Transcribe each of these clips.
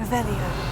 Revelio.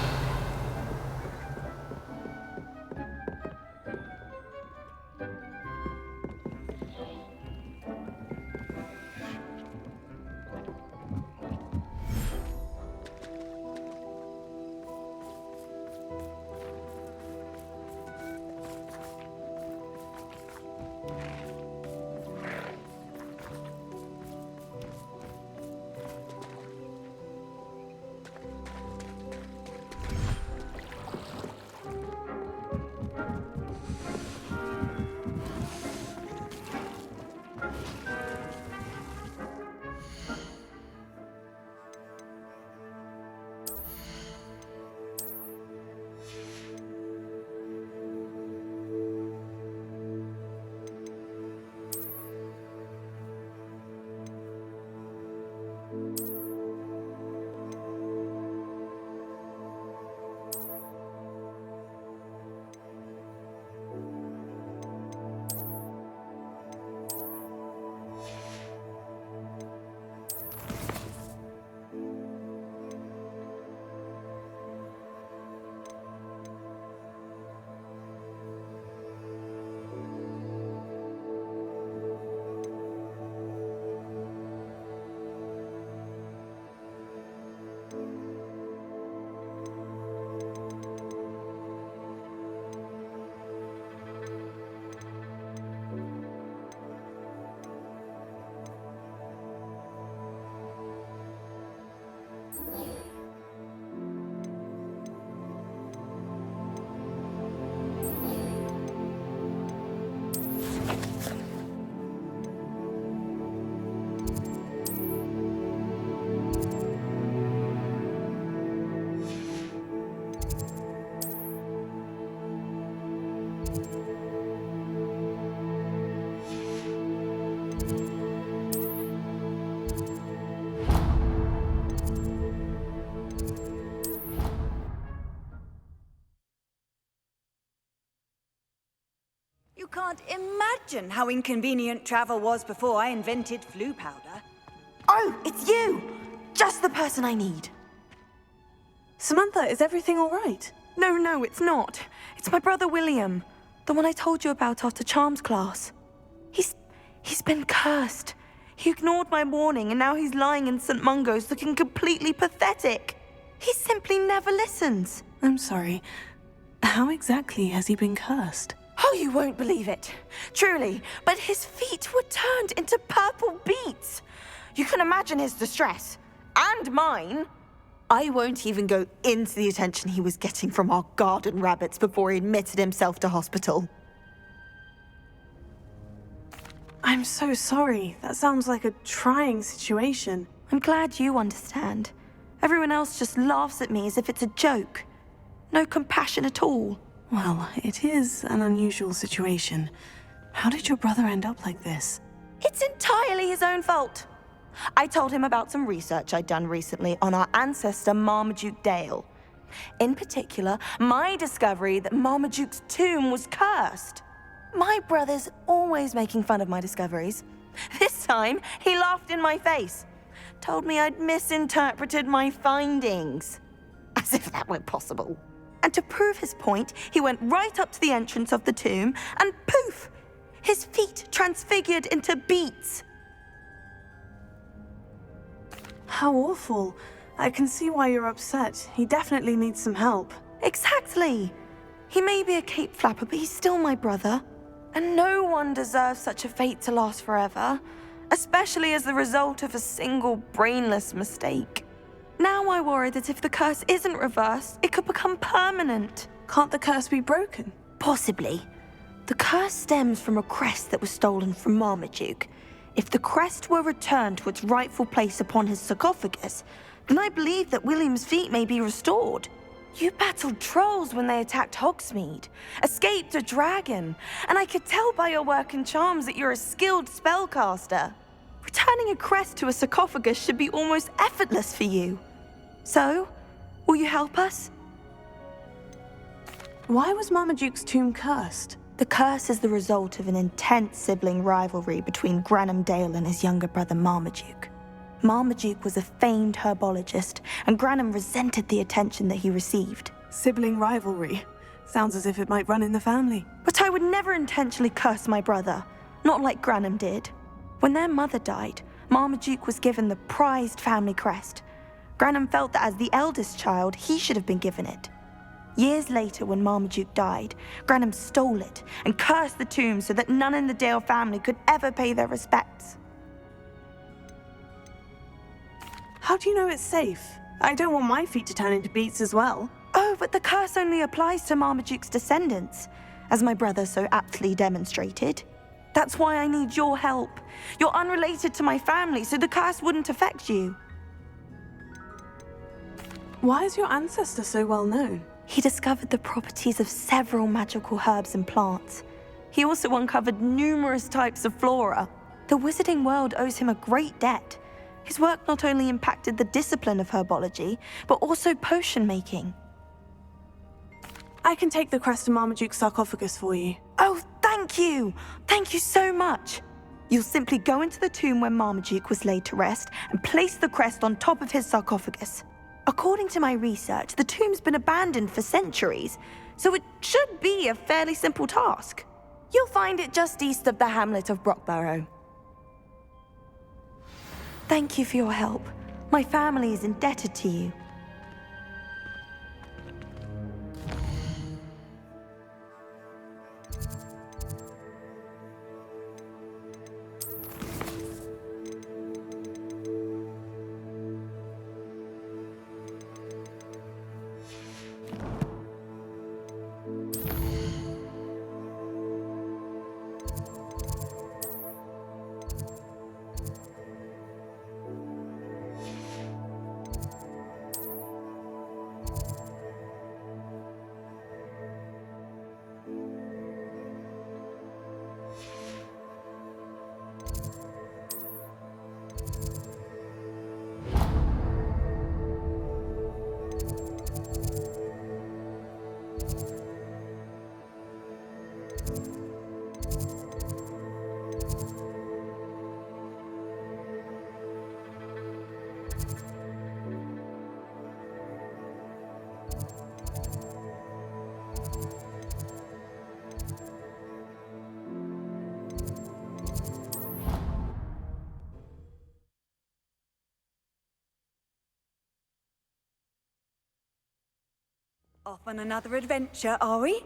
You can't imagine how inconvenient travel was before I invented flu powder. Oh, it's you! Just the person I need. Samantha, is everything all right? No, it's not. It's my brother William. The one I told you about after Charms class. He's been cursed. He ignored my warning and now he's lying in St. Mungo's looking completely pathetic. He simply never listens. I'm sorry. How exactly has he been cursed? Oh, you won't believe it. Truly, but his feet were turned into purple beets. You can imagine his distress. And mine. I won't even go into the attention he was getting from our garden rabbits before he admitted himself to hospital. I'm so sorry. That sounds like a trying situation. I'm glad you understand. Everyone else just laughs at me as if it's a joke. No compassion at all. Well, it is an unusual situation. How did your brother end up like this? It's entirely his own fault. I told him about some research I'd done recently on our ancestor Marmaduke Dale. In particular, my discovery that Marmaduke's tomb was cursed. My brother's always making fun of my discoveries. This time, he laughed in my face. Told me I'd misinterpreted my findings. As if that were possible. And to prove his point, he went right up to the entrance of the tomb and poof! His feet transfigured into beets. How awful. I can see why you're upset. He definitely needs some help. Exactly. He may be a cape flapper, but he's still my brother. And no one deserves such a fate to last forever, especially as the result of a single brainless mistake. Now I worry that if the curse isn't reversed, it could become permanent. Can't the curse be broken? Possibly. The curse stems from a crest that was stolen from Marmaduke. If the crest were returned to its rightful place upon his sarcophagus, then I believe that William's feet may be restored. You battled trolls when they attacked Hogsmeade, escaped a dragon, and I could tell by your work in charms that you're a skilled spellcaster. Returning a crest to a sarcophagus should be almost effortless for you. So, will you help us? Why was Marmaduke's tomb cursed? The curse is the result of an intense sibling rivalry between Granham Dale and his younger brother Marmaduke. Marmaduke was a famed herbologist, and Granum resented the attention that he received. Sibling rivalry. Sounds as if it might run in the family. But I would never intentionally curse my brother, not like Granum did. When their mother died, Marmaduke was given the prized family crest. Granum felt that as the eldest child, he should have been given it. Years later, when Marmaduke died, Granum stole it and cursed the tomb so that none in the Dale family could ever pay their respects. How do you know it's safe? I don't want my feet to turn into beets as well. Oh, but the curse only applies to Marmaduke's descendants, as my brother so aptly demonstrated. That's why I need your help. You're unrelated to my family, so the curse wouldn't affect you. Why is your ancestor so well known? He discovered the properties of several magical herbs and plants. He also uncovered numerous types of flora. The wizarding world owes him a great debt. His work not only impacted the discipline of herbology, but also potion making. I can take the crest to Marmaduke's sarcophagus for you. Oh, thank you! Thank you so much! You'll simply go into the tomb where Marmaduke was laid to rest and place the crest on top of his sarcophagus. According to my research, the tomb's been abandoned for centuries, so it should be a fairly simple task. You'll find it just east of the hamlet of Brockborough. Thank you for your help. My family is indebted to you. Off on another adventure, are we?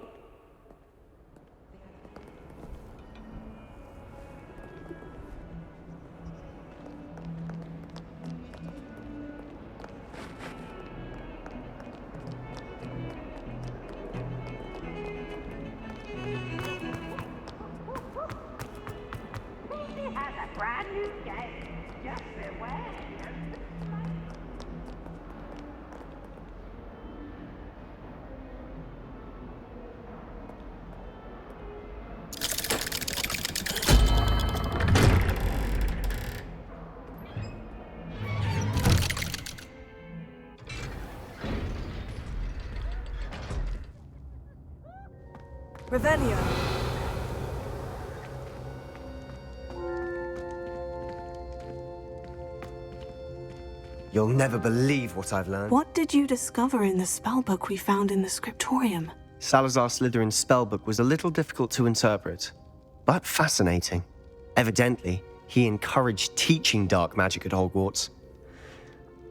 She has a brand new game. Just beware. Revelio. You'll never believe what I've learned. What did you discover in the spellbook we found in the scriptorium? Salazar Slytherin's spellbook was a little difficult to interpret, but fascinating. Evidently, he encouraged teaching dark magic at Hogwarts.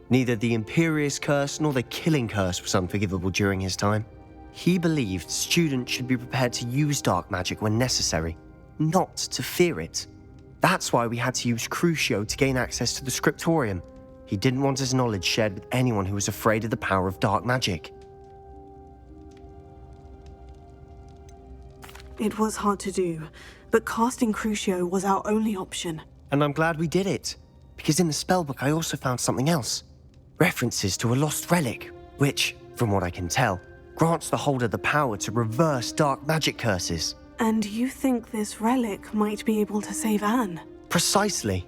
Neither the Imperious Curse nor the Killing Curse was unforgivable during his time. He believed students should be prepared to use dark magic when necessary, not to fear it. That's why we had to use Crucio to gain access to the scriptorium. He didn't want his knowledge shared with anyone who was afraid of the power of dark magic. It was hard to do, but casting Crucio was our only option. And I'm glad we did it, because in the spellbook I also found something else. References to a lost relic, which, from what I can tell, grants the holder the power to reverse dark magic curses. And you think this relic might be able to save Anne? Precisely.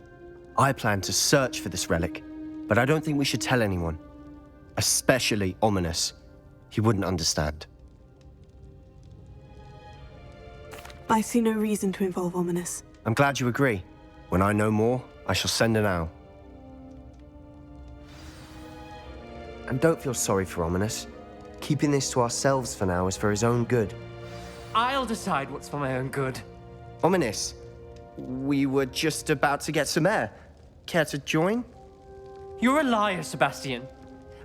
I plan to search for this relic, but I don't think we should tell anyone. Especially Ominous. He wouldn't understand. I see no reason to involve Ominous. I'm glad you agree. When I know more, I shall send an owl. And don't feel sorry for Ominous. Keeping this to ourselves for now is for his own good. I'll decide what's for my own good. Ominous, we were just about to get some air. Care to join? You're a liar, Sebastian.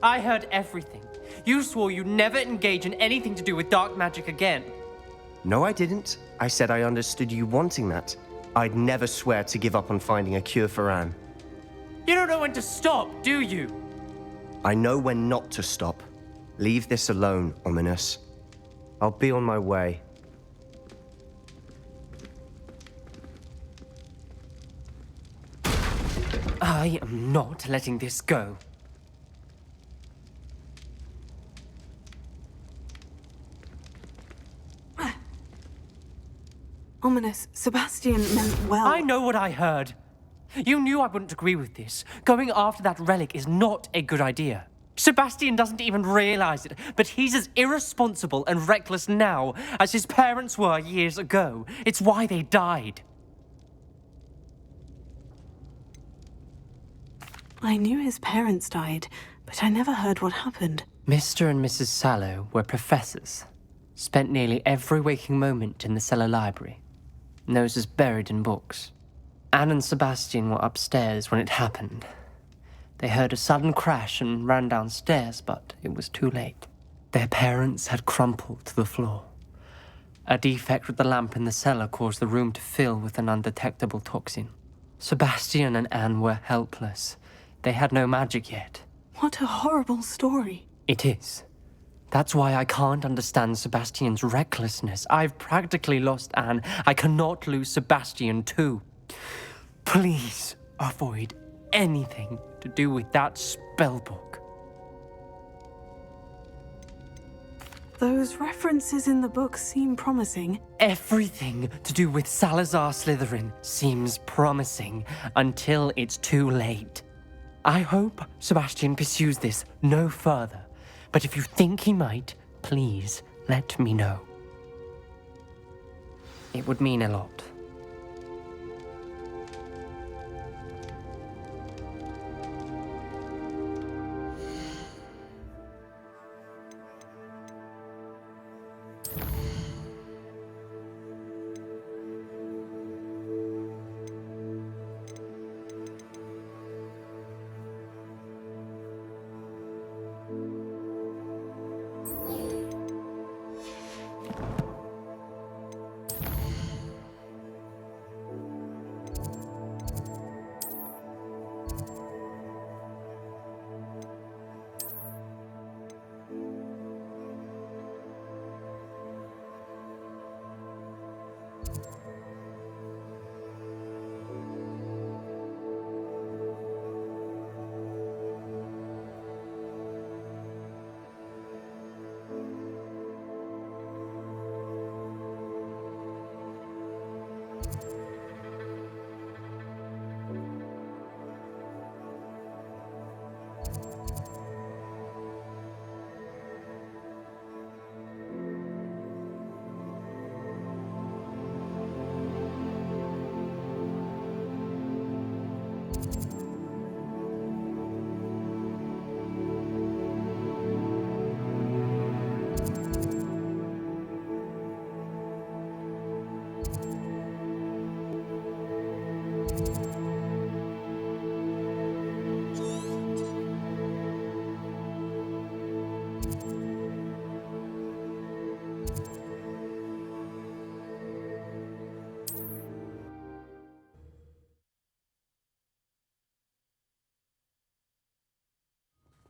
I heard everything. You swore you'd never engage in anything to do with dark magic again. No, I didn't. I said I understood you wanting that. I'd never swear to give up on finding a cure for Anne. You don't know when to stop, do you? I know when not to stop. Leave this alone, Ominous. I'll be on my way. I am not letting this go. Ominous, Sebastian meant well. I know what I heard. You knew I wouldn't agree with this. Going after that relic is not a good idea. Sebastian doesn't even realize it, but he's as irresponsible and reckless now as his parents were years ago. It's why they died. I knew his parents died, but I never heard what happened. Mr. and Mrs. Sallow were professors. Spent nearly every waking moment in the cellar library. Noses buried in books. Anne and Sebastian were upstairs when it happened. They heard a sudden crash and ran downstairs, but it was too late. Their parents had crumpled to the floor. A defect with the lamp in the cellar caused the room to fill with an undetectable toxin. Sebastian and Anne were helpless. They had no magic yet. What a horrible story. It is. That's why I can't understand Sebastian's recklessness. I've practically lost Anne. I cannot lose Sebastian too. Please avoid anything to do with that spellbook. Those references in the book seem promising. Everything to do with Salazar Slytherin seems promising until it's too late. I hope Sebastian pursues this no further, but if you think he might, please let me know. It would mean a lot.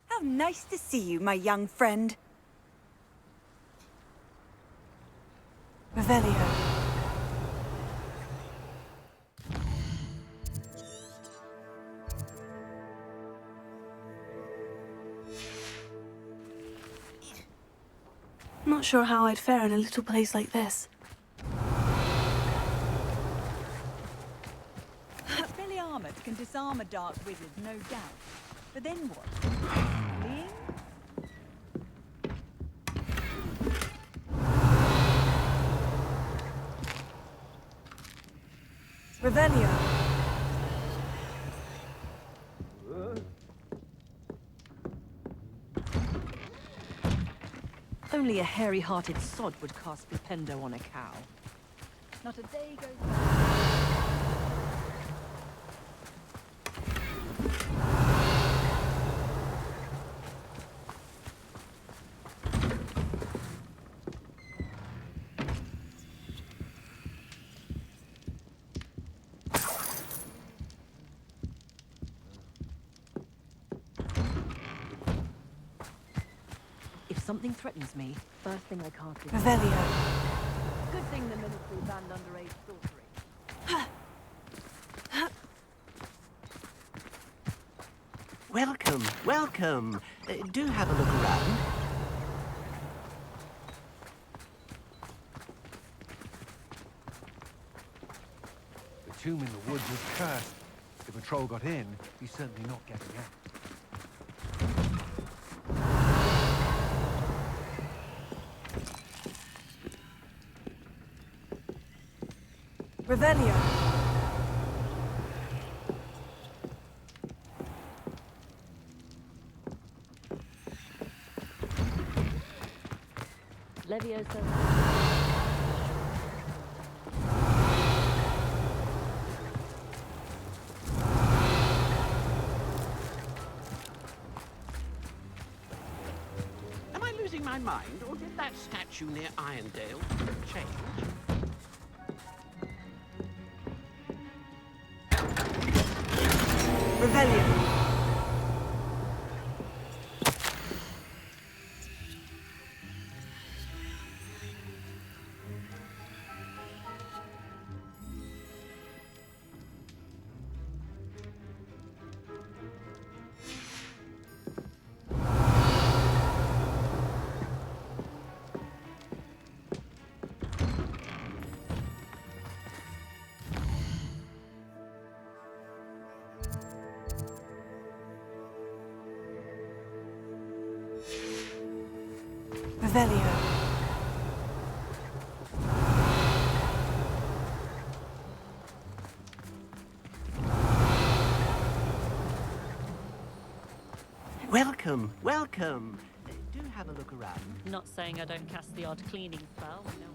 How nice to see you, my young friend. Revelio. Not sure how I'd fare in a little place like this. Fully armored can disarm a dark wizard, no doubt. But then what? Fleeing? Revelio. Only a hairy-hearted sod would cast Flipendo on a cow. Not a day goes by. If something threatens me, first thing I cast is... Revelio. Good thing the military banned underage sorcery. Welcome, welcome. Do have a look around. The tomb in the woods was cursed. If a troll got in, he's certainly not getting out. Revelio. Leviosa. Am I losing my mind, or did that statue near Irondale change? Revelio. Revelio. Welcome, welcome. Do have a look around. Not saying I don't cast the odd cleaning spell. No.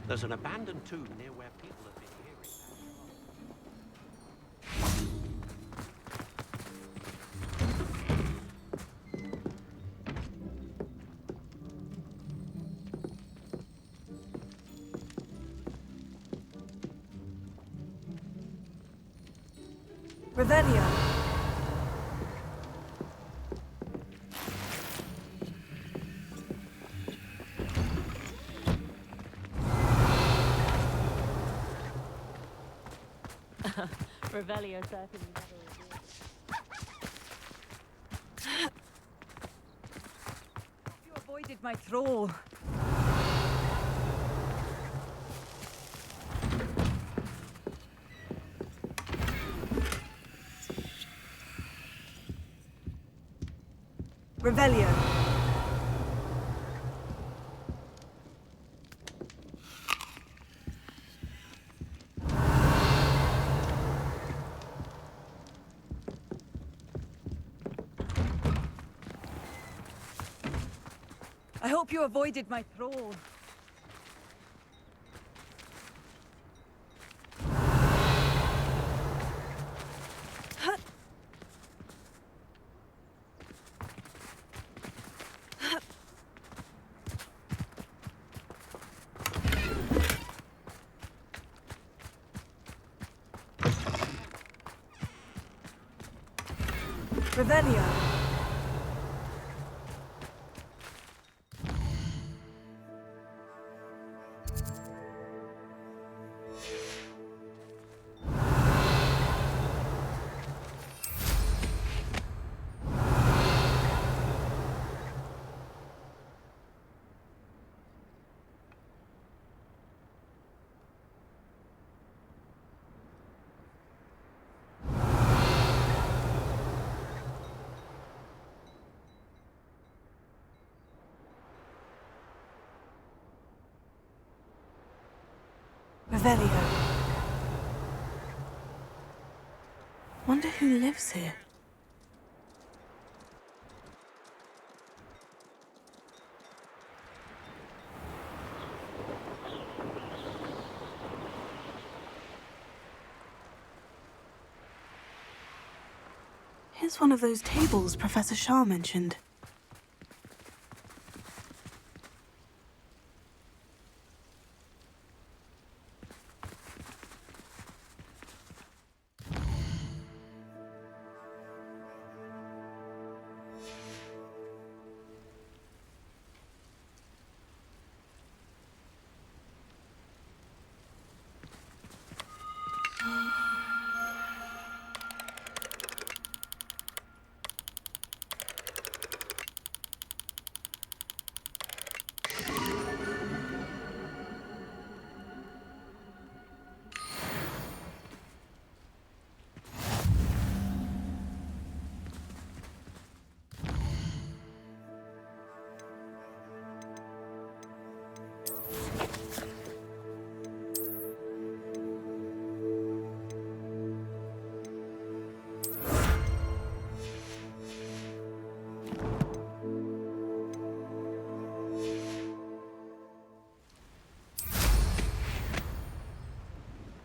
There's an abandoned tomb near where people have been hearing. Revelio. Revelio certainly never revealed. You avoided my troll. Revelio. I hope you avoided my troll. Revelio. Revelio. Wonder who lives here. Here's one of those tables Professor Shah mentioned.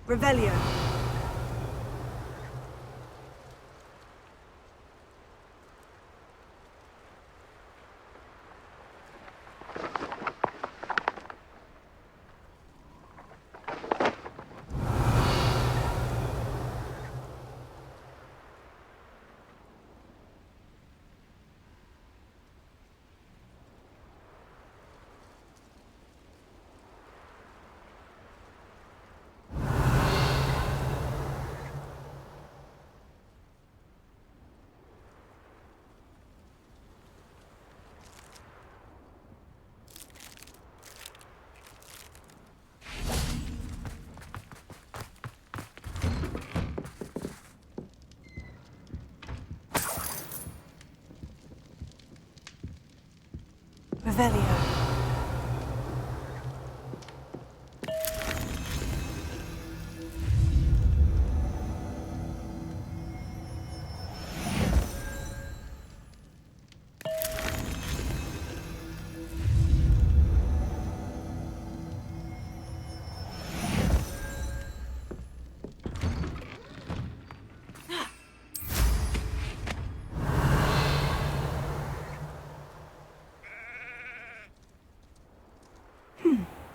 Revelio. Revelio.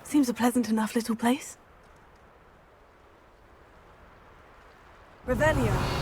Seems a pleasant enough little place. Revelio.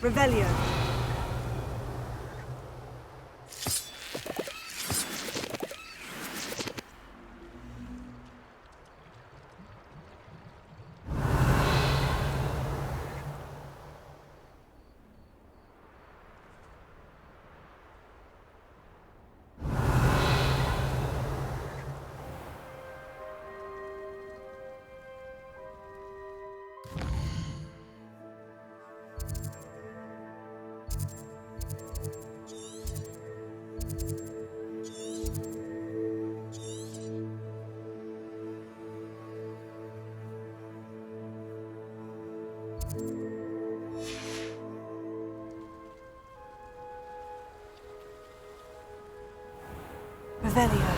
Revelio. Revelio.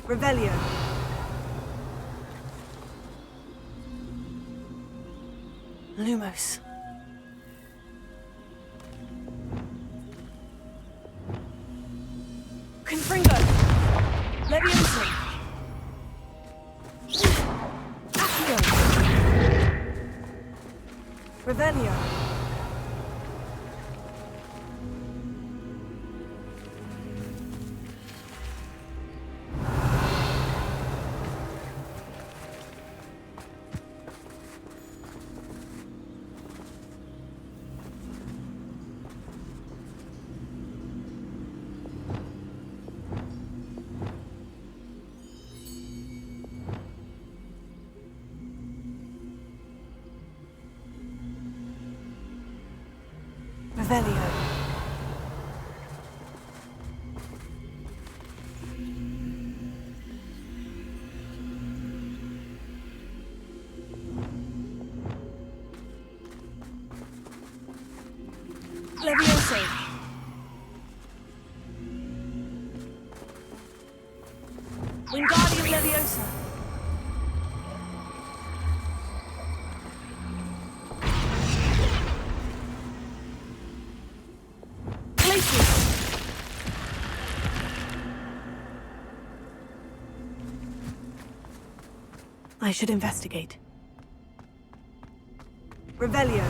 Revelio. Lumos. Confringo. Levioso. Accio. Revelio. Revelio. Levioso. Wingardium Leviosa. I should investigate. Revelio.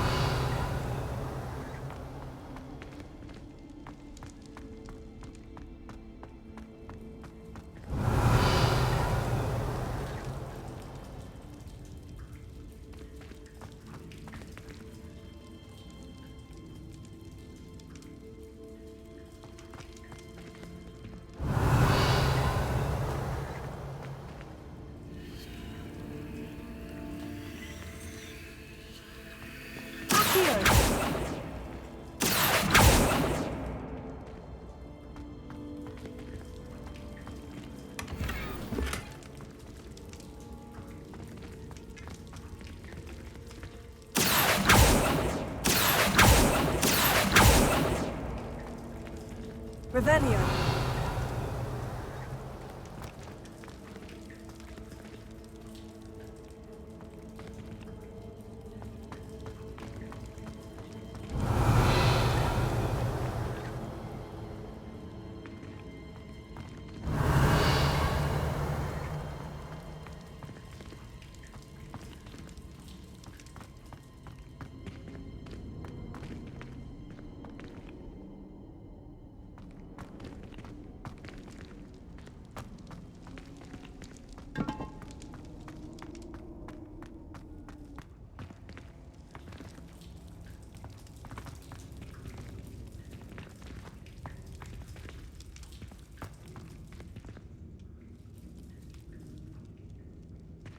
Revelio.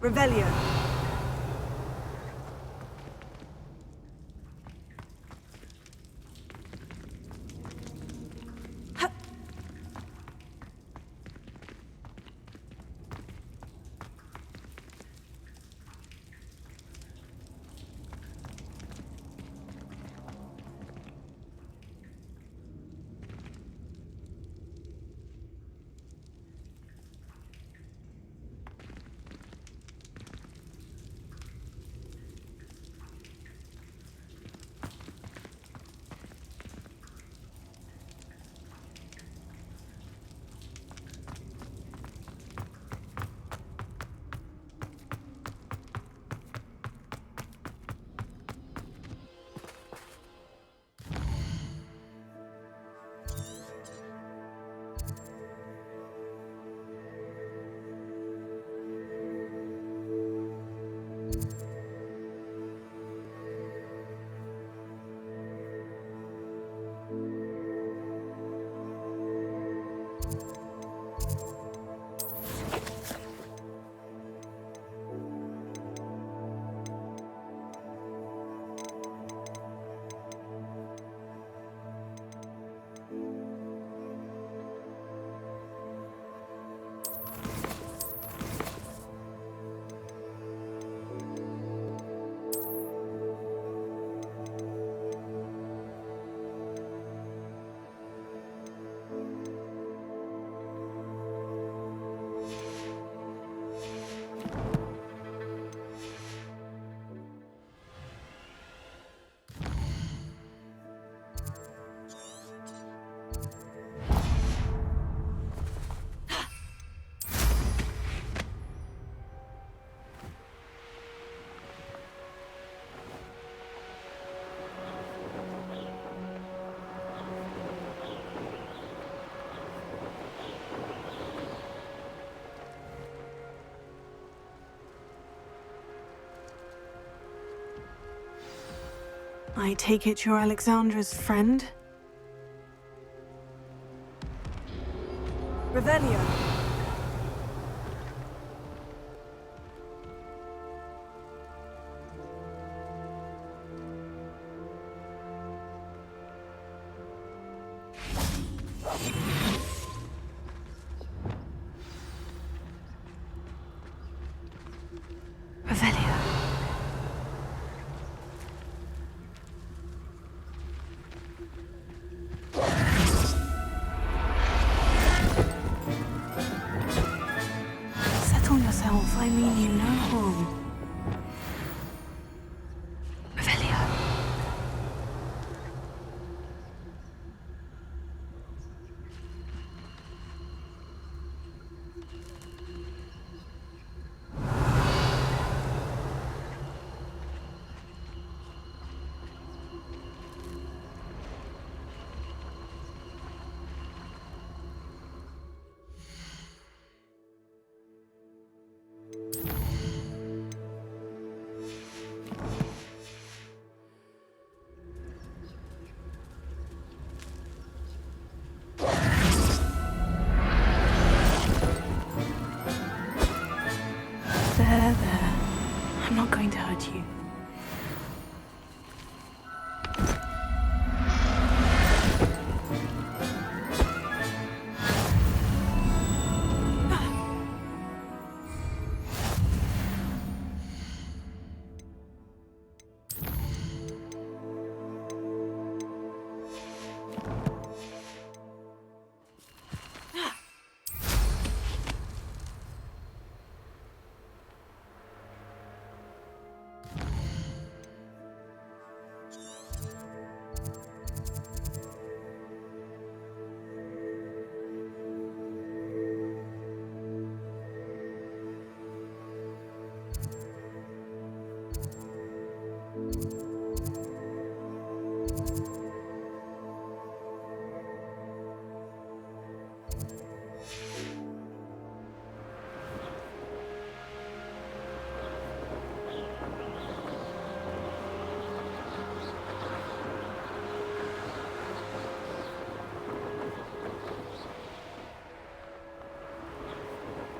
Revelio. I take it you're Alexandra's friend? Revelio. Revelio. Settle yourself, I mean you no harm. Revelio. There. I'm not going to hurt you.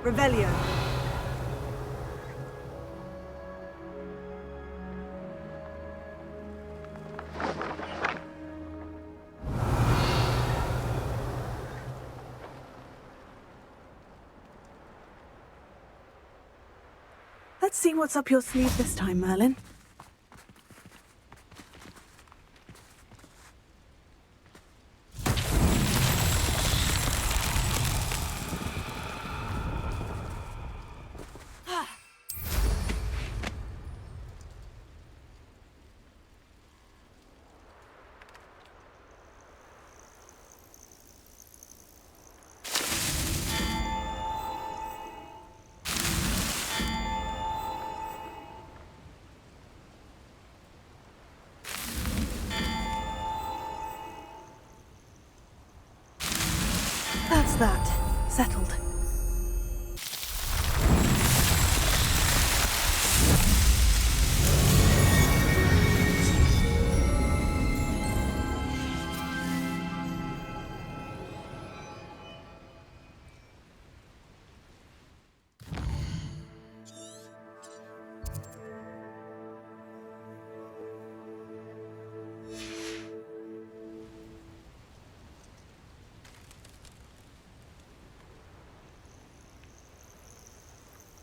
Revelio. Let's see what's up your sleeve this time, Merlin. That's that. Settled.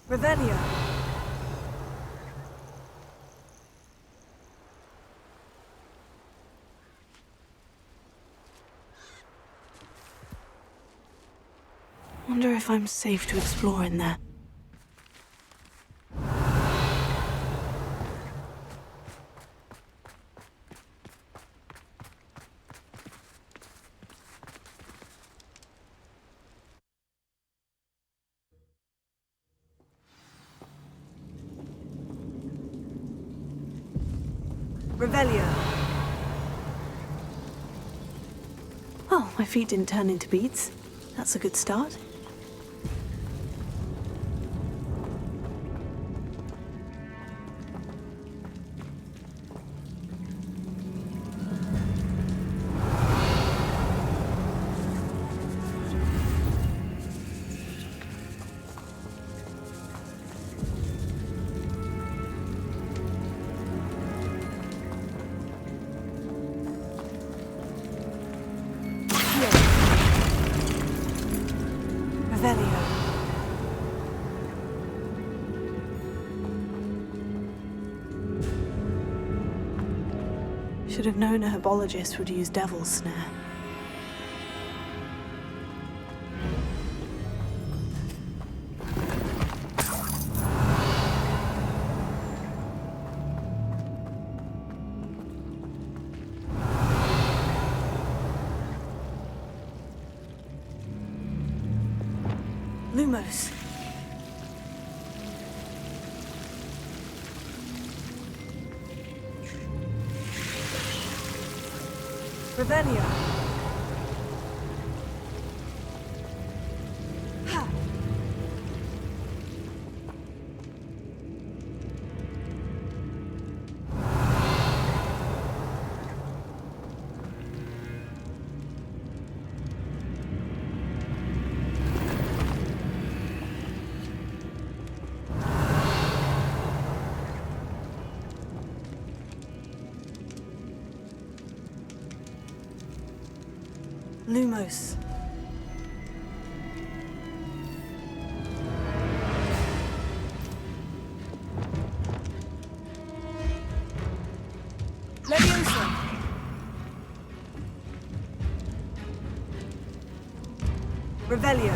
Revelio. Wonder if I'm safe to explore in there. Revelio. Well, my feet didn't turn into beads. That's a good start. Revelio. Should have known a herbologist would use Devil's Snare. Lumos. Revelio. Ha. Lumos. Leviosa. Revelio.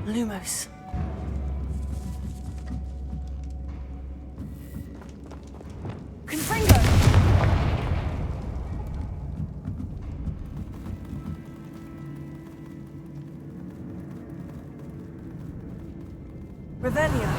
Lumos. Confringo! Revelio.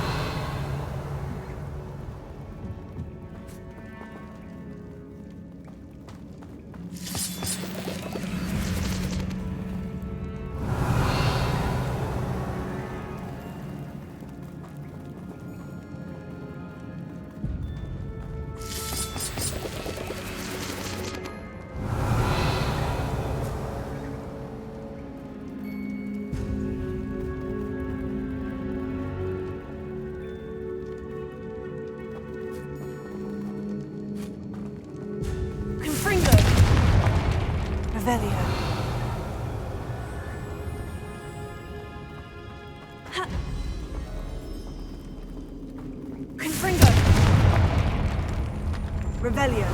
Confringo! Revelio. Ha. Confringo! Revelio.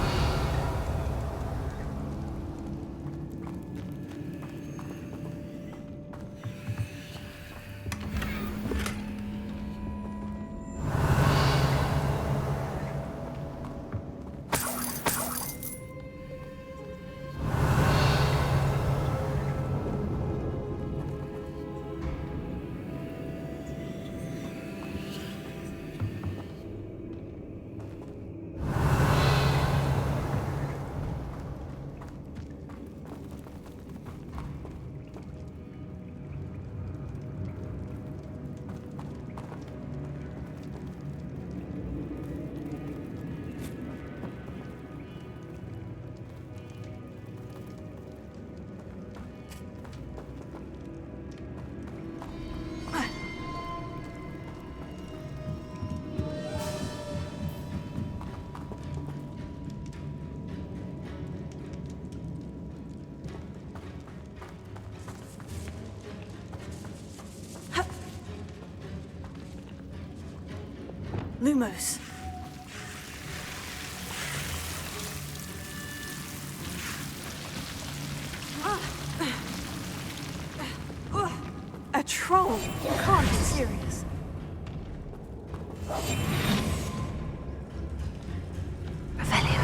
Lumos. A troll? You can't be serious. Revelio.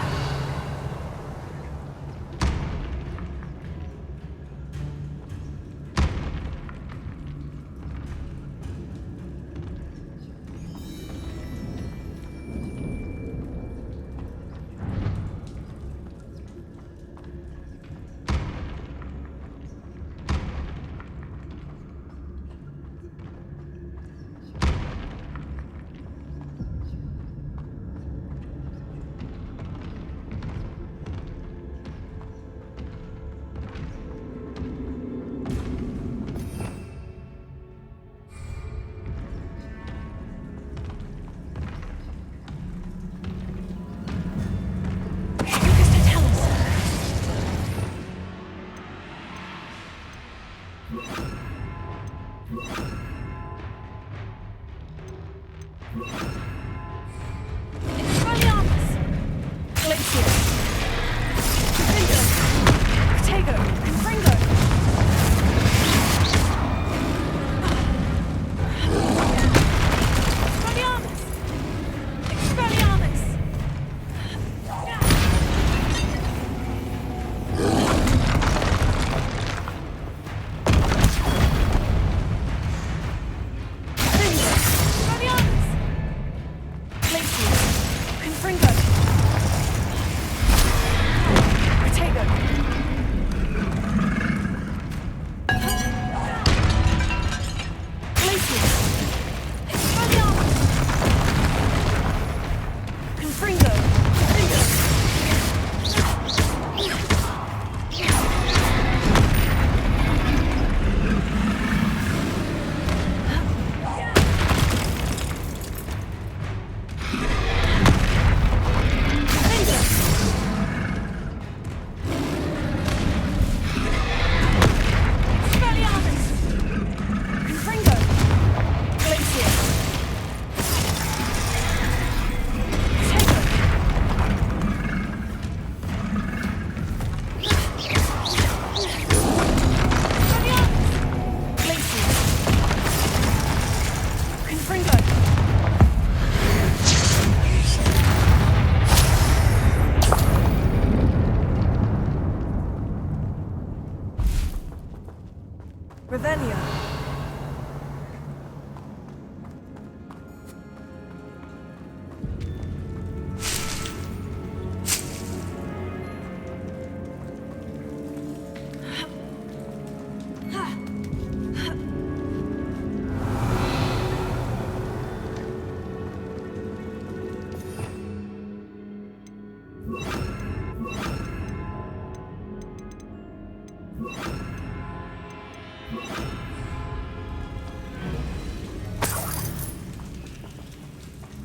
Revelio.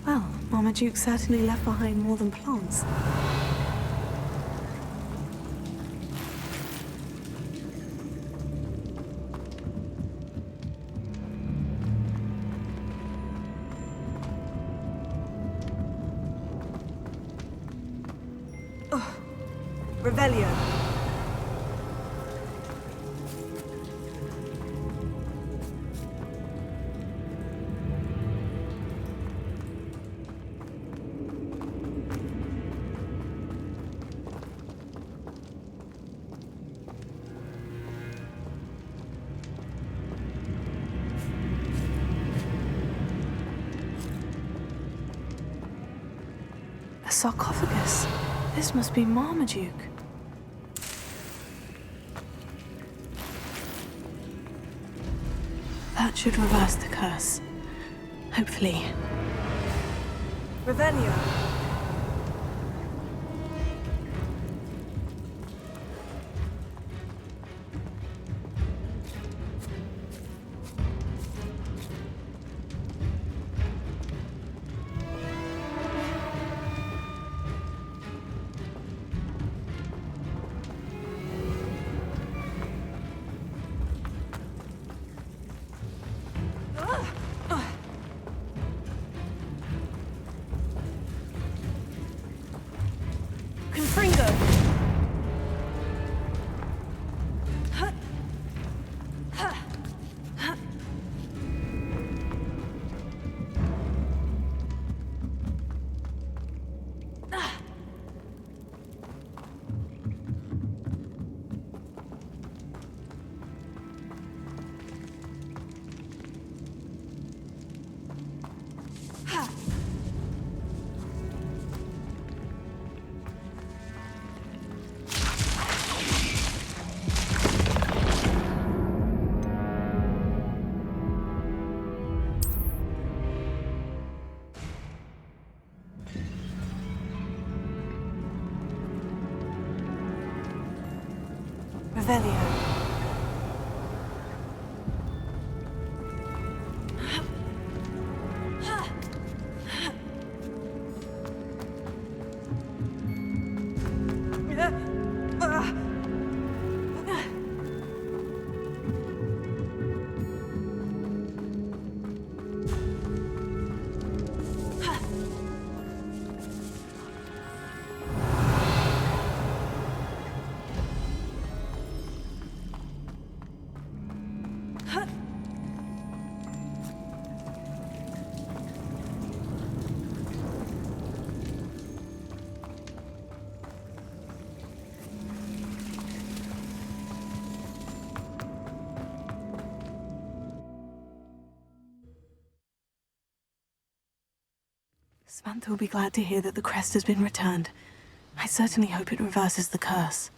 Well, Marmaduke certainly left behind more than plants. Oh, Revelio. A sarcophagus. This must be Marmaduke. That should reverse the curse. Hopefully. Revelio. Confringo! Revelio. Samantha will be glad to hear that the crest has been returned. I certainly hope it reverses the curse.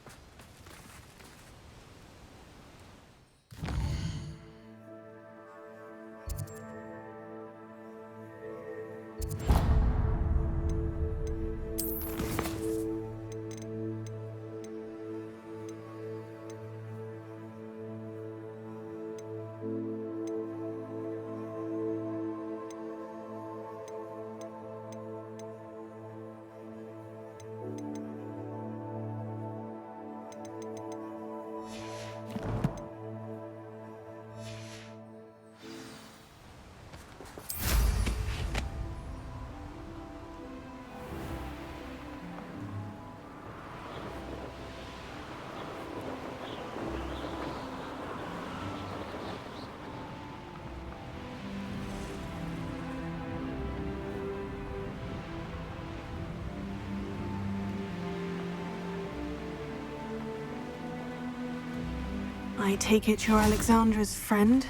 I take it you're Alexandra's friend?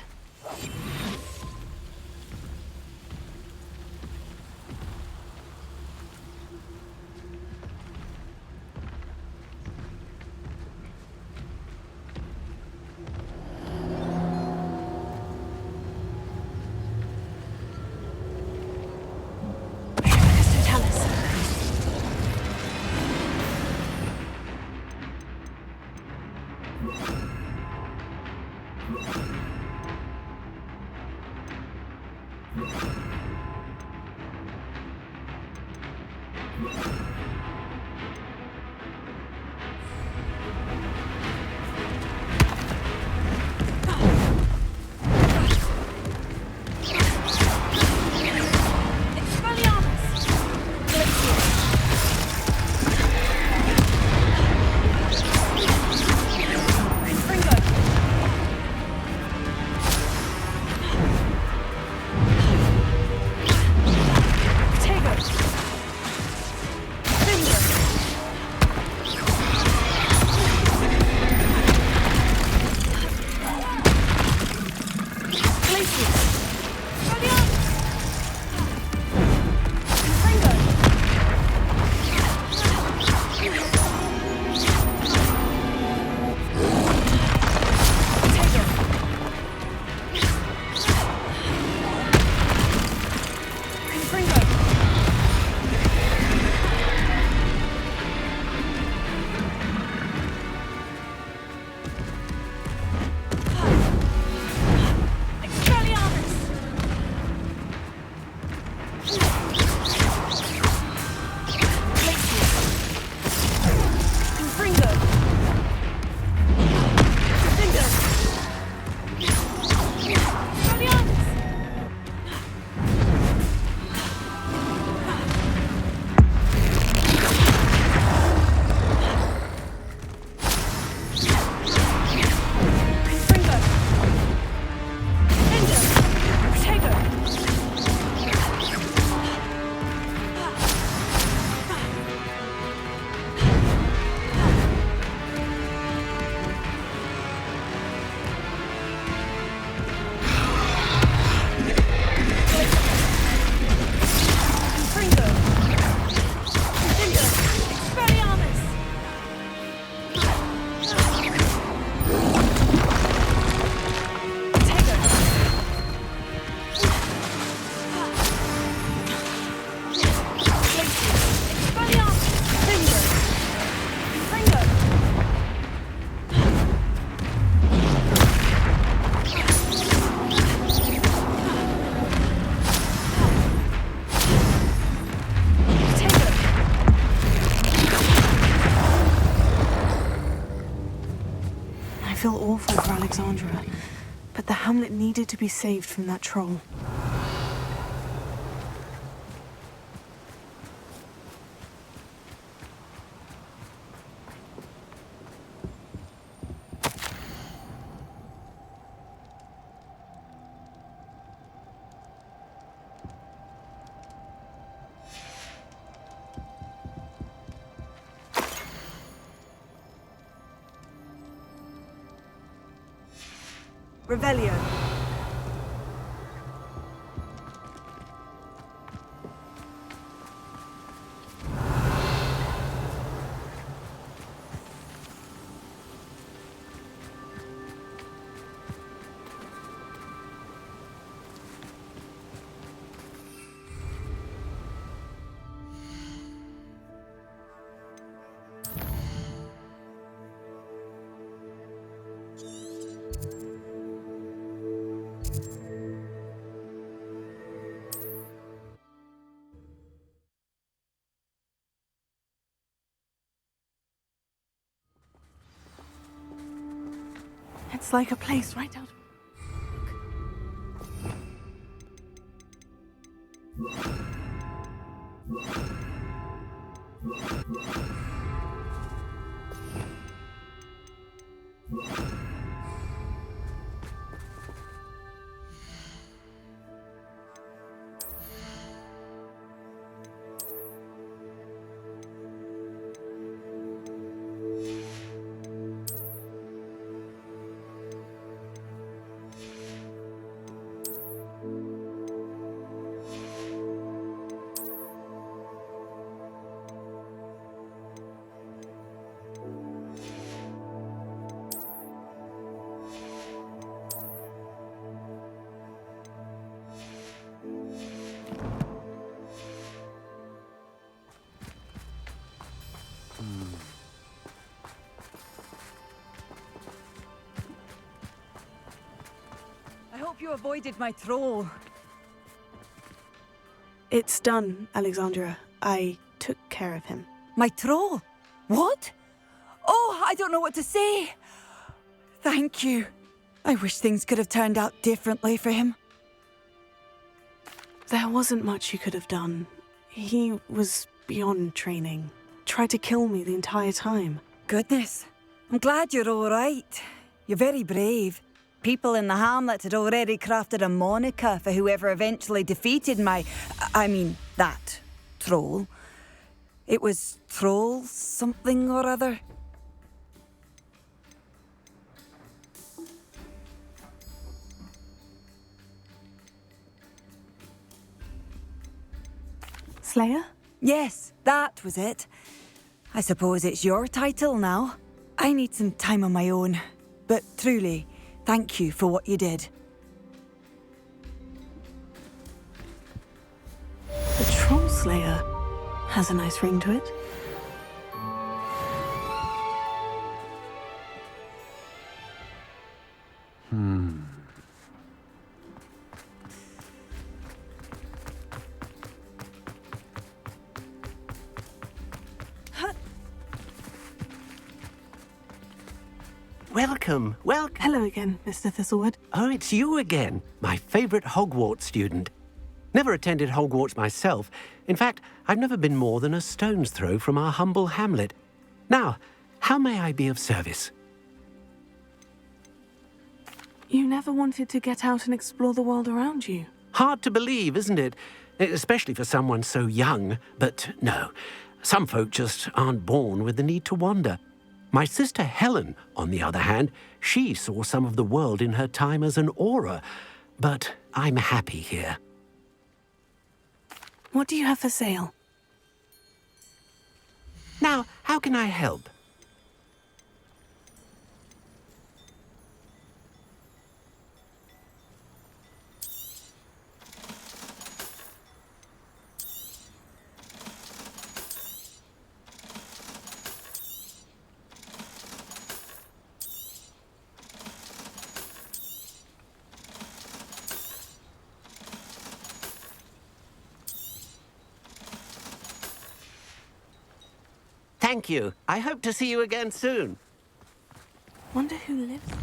I feel awful for Alexandra, but the hamlet needed to be saved from that troll. Revelio. It's like a place right out. hope you avoided my troll. It's done, Alexandra. I took care of him. My troll? What? Oh, I don't know what to say. Thank you. I wish things could have turned out differently for him. There wasn't much you could have done. He was beyond training. Tried to kill me the entire time. Goodness. I'm glad you're all right. You're very brave. People in the hamlet had already crafted a moniker for whoever eventually defeated that troll. It was Troll something or other. Slayer? Yes, that was it. I suppose it's your title now. I need some time on my own. But truly, thank you for what you did. The Troll Slayer has a nice ring to it. Welcome, welcome. Hello again, Mr. Thistlewood. Oh, it's you again, my favorite Hogwarts student. Never attended Hogwarts myself. In fact, I've never been more than a stone's throw from our humble hamlet. Now, how may I be of service? You never wanted to get out and explore the world around you. Hard to believe, isn't it? Especially for someone so young. But no, some folk just aren't born with the need to wander. My sister Helen, on the other hand, she saw some of the world in her time as an aura. But I'm happy here. What do you have for sale? Now, how can I help? Thank you. I hope to see you again soon. Wonder who lives there.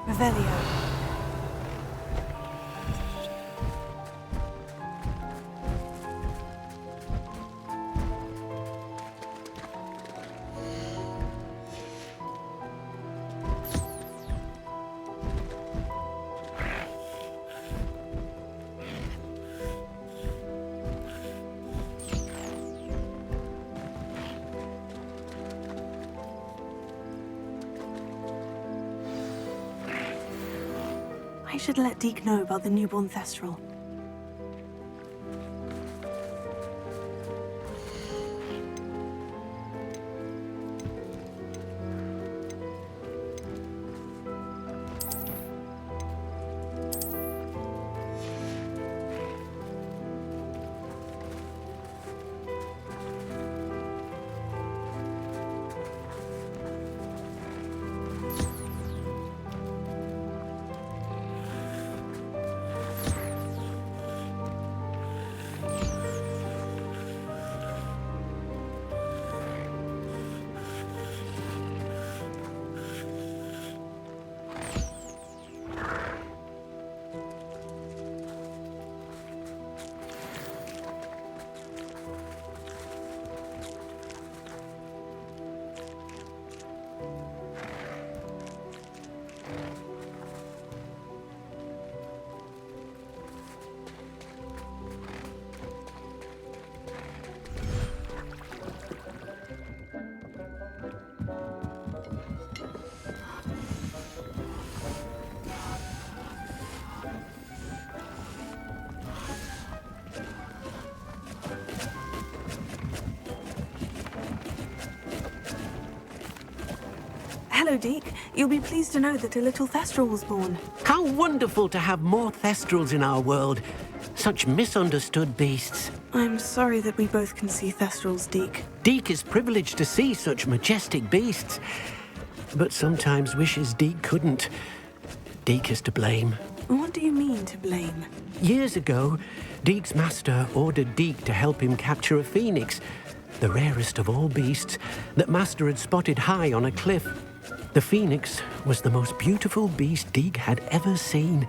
Revelio. I should let Deke know about the newborn Thestral. Hello, Deke. You'll be pleased to know that a little Thestral was born. How wonderful to have more Thestrals in our world. Such misunderstood beasts. I'm sorry that we both can see Thestrals, Deke. Deke is privileged to see such majestic beasts, but sometimes wishes Deke couldn't. Deke is to blame. What do you mean, to blame? Years ago, Deke's master ordered Deke to help him capture a phoenix, the rarest of all beasts that master had spotted high on a cliff. The phoenix was the most beautiful beast Deke had ever seen.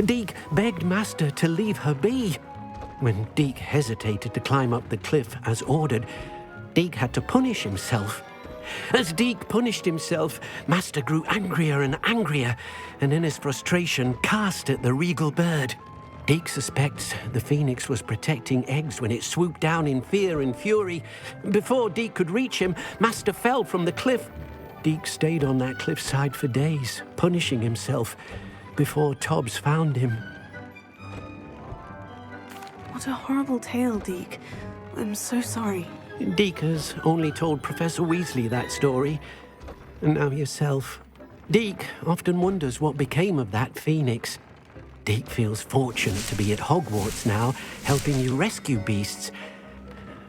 Deke begged master to leave her be. When Deke hesitated to climb up the cliff as ordered, Deke had to punish himself. As Deke punished himself, master grew angrier and angrier, and in his frustration cast at the regal bird. Deke suspects the phoenix was protecting eggs when it swooped down in fear and fury. Before Deke could reach him, master fell from the cliff. Deke stayed on that cliffside for days, punishing himself, before Tobbs found him. What a horrible tale, Deke. I'm so sorry. Deke has only told Professor Weasley that story, and now yourself. Deke often wonders what became of that phoenix. Deke feels fortunate to be at Hogwarts now, helping you rescue beasts.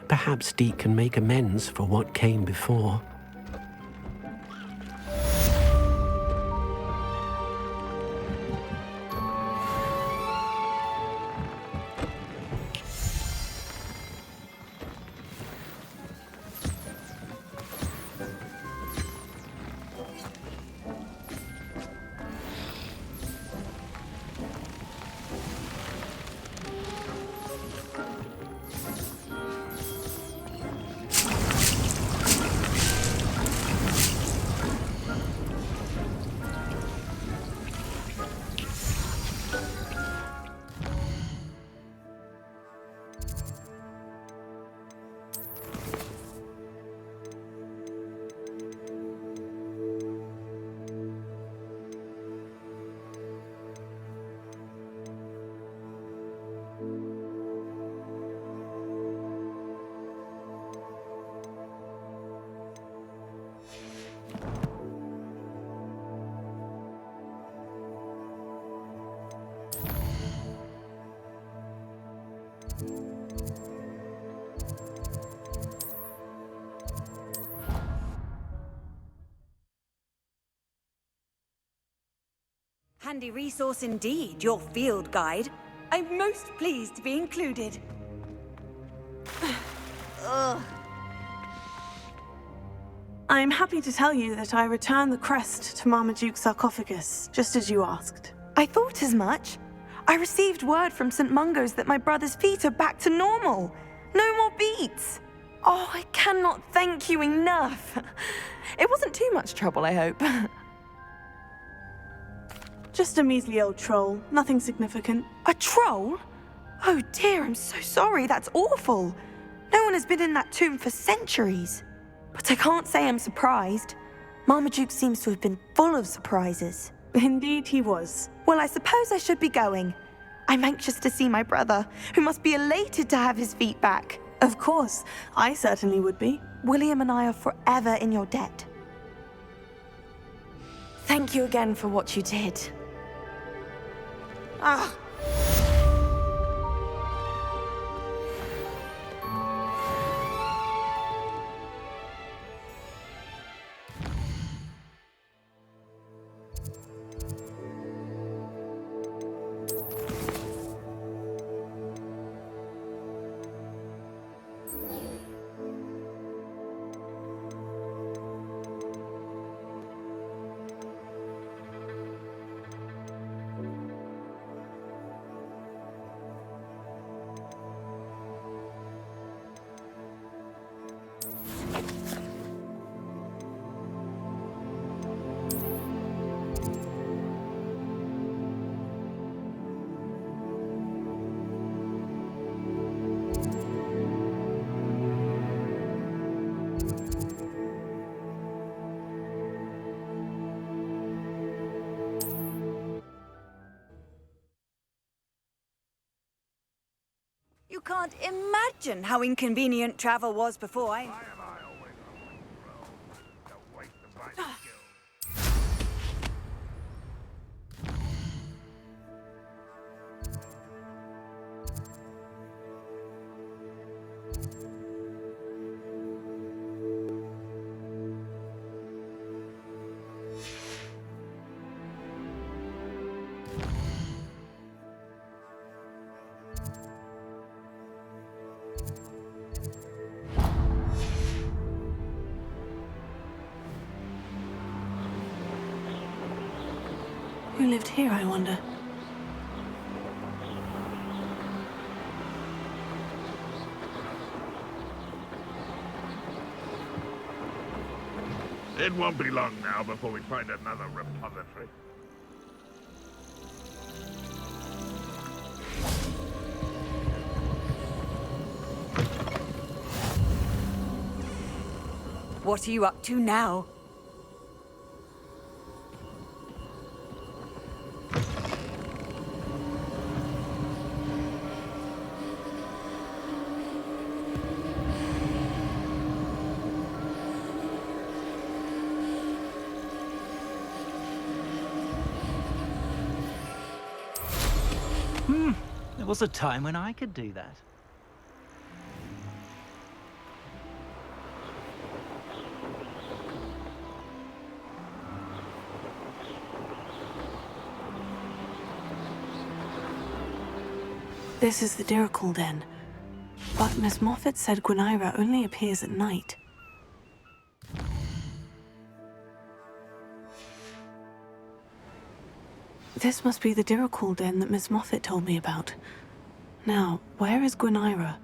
Perhaps Deke can make amends for what came before. Handy resource indeed, your field guide. I'm most pleased to be included. Ugh. I'm happy to tell you that I returned the crest to Marmaduke's sarcophagus, just as you asked. I thought as much. I received word from St. Mungo's that my brother's feet are back to normal. No more beats. Oh, I cannot thank you enough. It wasn't too much trouble, I hope. Just a measly old troll, nothing significant. A troll? Oh dear, I'm so sorry, that's awful. No one has been in that tomb for centuries. But I can't say I'm surprised. Marmaduke seems to have been full of surprises. Indeed he was. Well, I suppose I should be going. I'm anxious to see my brother, who must be elated to have his feet back. Of course, I certainly would be. William and I are forever in your debt. Thank you again for what you did. Ah! You can't imagine how inconvenient travel was before I... Who lived here, I wonder? It won't be long now before we find another repository. What are you up to now? There was a time when I could do that. This is the Dirical Den. But Miss Moffat said Gwynaira only appears at night. This must be the Dirical Den that Miss Moffat told me about. Now, where is Gwynaira?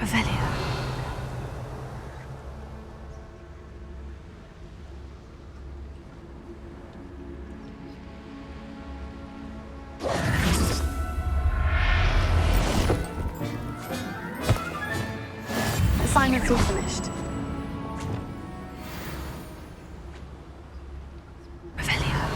Revelia. Assignment's all finished. Revelia.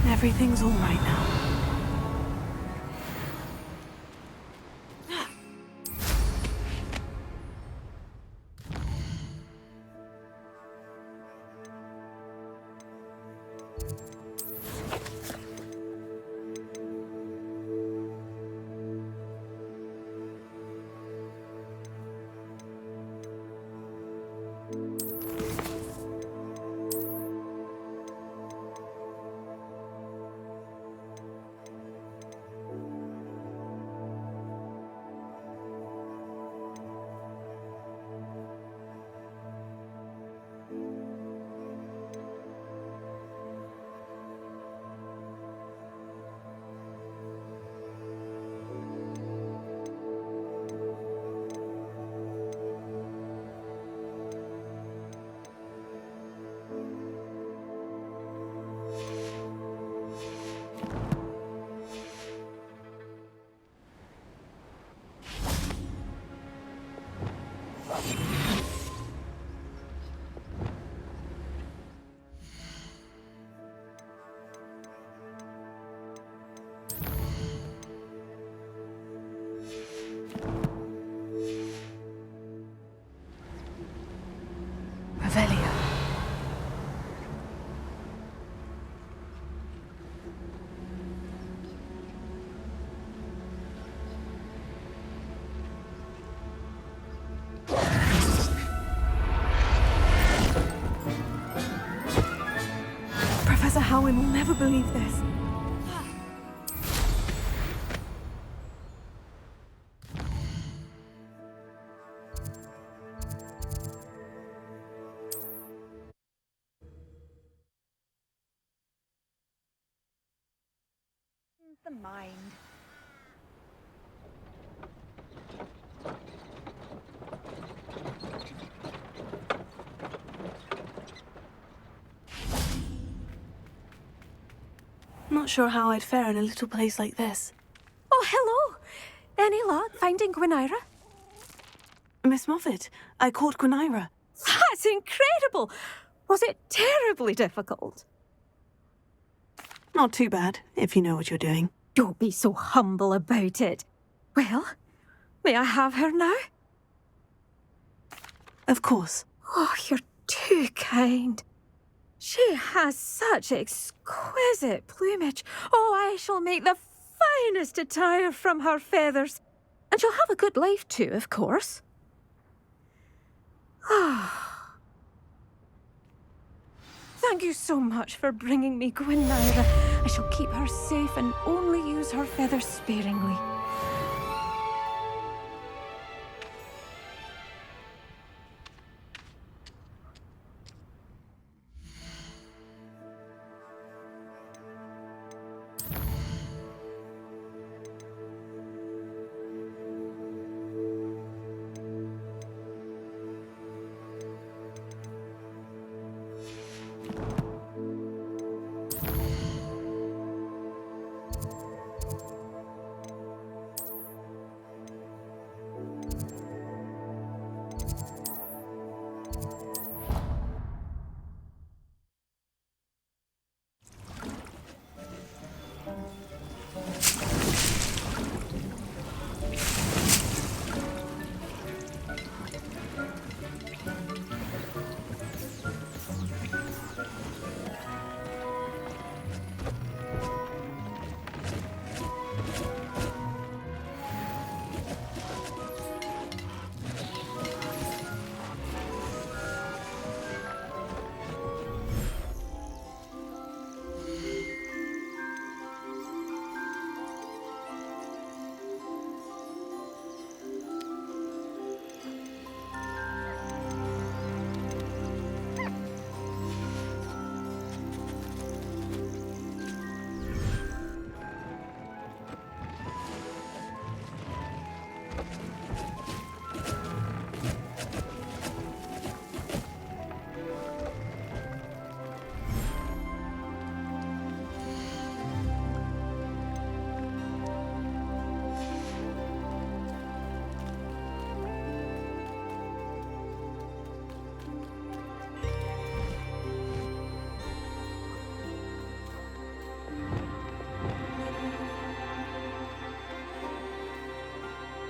Everything's all right now. Revelia. Professor Howin will never believe this. The mind. Not sure how I'd fare in a little place like this. Oh, hello. Any luck finding Gwynaira? Miss Moffat, I caught Gwynaira. That's incredible. Was it terribly difficult? Not too bad, if you know what you're doing. Don't be so humble about it. Well, may I have her now? Of course. Oh, you're too kind. She has such exquisite plumage. Oh, I shall make the finest attire from her feathers. And she'll have a good life too, of course. Ah. Thank you so much for bringing me Gwynaira. I shall keep her safe and only use her feathers sparingly.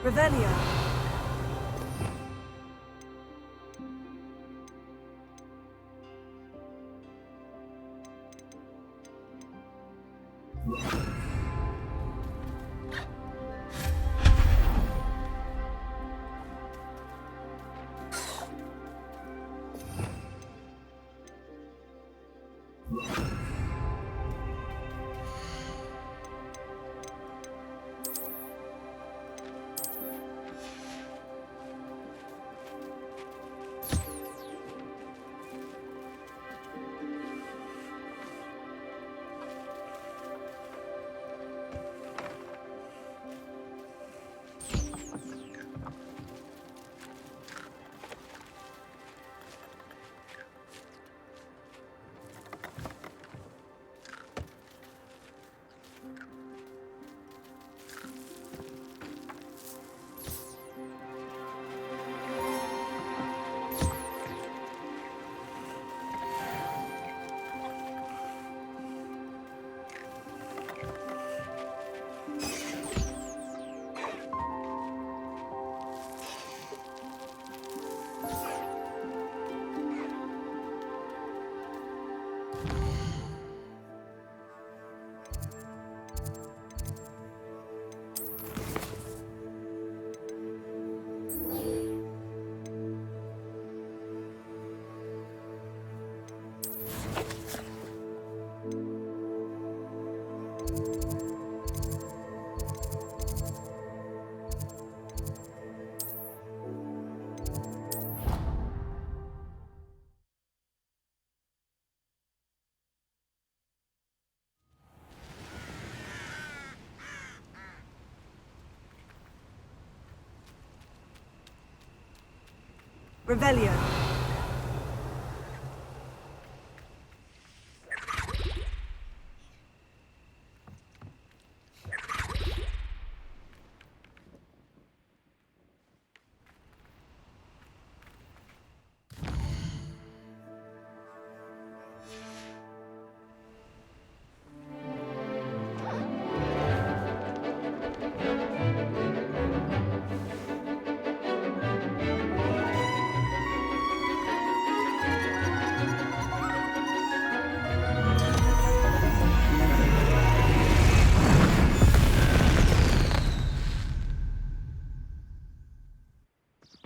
Revelio. Revelio.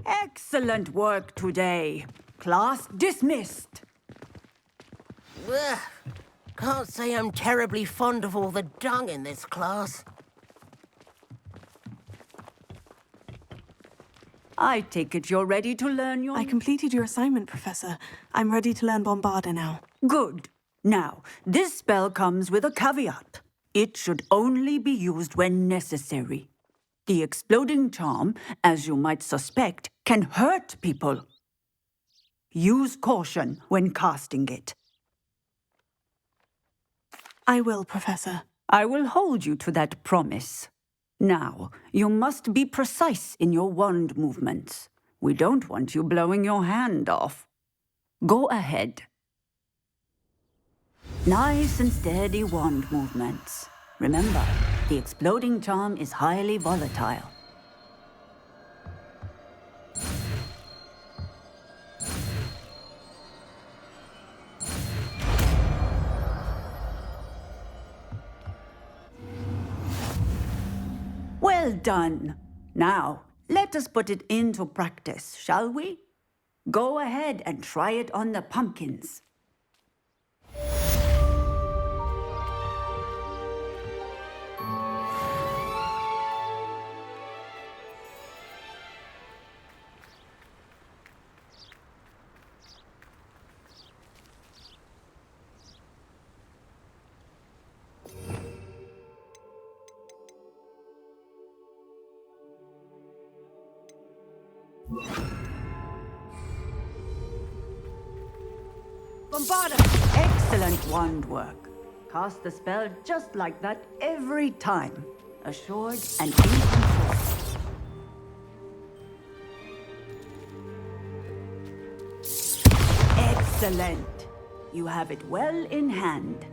Excellent work today. Class dismissed. Ugh. Can't say I'm terribly fond of all the dung in this class. I take it you're ready to learn your... I completed your assignment, Professor. I'm ready to learn Bombarda now. Good. Now, this spell comes with a caveat. It should only be used when necessary. The exploding charm, as you might suspect, can hurt people. Use caution when casting it. I will, Professor. I will hold you to that promise. Now, you must be precise in your wand movements. We don't want you blowing your hand off. Go ahead. Nice and steady wand movements. Remember, the exploding charm is highly volatile. Well done. Now, let us put it into practice, shall we? Go ahead and try it on the pumpkins. Bombarda! Excellent wand work. Cast the spell just like that every time. Assured and in control. Excellent. You have it well in hand.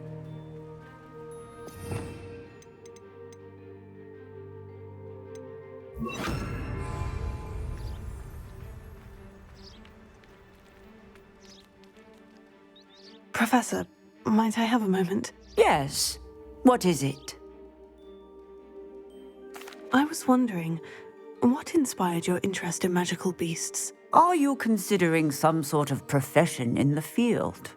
Professor, might I have a moment? Yes. What is it? I was wondering, what inspired your interest in magical beasts? Are you considering some sort of profession in the field?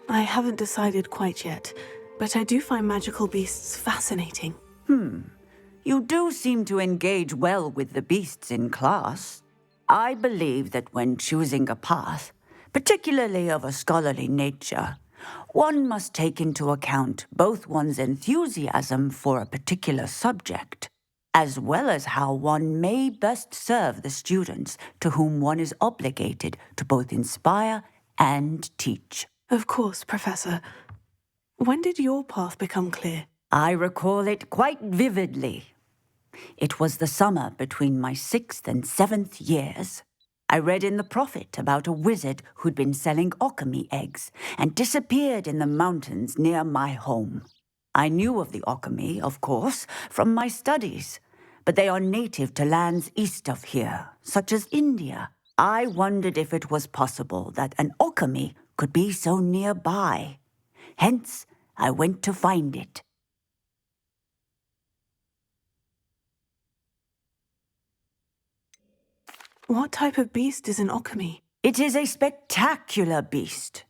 I haven't decided quite yet, but I do find magical beasts fascinating. You do seem to engage well with the beasts in class. I believe that when choosing a path, particularly of a scholarly nature, one must take into account both one's enthusiasm for a particular subject, as well as how one may best serve the students to whom one is obligated to both inspire and teach. Of course, Professor. When did your path become clear? I recall it quite vividly. It was the summer between my 6th and 7th years. I read in the Prophet about a wizard who'd been selling alchemy eggs and disappeared in the mountains near my home. I knew of the alchemy, of course, from my studies, but they are native to lands east of here, such as India. I wondered if it was possible that an alchemy could be so nearby. Hence, I went to find it. What type of beast is an alchemy? It is a spectacular beast.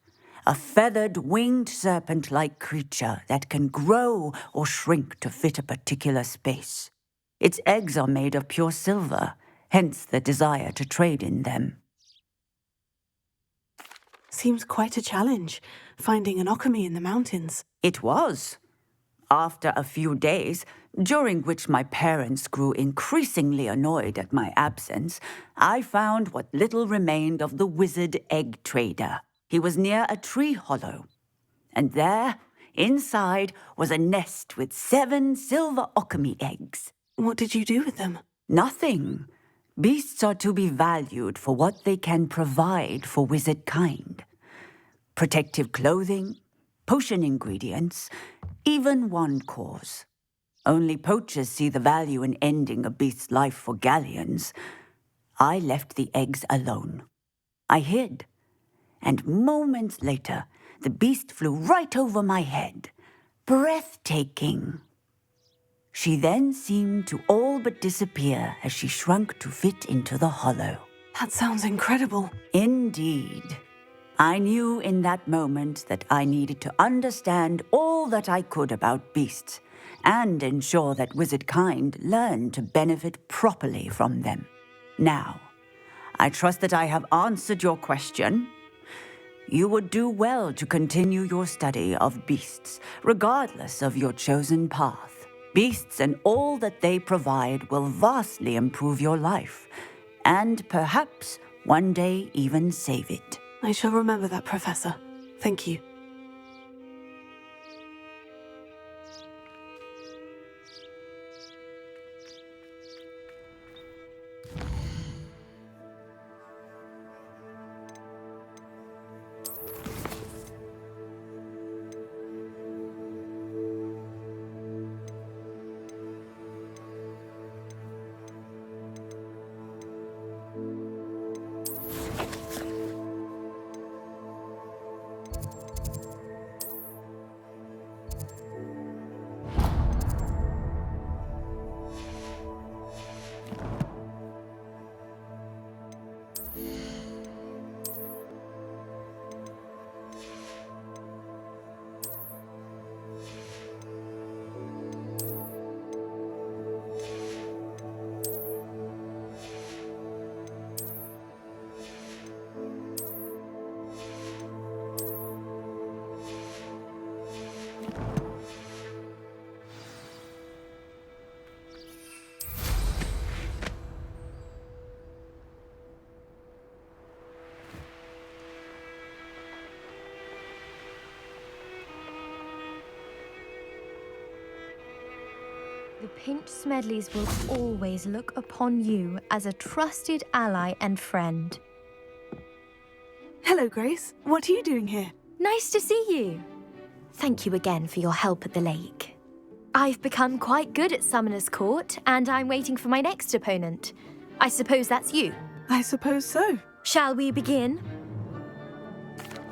A feathered, winged serpent-like creature that can grow or shrink to fit a particular space. Its eggs are made of pure silver, hence the desire to trade in them. Seems quite a challenge, finding an alchemy in the mountains. It was. After a few days, during which my parents grew increasingly annoyed at my absence, I found what little remained of the wizard egg trader. He was near a tree hollow, and there, inside, was a nest with 7 silver alchemy eggs. What did you do with them? Nothing. Beasts are to be valued for what they can provide for wizard kind. Protective clothing, potion ingredients, even wand cores. Only poachers see the value in ending a beast's life for galleons. I left the eggs alone. I hid, and moments later, the beast flew right over my head. Breathtaking. She then seemed to all but disappear as she shrunk to fit into the hollow. That sounds incredible. Indeed. I knew in that moment that I needed to understand all that I could about beasts and ensure that wizard kind learned to benefit properly from them. Now, I trust that I have answered your question. You would do well to continue your study of beasts, regardless of your chosen path. Beasts and all that they provide will vastly improve your life, and perhaps one day even save it. I shall remember that, Professor. Thank you. The Pinch Smedleys will always look upon you as a trusted ally and friend. Hello, Grace. What are you doing here? Nice to see you. Thank you again for your help at the lake. I've become quite good at Summoner's Court, and I'm waiting for my next opponent. I suppose that's you. I suppose so. Shall we begin?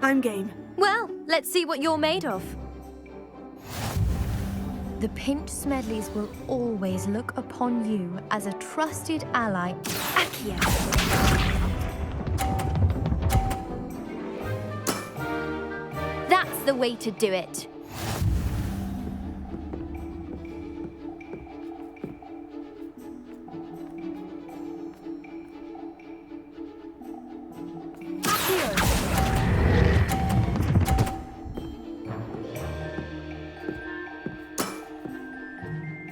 I'm game. Well, let's see what you're made of. The Pinched Smedleys will always look upon you as a trusted ally. Akia! That's the way to do it.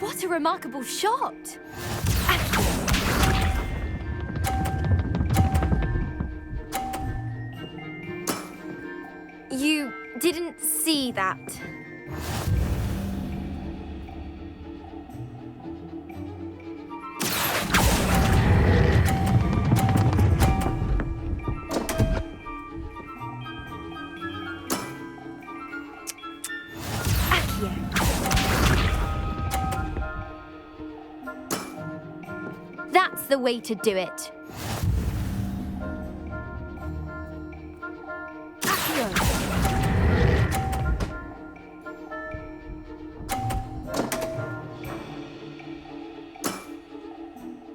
What a remarkable shot! You didn't see that. That's the way to do it.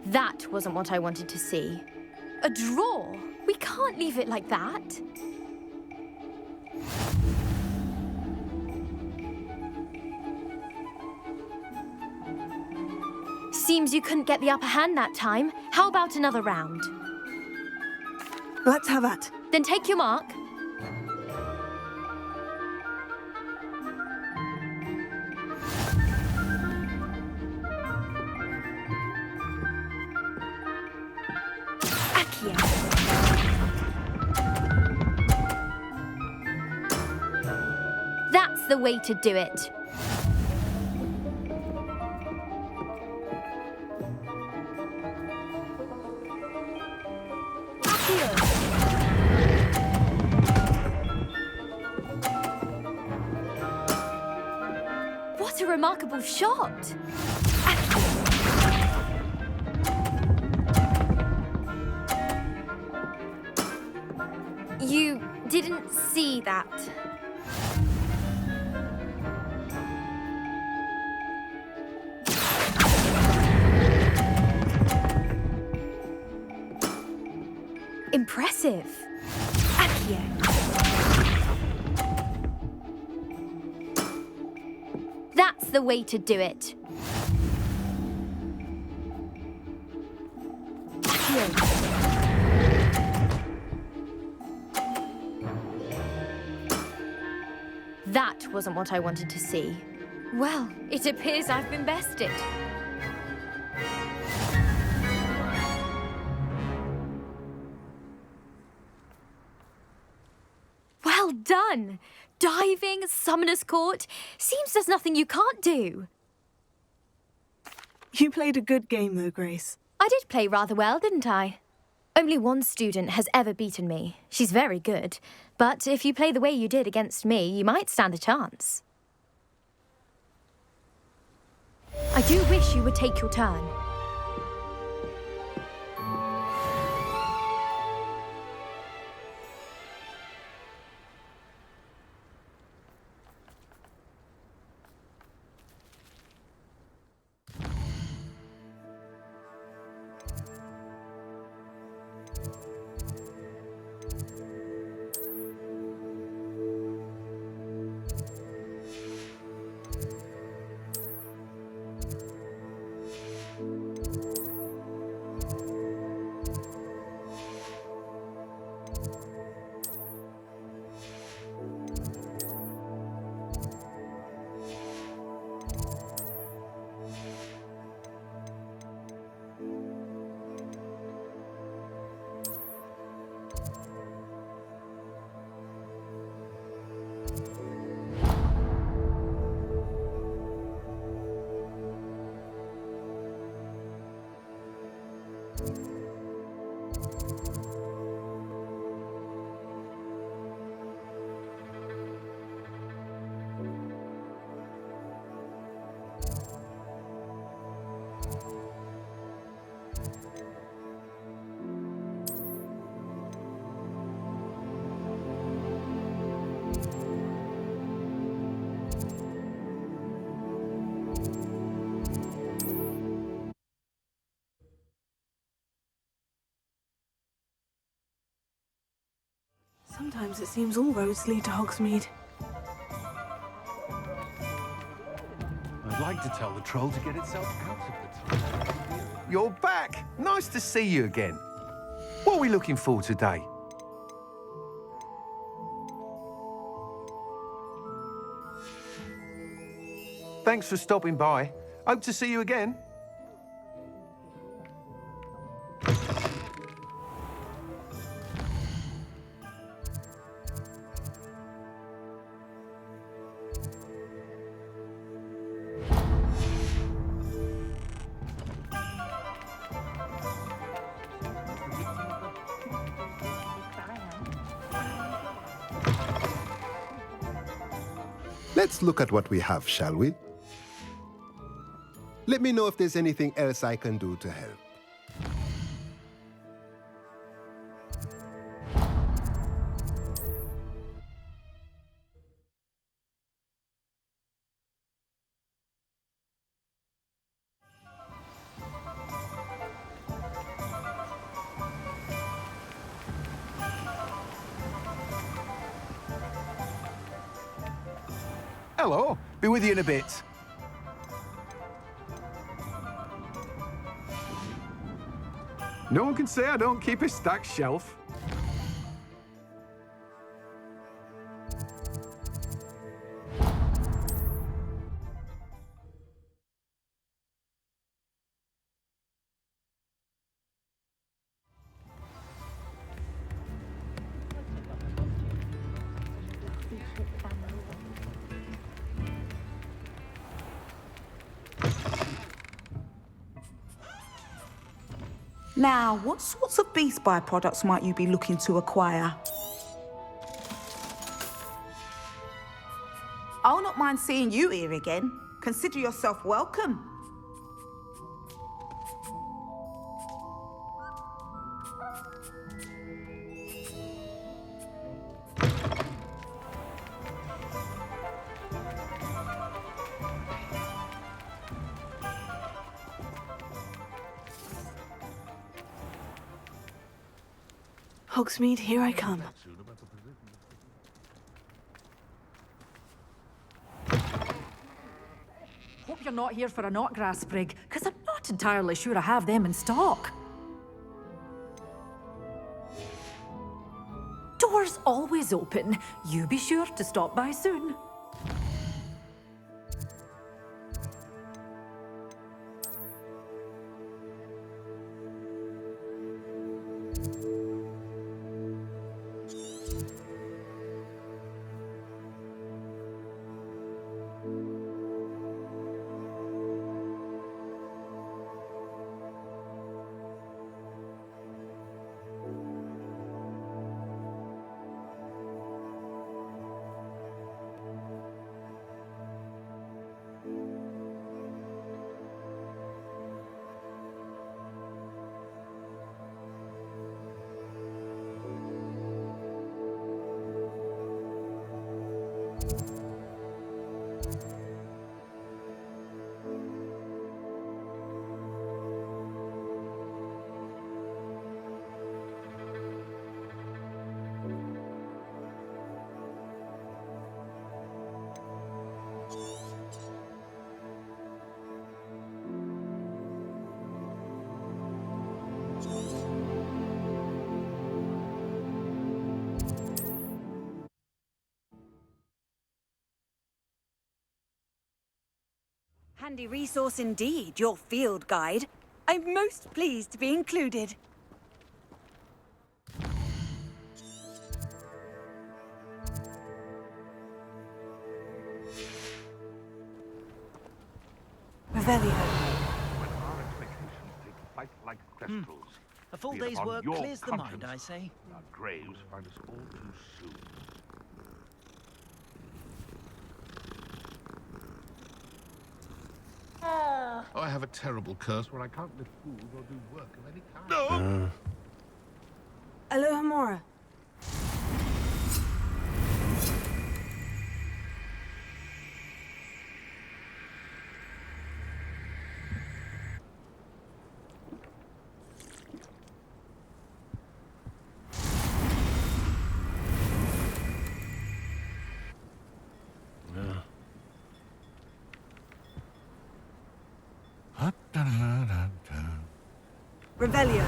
That wasn't what I wanted to see. A draw? We can't leave it like that. Seems you couldn't get the upper hand that time. How about another round? Let's have that. Then take your mark. Akia. That's the way to do it. What a remarkable shot! You didn't see that. Impressive. Akia. That's the way to do it. That wasn't what I wanted to see. Well, it appears I've been bested. Well done! Diving, Summoner's Court. Seems there's nothing you can't do. You played a good game, though, Grace. I did play rather well, didn't I? Only one student has ever beaten me. She's very good. But if you play the way you did against me, you might stand a chance. I do wish you would take your turn. Sometimes it seems all roads lead to Hogsmeade. I'd like to tell the troll to get itself out of the tunnel. You're back! Nice to see you again. What are we looking for today? Thanks for stopping by. Hope to see you again. Let's look at what we have, shall we? Let me know if there's anything else I can do to help. Hello. Be with you in a bit. No one can say I don't keep a stacked shelf. Now, what sorts of beast byproducts might you be looking to acquire? I'll not mind seeing you here again. Consider yourself welcome. Hogsmeade, here I come. Hope you're not here for a knotgrass sprig, because I'm not entirely sure I have them in stock. Doors always open. You be sure to stop by soon. Handy resource indeed, your field guide. I'm most pleased to be included. Revelio. When our expectations take flight like kestrels, A full be it day's upon work your clears the mind, I conscience. say. Our graves find us all too soon. I have a terrible curse where I can't lift food or do work of any kind. No! Alohomora. Revelio.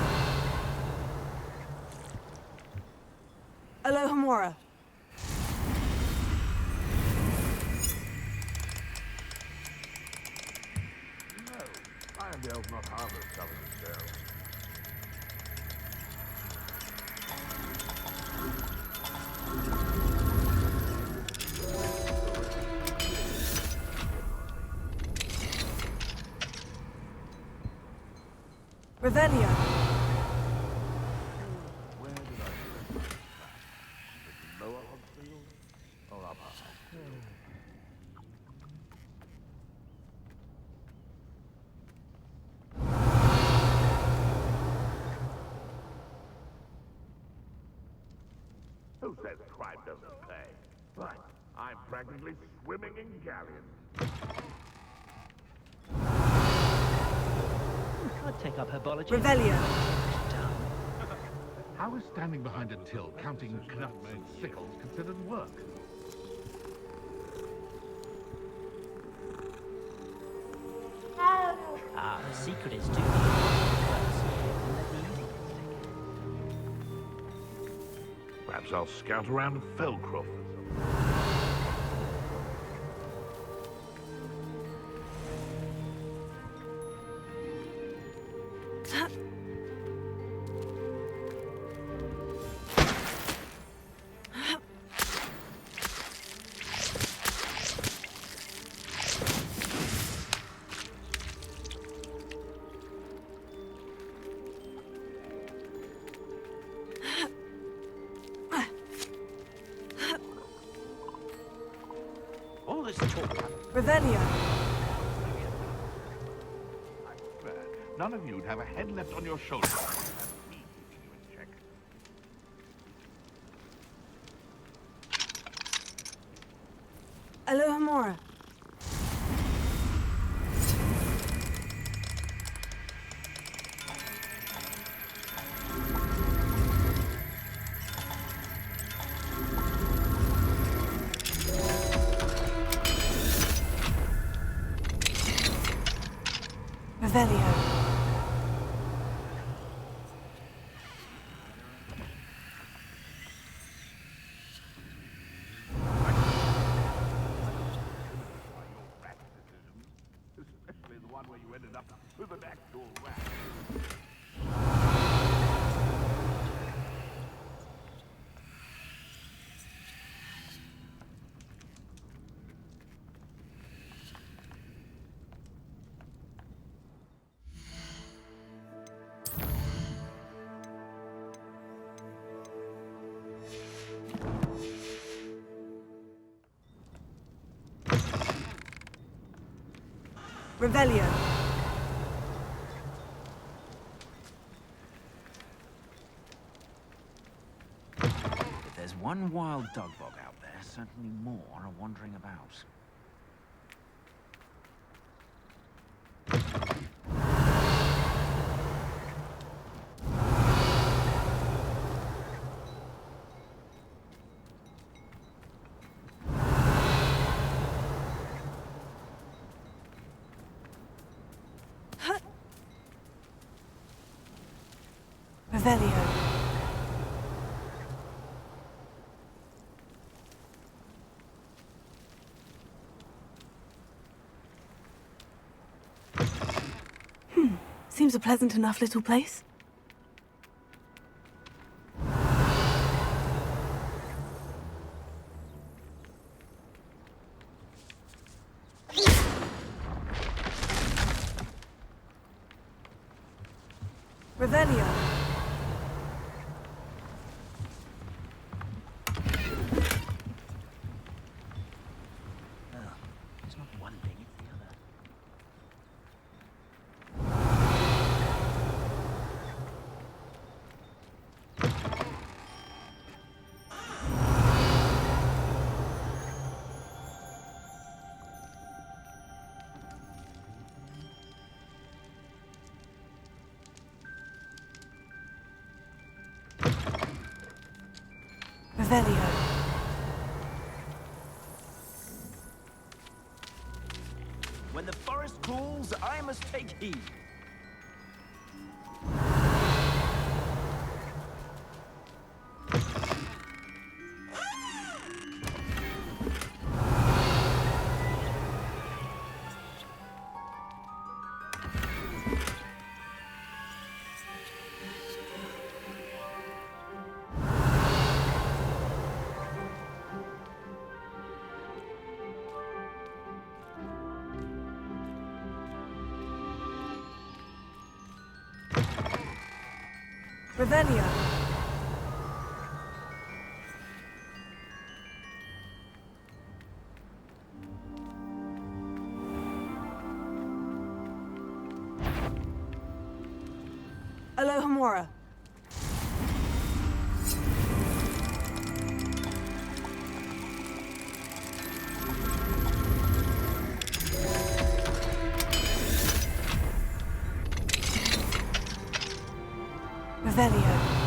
Alohomora. Iron Dale's not harmless, Governor Dale. Revelio. Where did I put that? Lower Hogfield or upper Hogfield? Who says crime doesn't pay? But I'm practically swimming in galleons. I'd take up herbology. Revelio. How is standing behind a till counting craft-made sickles considered work? Ah, the secret is to Perhaps I'll scout around Felcroft. all this talk. Revelio. I swear, none of you'd have a head left on your shoulders. Alohomora. Revelio. Especially the one where you ended up with an actual rat. Revelio. If there's one wild dog bog out there, certainly more are wandering about. Revelio. Seems a pleasant enough little place. Revelio. It's not one thing, it's the other. Revelio. When the forest calls, I must take heed. Revelio. Alohomora. Revelio.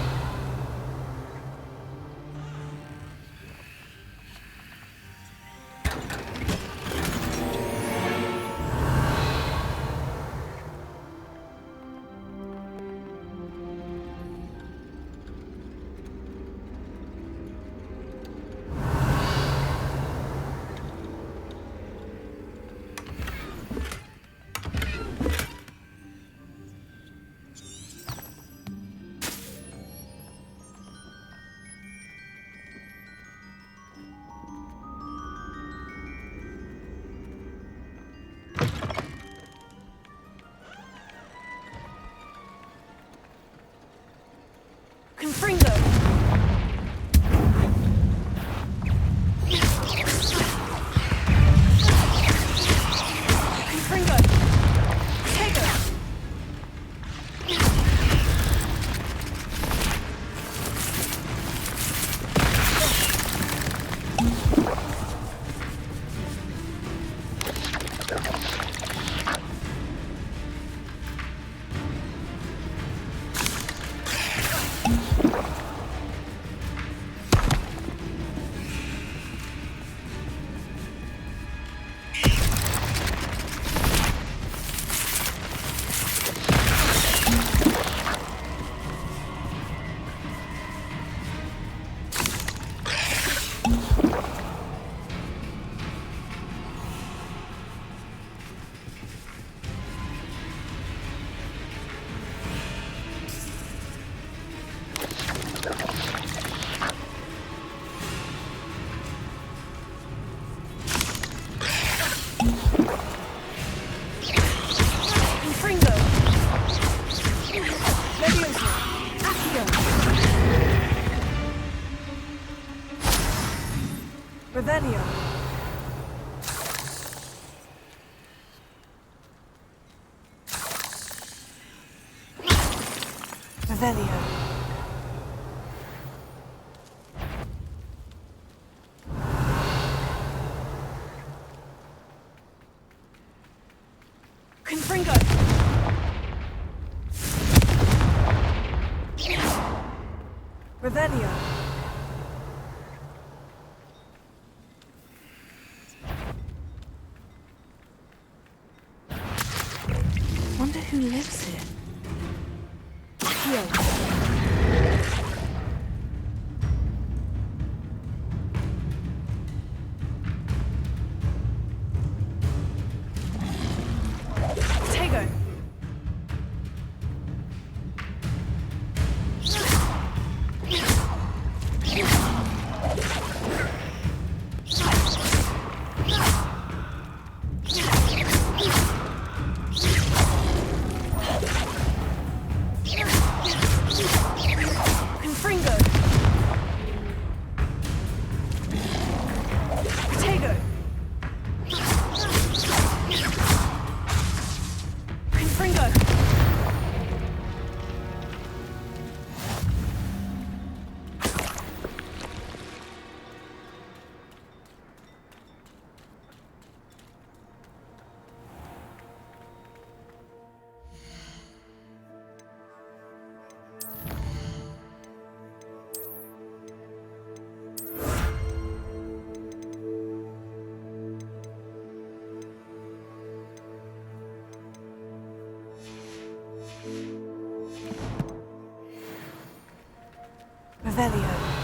Confringo! Confringo! Tego! Revelio. Revelio. Confringo. Revelio. Wonder who lives here. Here. Tego. Confringo. Tego. Confringo. Revelio.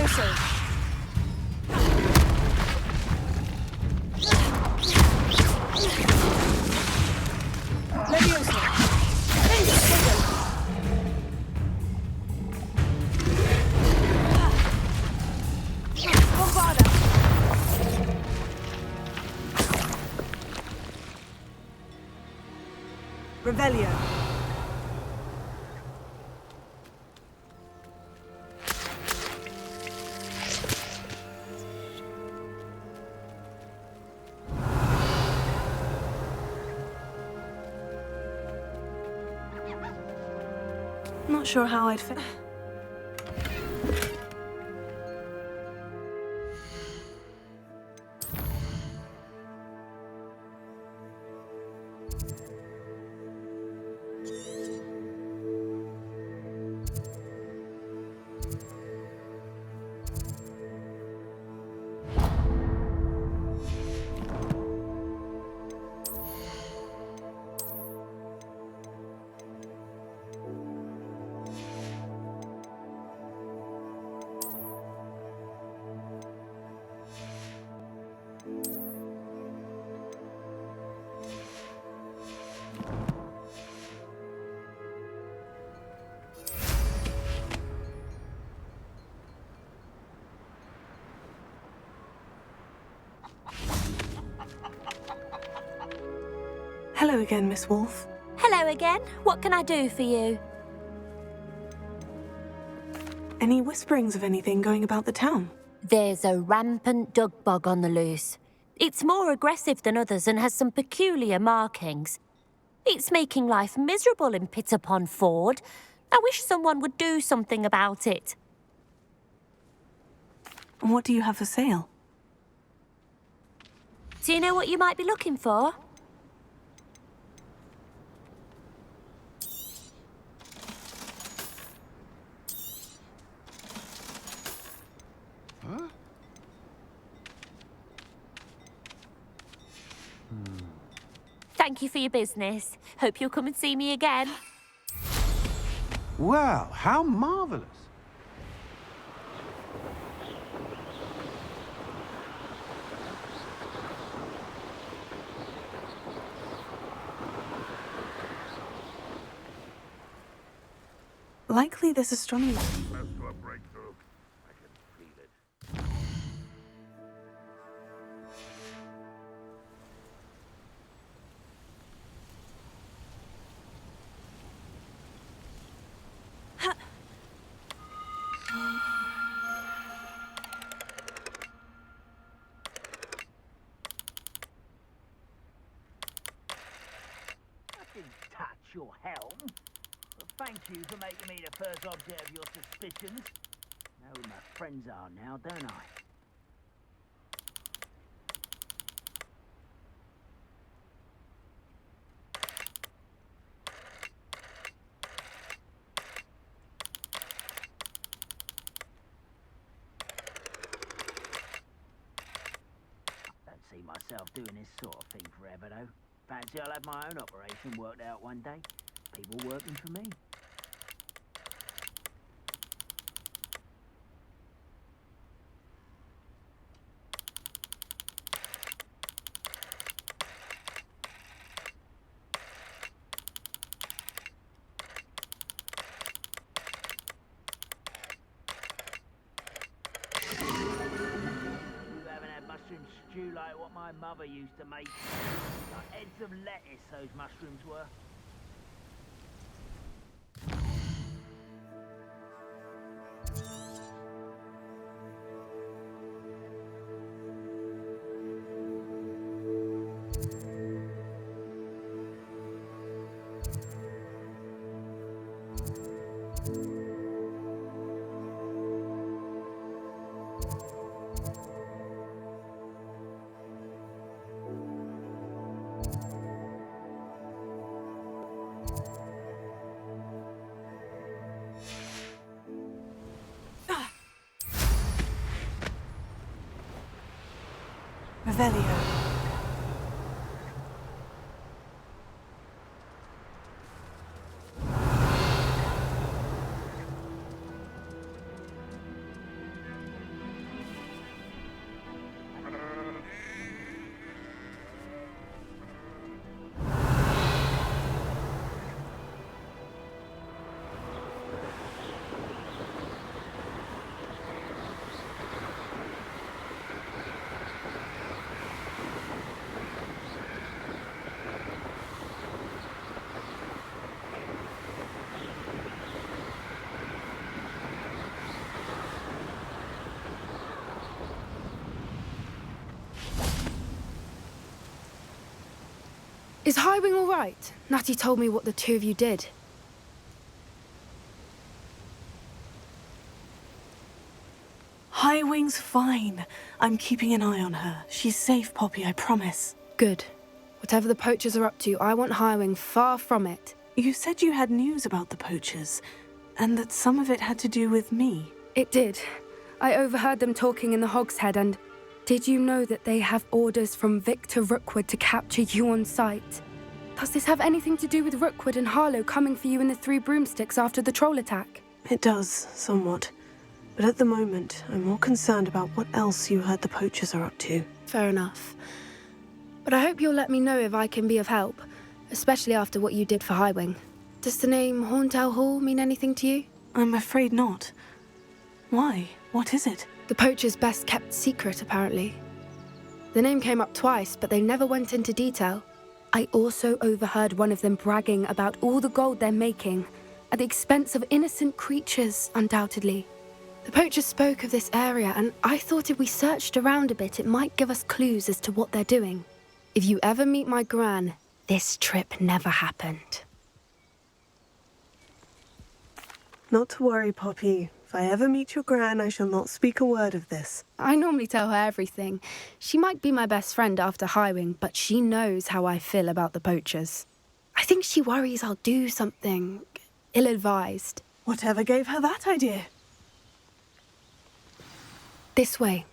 Levioso! Levioso! Bombarda! Revelio. Not sure how I'd fit. Hello again, Miss Wolf. Hello again. What can I do for you? Any whisperings of anything going about the town? There's a rampant dug bug on the loose. It's more aggressive than others and has some peculiar markings. It's making life miserable in Pitterpond Ford. I wish someone would do something about it. What do you have for sale? Do you know what you might be looking for? Huh? Thank you for your business. Hope you'll come and see me again. Wow, how marvelous. Likely this astronomy. Close to a breakthrough. I can feel it. I didn't touch your helm. But thank you for making me the first object of your suspicions. Know who my friends are now, don't I? Don't see myself doing this sort of thing forever, though. Fancy I'll have my own operation worked out one day. People working for me. You haven't had mushroom stew like what my mother used to make. Like heads of lettuce, those mushrooms were. Revelio. Is Highwing all right? Natty told me what the two of you did. Highwing's fine. I'm keeping an eye on her. She's safe, Poppy, I promise. Good. Whatever the poachers are up to, I want Highwing far from it. You said you had news about the poachers, and that some of it had to do with me. It did. I overheard them talking in the Hogshead, and did you know that they have orders from Victor Rookwood to capture you on sight? Does this have anything to do with Rookwood and Harlow coming for you in the Three Broomsticks after the troll attack? It does, somewhat. But at the moment, I'm more concerned about what else you heard the poachers are up to. Fair enough. But I hope you'll let me know if I can be of help, especially after what you did for Highwing. Does the name Horntail Hall mean anything to you? I'm afraid not. Why? What is it? The poachers' best kept secret, apparently. The name came up twice, but they never went into detail. I also overheard one of them bragging about all the gold they're making, at the expense of innocent creatures, undoubtedly. The poachers spoke of this area, and I thought if we searched around a bit, it might give us clues as to what they're doing. If you ever meet my gran, this trip never happened. Not to worry, Poppy. If I ever meet your gran, I shall not speak a word of this. I normally tell her everything. She might be my best friend after Highwing, but she knows how I feel about the poachers. I think she worries I'll do something ill-advised. Whatever gave her that idea? This way.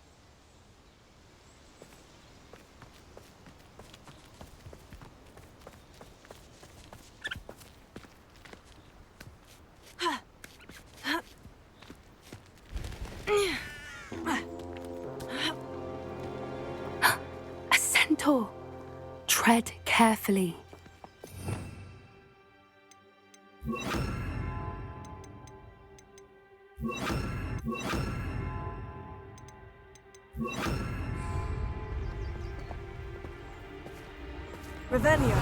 A centaur. Tread carefully. Revelio.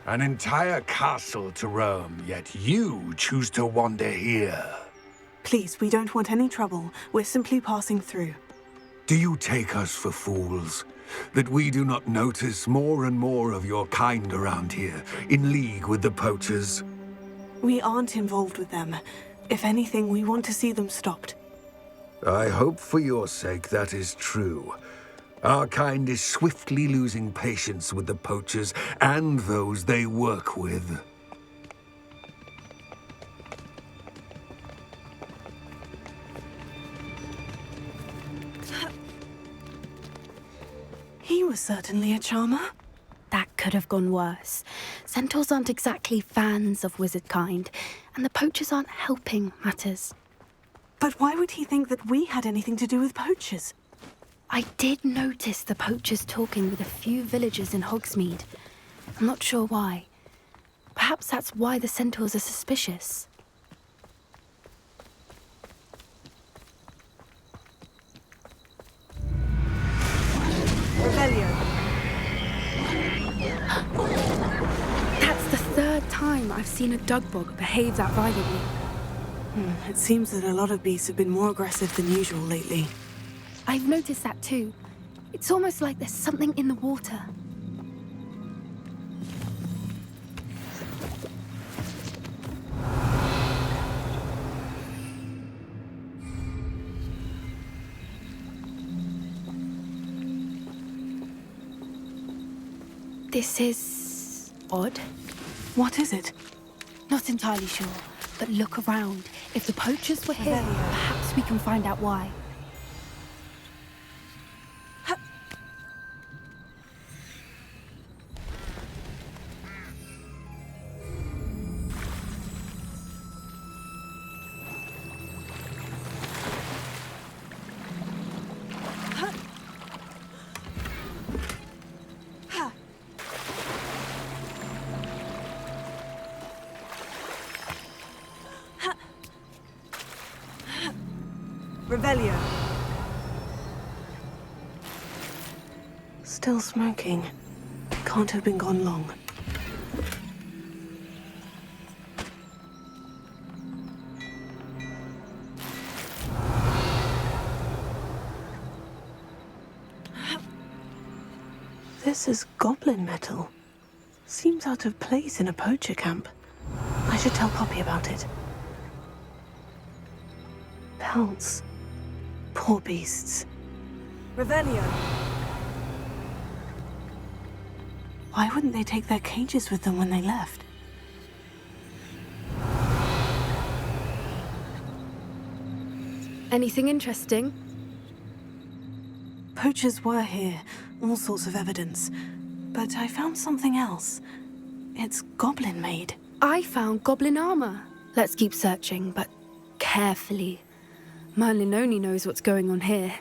An entire castle to roam, yet you choose to wander here. Please, we don't want any trouble. We're simply passing through. Do you take us for fools? That we do not notice more and more of your kind around here, in league with the poachers? We aren't involved with them. If anything, we want to see them stopped. I hope for your sake that is true. Our kind is swiftly losing patience with the poachers and those they work with. He was certainly a charmer. That could have gone worse. Centaurs aren't exactly fans of wizard kind, and the poachers aren't helping matters. But why would he think that we had anything to do with poachers? I did notice the poachers talking with a few villagers in Hogsmeade. I'm not sure why. Perhaps that's why the centaurs are suspicious. Revelio. That's the third time I've seen a dugbog behave that violently. It seems that a lot of beasts have been more aggressive than usual lately. I've noticed that too. It's almost like there's something in the water. This is odd. What is it? Not entirely sure, but look around. If the poachers were here, perhaps we can find out why. Revelio. Still smoking. Can't have been gone long. This Professor's goblin medal. Seems out of place in a poacher camp. I should tell Poppy about it. Pelts. Poor beasts. Revelio. Why wouldn't they take their cages with them when they left? Anything interesting? Poachers were here, all sorts of evidence. But I found something else. It's goblin-made. I found goblin armor. Let's keep searching, but carefully. Merlin only knows what's going on here.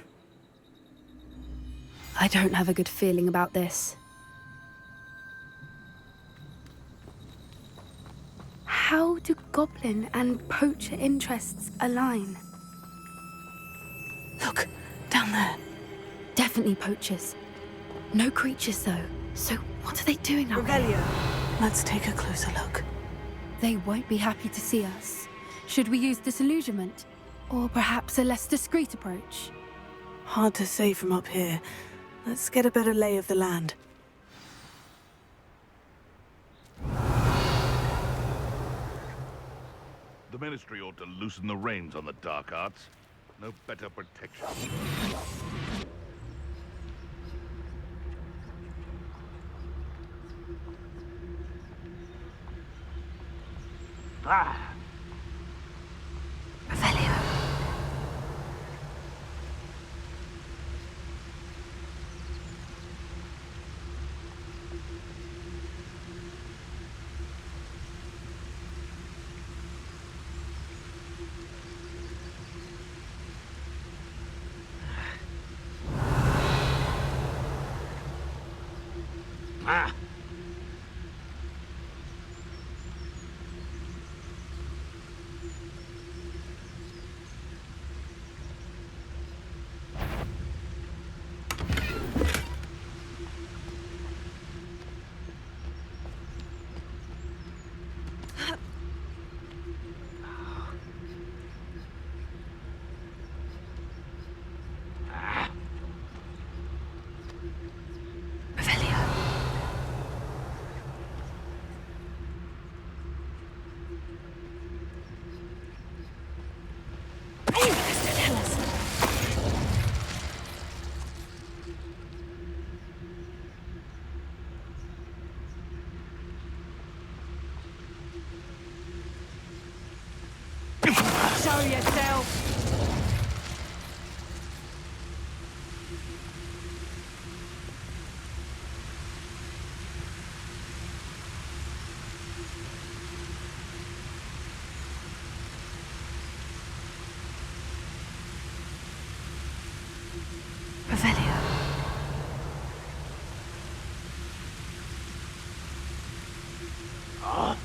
I don't have a good feeling about this. How do goblin and poacher interests align? Look, down there. Definitely poachers. No creatures, though. So what are they doing out here? Let's take a closer look. They won't be happy to see us. Should we use disillusionment? Or perhaps a less discreet approach? Hard to say from up here. Let's get a better lay of the land. The Ministry ought to loosen the reins on the dark arts. No better protection. Ah! Ah! Show yourself! Revelio. Ah!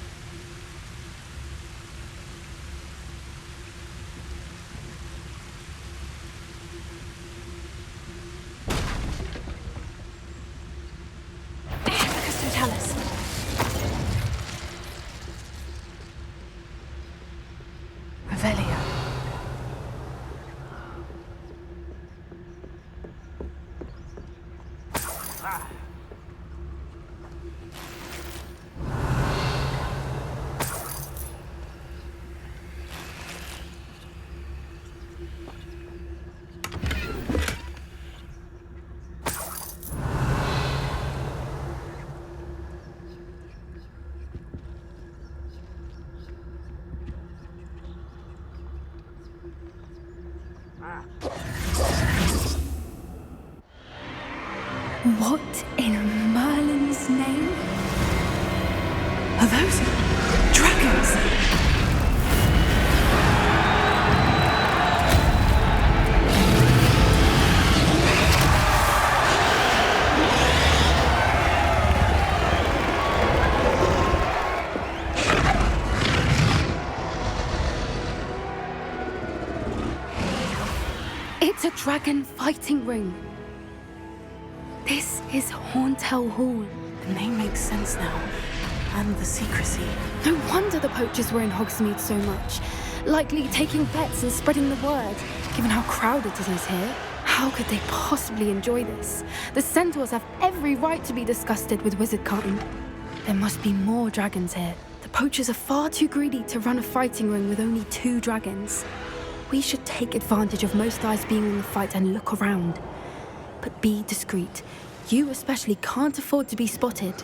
Revelio. What in Merlin's name? Are those dragons? It's a dragon fighting ring. This is Hauntel Hall. The name makes sense now. And the secrecy. No wonder the poachers were in Hogsmeade so much. Likely taking bets and spreading the word, given how crowded it is here. How could they possibly enjoy this? The centaurs have every right to be disgusted with wizardkind. There must be more dragons here. The poachers are far too greedy to run a fighting ring with only 2 dragons. We should take advantage of most eyes being on the fight and look around. But be discreet. You especially can't afford to be spotted.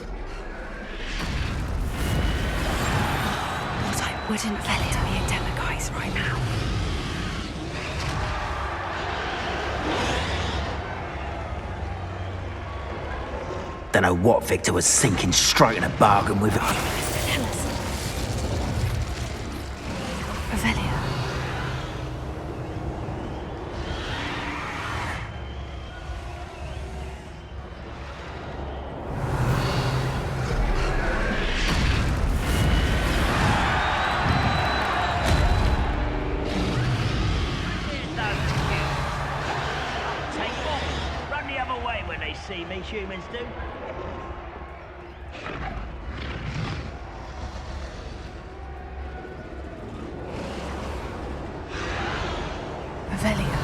What I wouldn't let to be a demiguise right now. Don't know what Victor was thinking, striking a bargain with it. Tell us. Revelia. Run the other way when they see me, humans do. Revelia.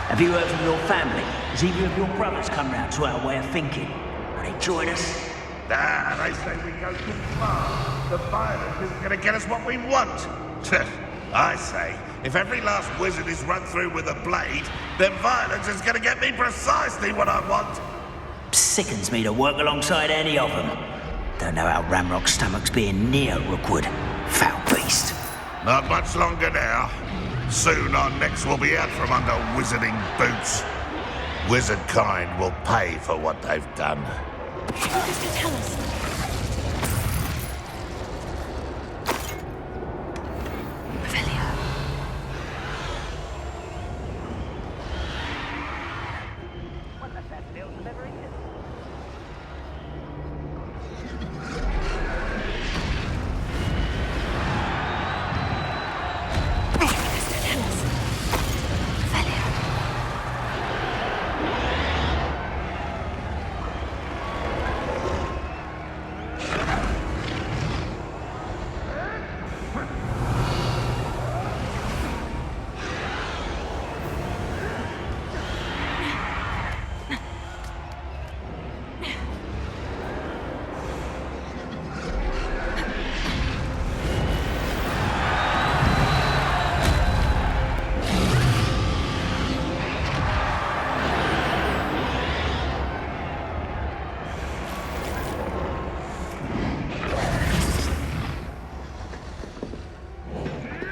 Have you heard from your family? Has either of your brothers come round to our way of thinking? Will they join us? Nah, they say we go too far. The violence isn't going to get us what we want. I say, if every last wizard is run through with a blade, then violence is going to get me precisely what I want. Sickens me to work alongside any of them. Don't know how Ramrock's stomach's being near Rookwood. Foul beast. Not much longer now. Soon our necks will be out from under wizarding boots. Wizard kind will pay for what they've done. Just tell us. Revelia.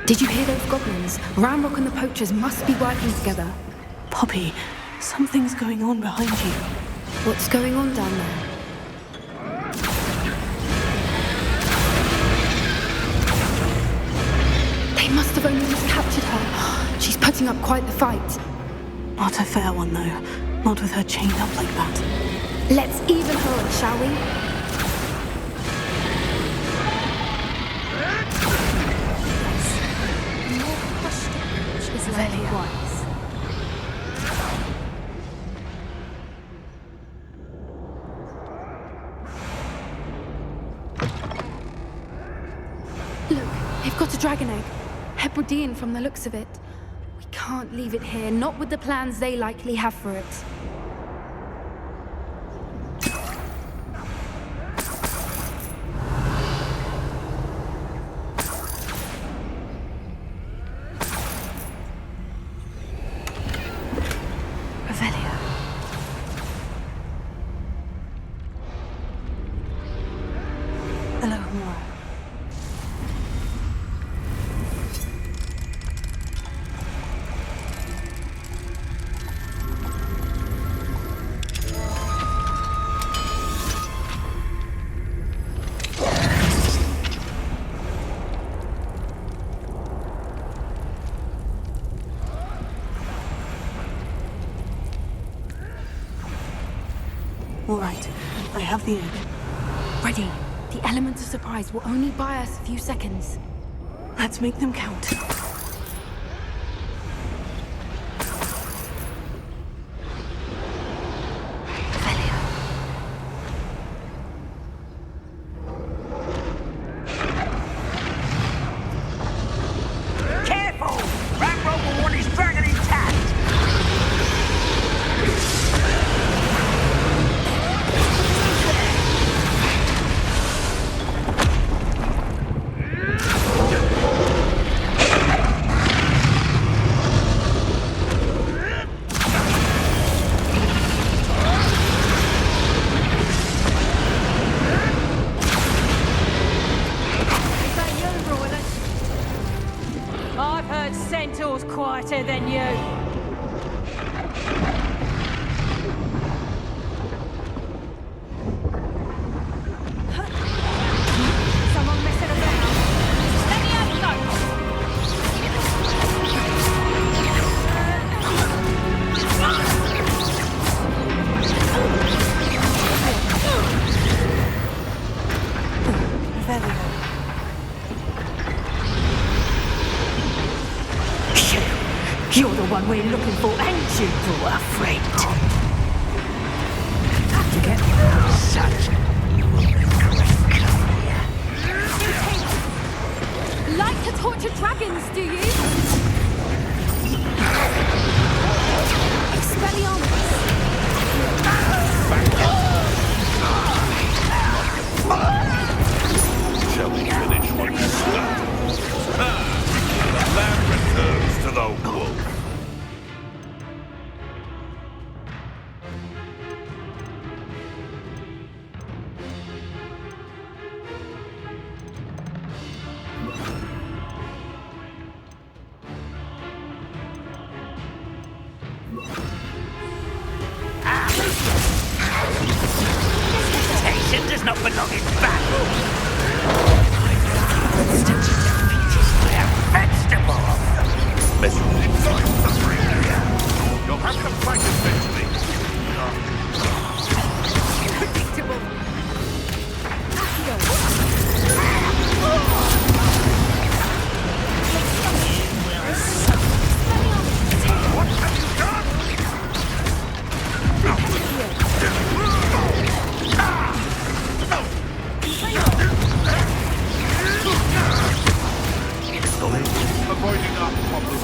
Did you hear those goblins? Ramrock and the poachers must be working together. Poppy, something's going on behind you. What's going on down there? They must have only just captured her. She's putting up quite the fight. Not a fair one, though. Not with her chained up like that. Let's even her, shall we? Look, they've got a dragon egg. Hebridean from the looks of it. We can't leave it here, not with the plans they likely have for it. Revelia. Hello, Mora. All right, I have the egg. Ready. The element of surprise will only buy us a few seconds. Let's make them count. Someone messing around. Let me have a go. You're the one we're looking for, ain't you, poor friend? Have to get such. You will regret coming here. Like to torture dragons, do you? Expelliarmus. Shall we finish what we started? The land returns to the wolf. Hesitation does not belong in battle. Vegetable. You'll have to fight eventually. Predictable. What have you done? Avoiding our problems.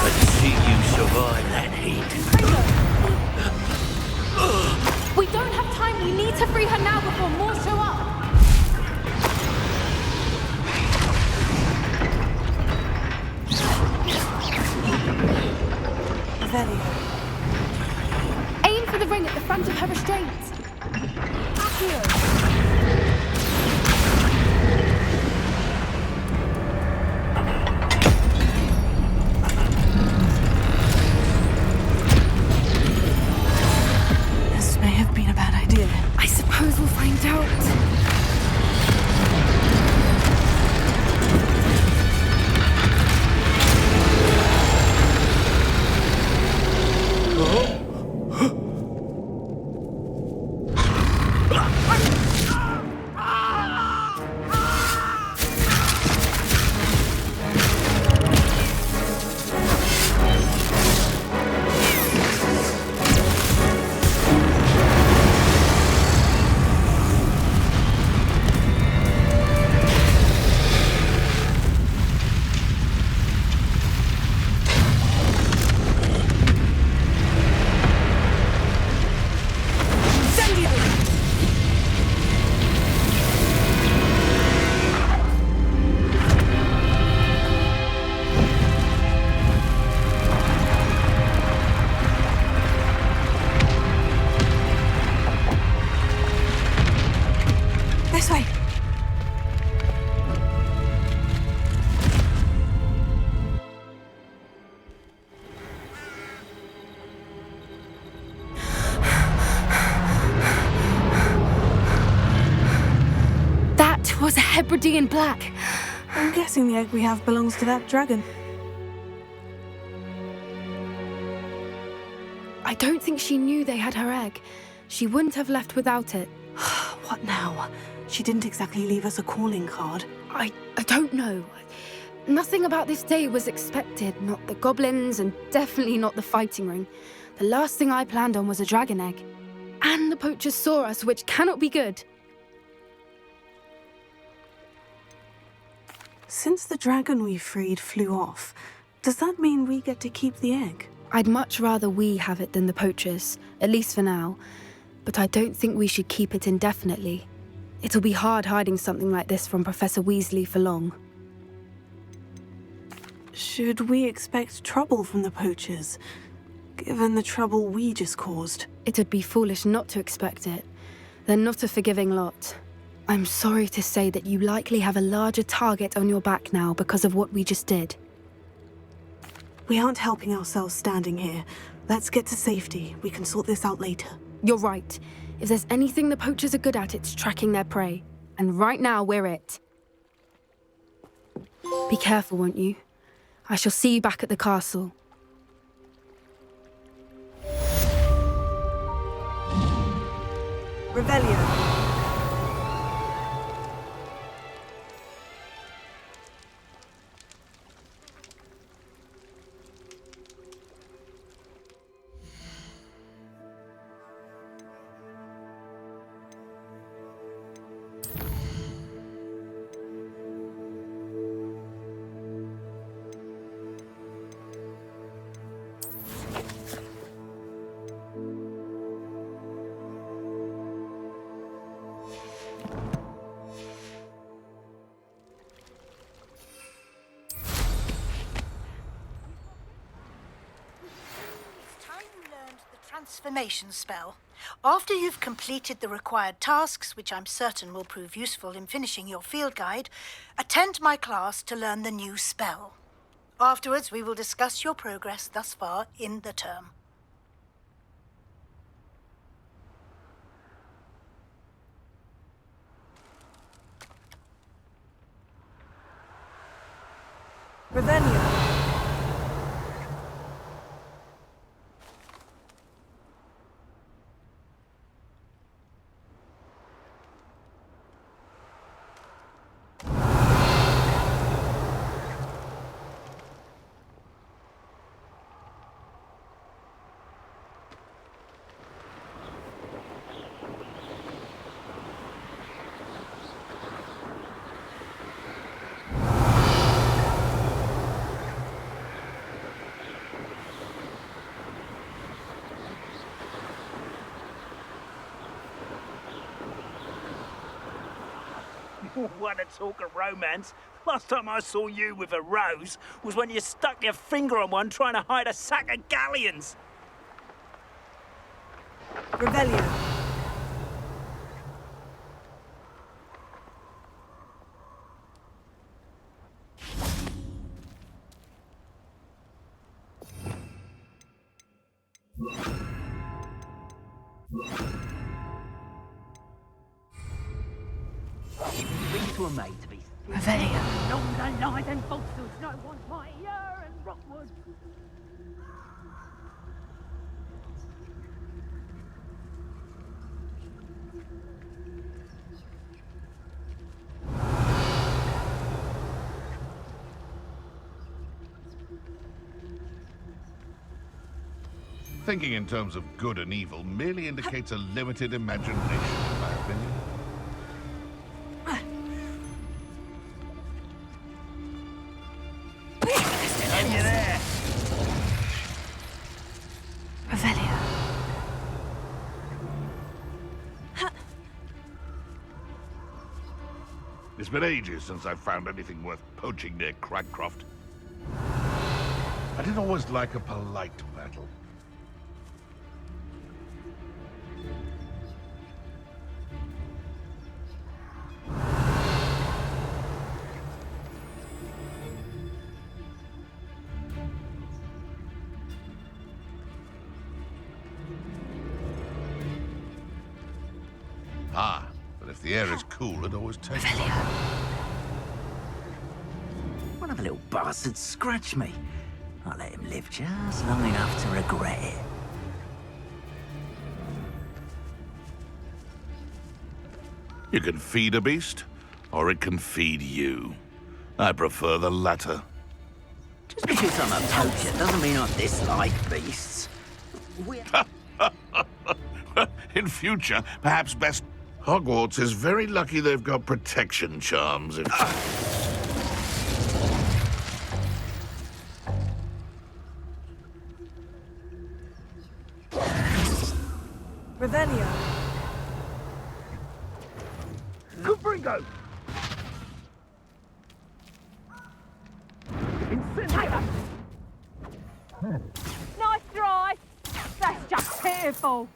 Let's see you survive that heat. We don't have time. We need to free her now before more show up. Aim for the ring at the front of her restraints. Accio. This may have been a bad idea. I suppose we'll find out. This way. That was a Hebridean black. I'm guessing the egg we have belongs to that dragon. I don't think she knew they had her egg. She wouldn't have left without it. What now? She didn't exactly leave us a calling card. I don't know. Nothing about this day was expected, not the goblins and definitely not the fighting ring. The last thing I planned on was a dragon egg. And the poachers saw us, which cannot be good. Since the dragon we freed flew off, does that mean we get to keep the egg? I'd much rather we have it than the poachers, at least for now. But I don't think we should keep it indefinitely. It'll be hard hiding something like this from Professor Weasley for long. Should we expect trouble from the poachers, given the trouble we just caused? It would be foolish not to expect it. They're not a forgiving lot. I'm sorry to say that you likely have a larger target on your back now because of what we just did. We aren't helping ourselves standing here. Let's get to safety. We can sort this out later. You're right. If there's anything the poachers are good at, it's tracking their prey. And right now, we're it. Be careful, won't you? I shall see you back at the castle. Revelio. Transformation spell. After you've completed the required tasks, which I'm certain will prove useful in finishing your field guide, attend my class to learn the new spell. Afterwards, we will discuss your progress thus far in the term. Revelio. What a talk of romance. Last time I saw you with a rose was when you stuck your finger on one trying to hide a sack of galleons. Revelio. Speak to a mate to be Revelio. Longer lie than falsehoods, no one mightier and Rockwood. Thinking in terms of good and evil merely indicates a limited imagination, in my opinion. Are you there? Revelio. It's been ages since I've found anything worth poaching near Cragcroft. I didn't always like a polite battle. Ah, but if the air is cool, it always tastes like it. One of the little bastards scratched me. I'll let him live just long enough to regret it. You can feed a beast, or it can feed you. I prefer the latter. Just because I'm a poacher doesn't mean I dislike beasts. In future, perhaps best... Hogwarts is very lucky they've got protection charms. Revelio. Confringo! Incendio! Nice try. That's just tearful.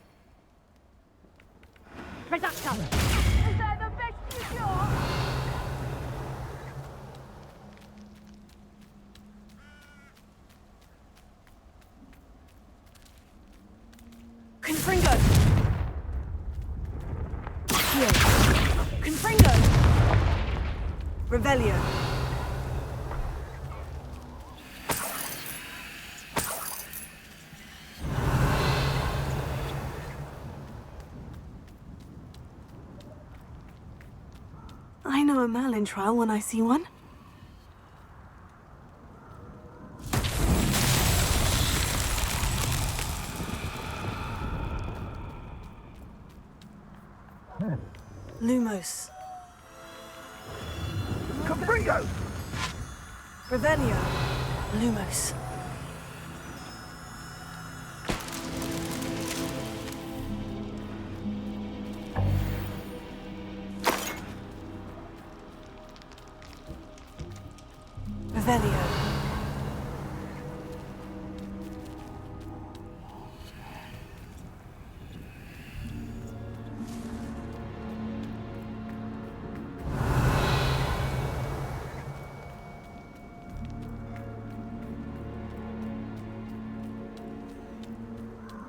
Reductor. Is that the best you got? Confringo. Confringo. Revelio. I know a Merlin trial when I see one. Lumos. Confringo! Revelio. Lumos. Revelio.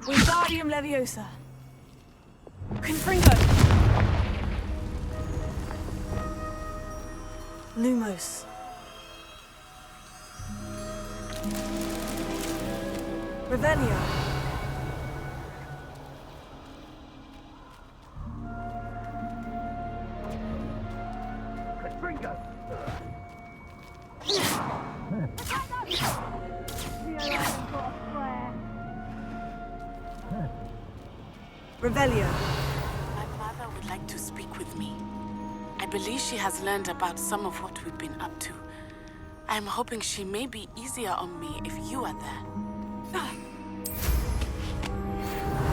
Wingardium Leviosa. Confringo. Lumos. Revelio. Confringo! Revelio. My mother would like to speak with me. I believe she has learned about some of what we've been up to. I'm hoping she may be easier on me if you are there.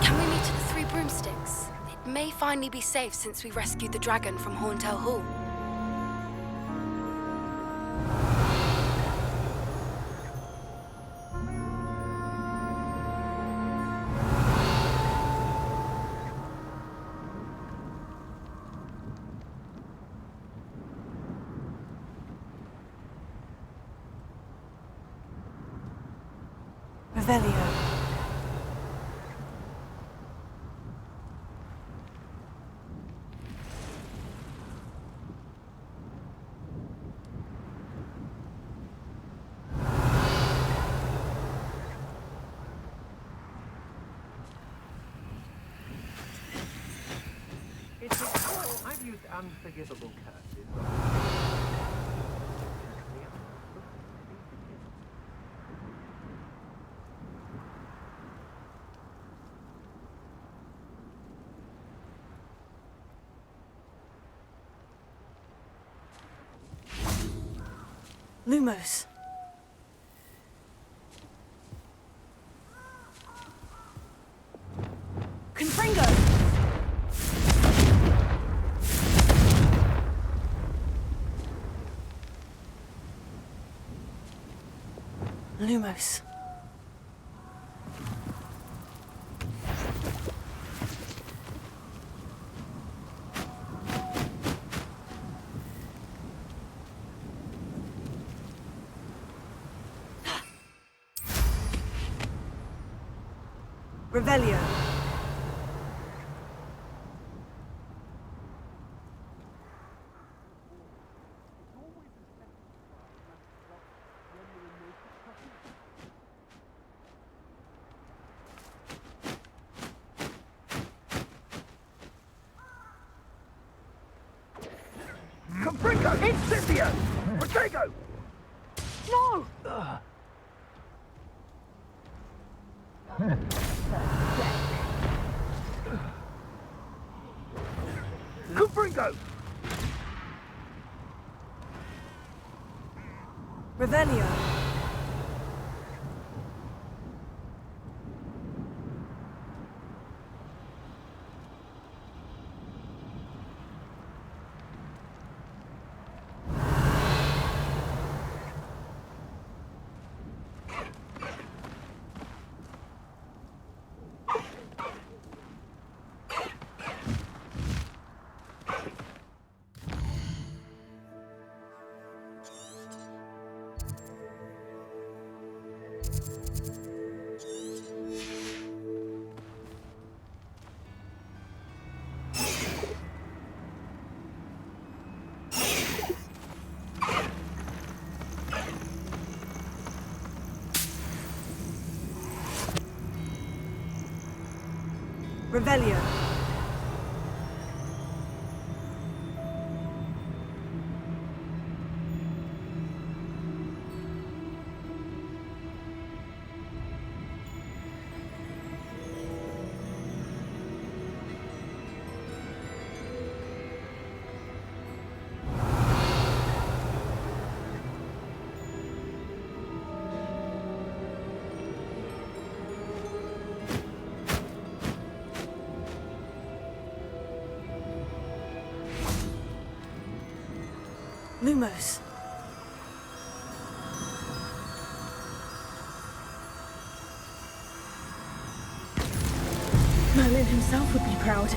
Can we meet at the Three Broomsticks? It may finally be safe since we rescued the dragon from Horntail Hall. Revelio. It's cool. I've used unforgivable curses. Lumos. Confringo. Lumos. Revelio. Confringo! Incendio! Protego! No! Cupringo! Revelio. Revelio. Lumos. Merlin himself would be proud.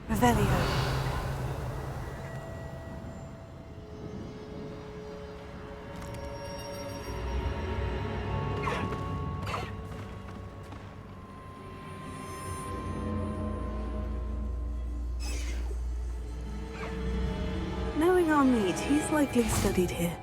Revelio. Knowing our meat, he's likely studied here.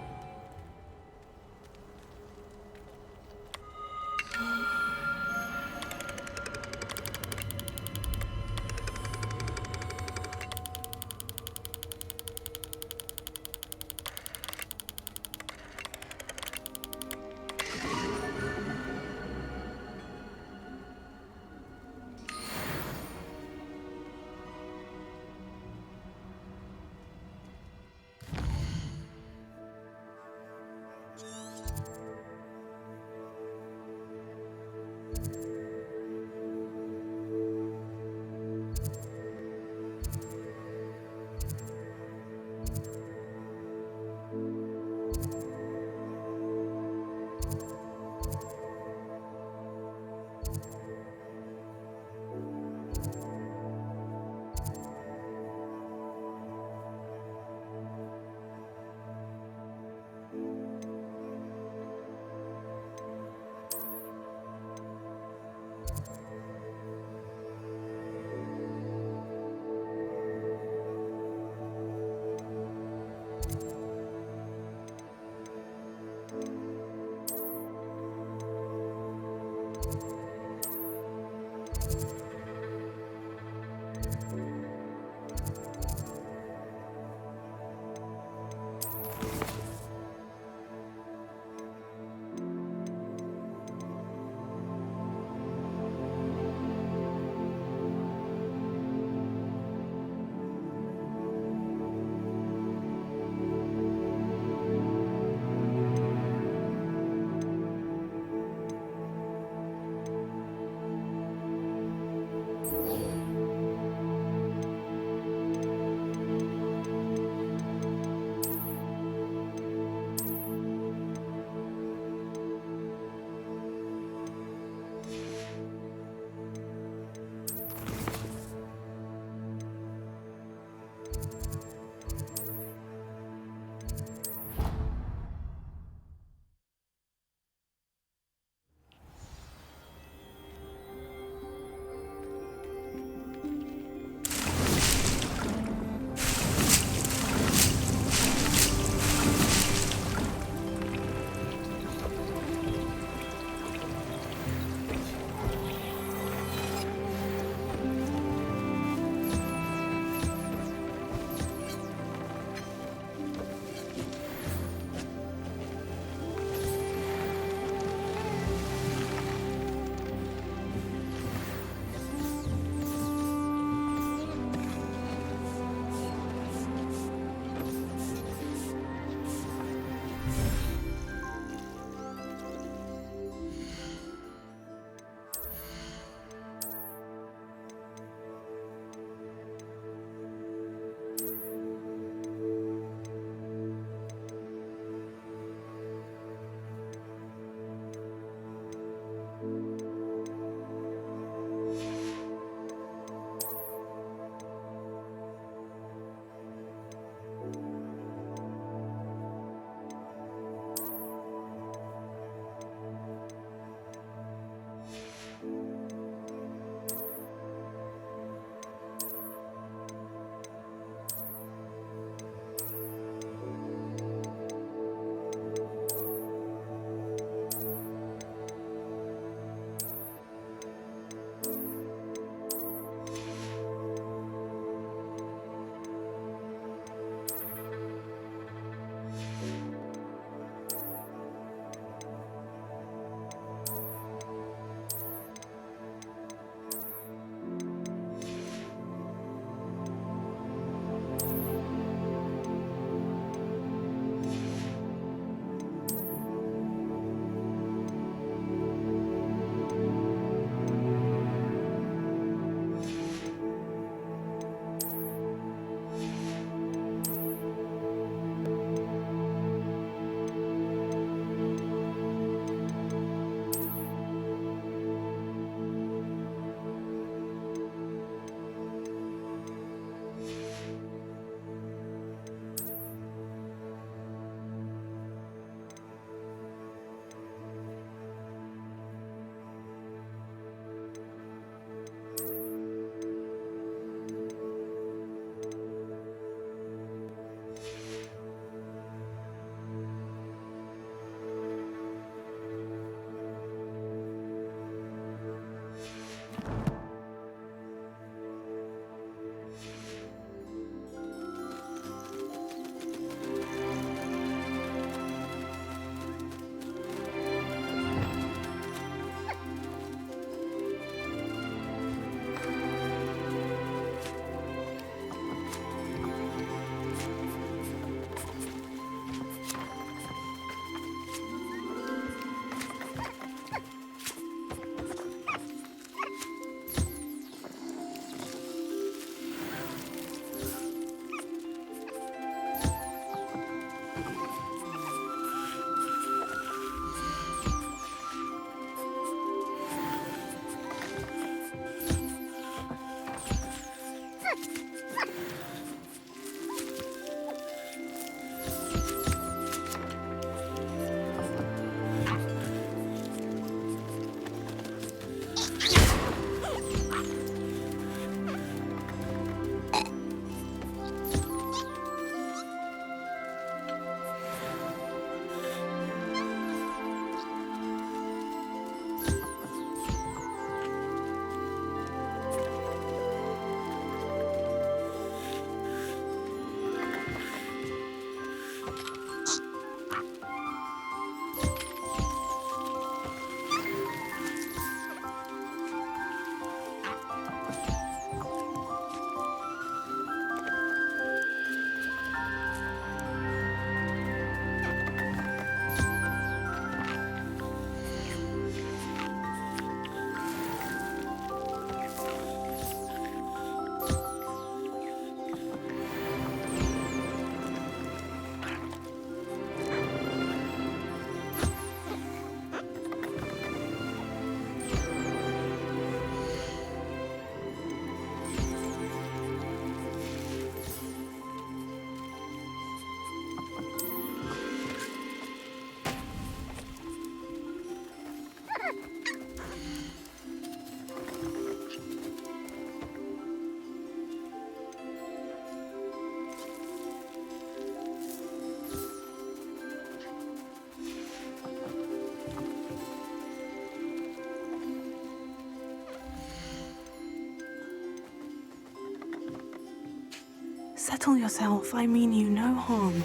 Settle yourself. I mean you no harm.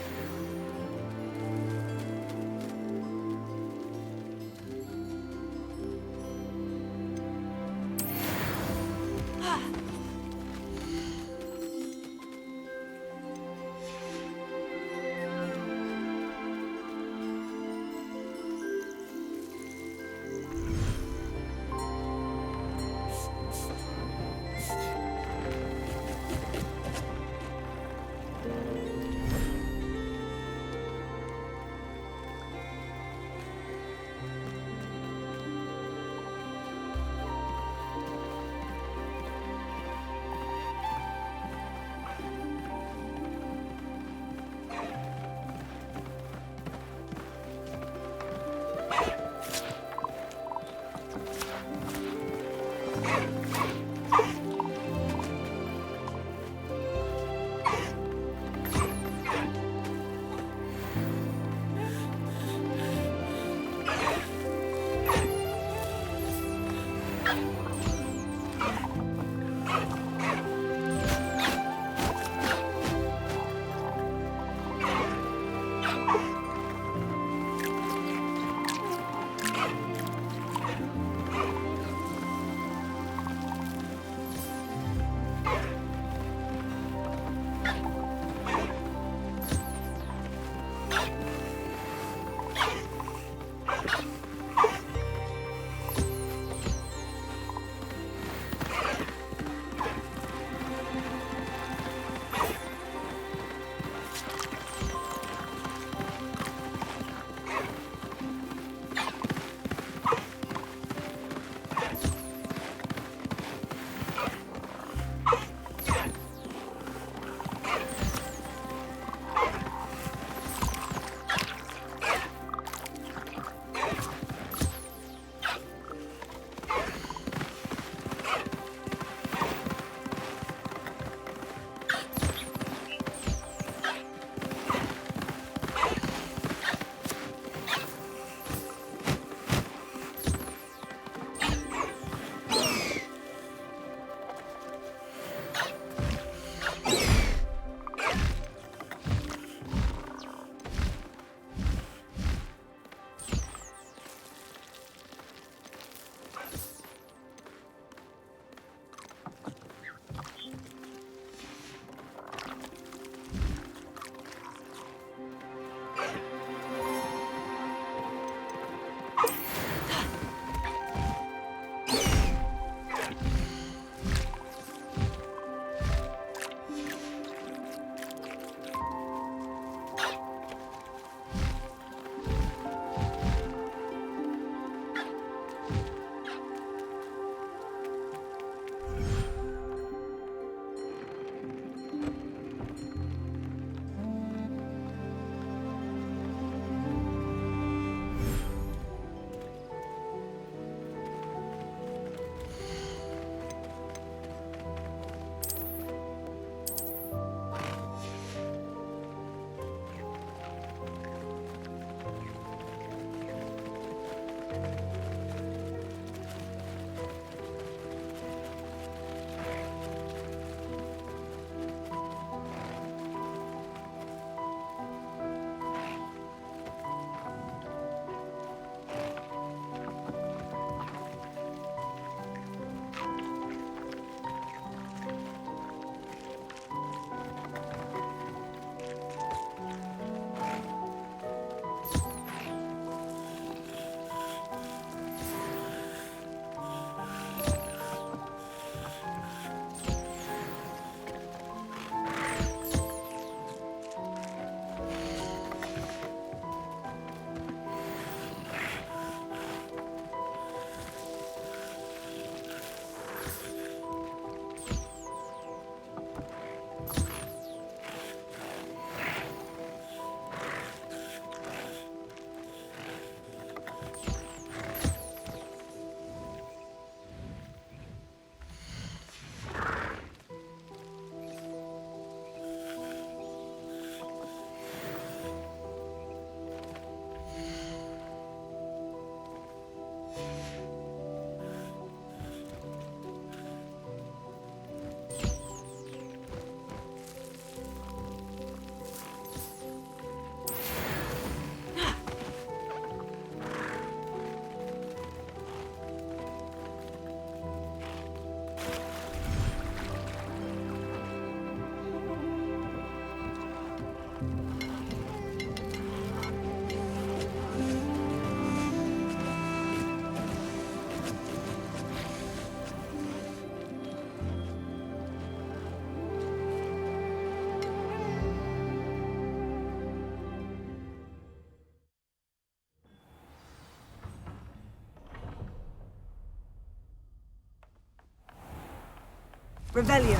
Revelio.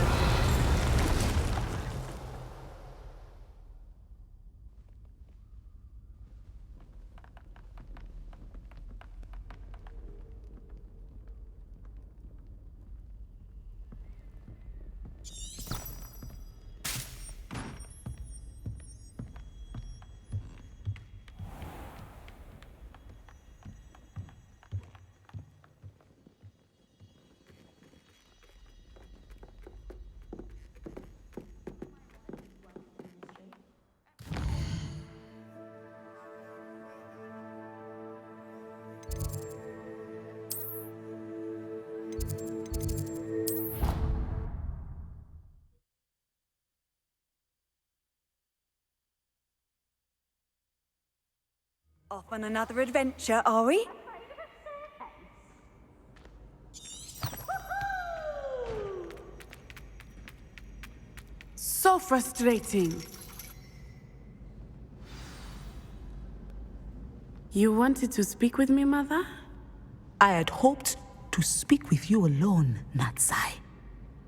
Off on another adventure, are we? So frustrating. You wanted to speak with me, Mother? I had hoped to speak with you alone, Natsai.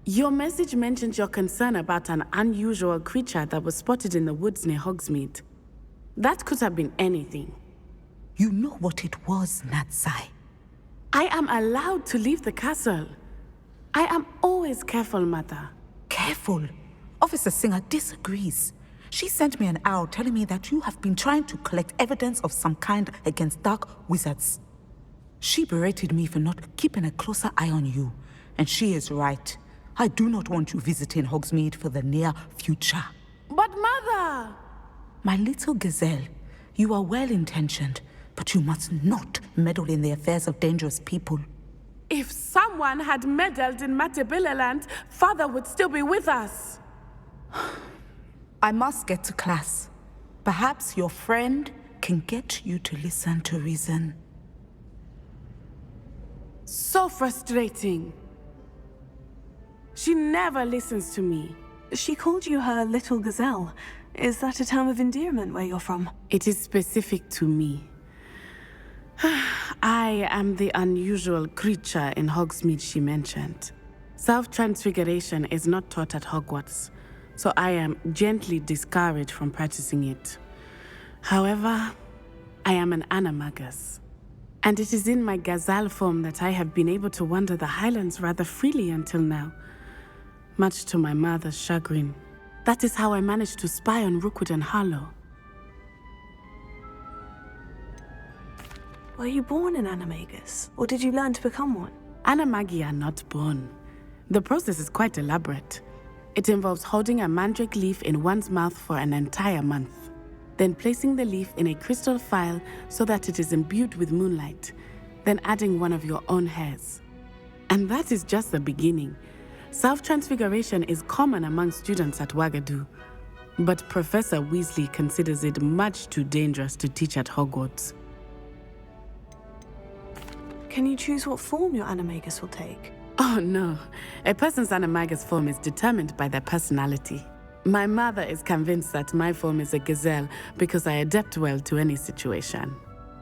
Your message mentioned your concern about an unusual creature that was spotted in the woods near Hogsmeade. That could have been anything. You know what it was, Natsai. I am allowed to leave the castle. I am always careful, Mother. Careful? Officer Singer disagrees. She sent me an owl telling me that you have been trying to collect evidence of some kind against dark wizards. She berated me for not keeping a closer eye on you, and she is right. I do not want you visiting Hogsmeade for the near future. But Mother! My little gazelle, you are well-intentioned, but you must not meddle in the affairs of dangerous people. If someone had meddled in Matabeleland, Father would still be with us. I must get to class. Perhaps your friend can get you to listen to reason. So frustrating. She never listens to me. She called you her little gazelle. Is that a term of endearment where you're from? It is specific to me. I am the unusual creature in Hogsmeade she mentioned. Self-transfiguration is not taught at Hogwarts, so I am gently discouraged from practicing it. However, I am an animagus, and it is in my gazelle form that I have been able to wander the Highlands rather freely until now, much to my mother's chagrin. That is how I managed to spy on Rookwood and Harlow. Were you born an animagus, or did you learn to become one? Animagi are not born. The process is quite elaborate. It involves holding a mandrake leaf in one's mouth for an entire month, then placing the leaf in a crystal phial so that it is imbued with moonlight, then adding one of your own hairs. And that is just the beginning. Self-transfiguration is common among students at Wagadu, but Professor Weasley considers it much too dangerous to teach at Hogwarts. Can you choose what form your animagus will take? Oh no, a person's animagus form is determined by their personality. My mother is convinced that my form is a gazelle because I adapt well to any situation.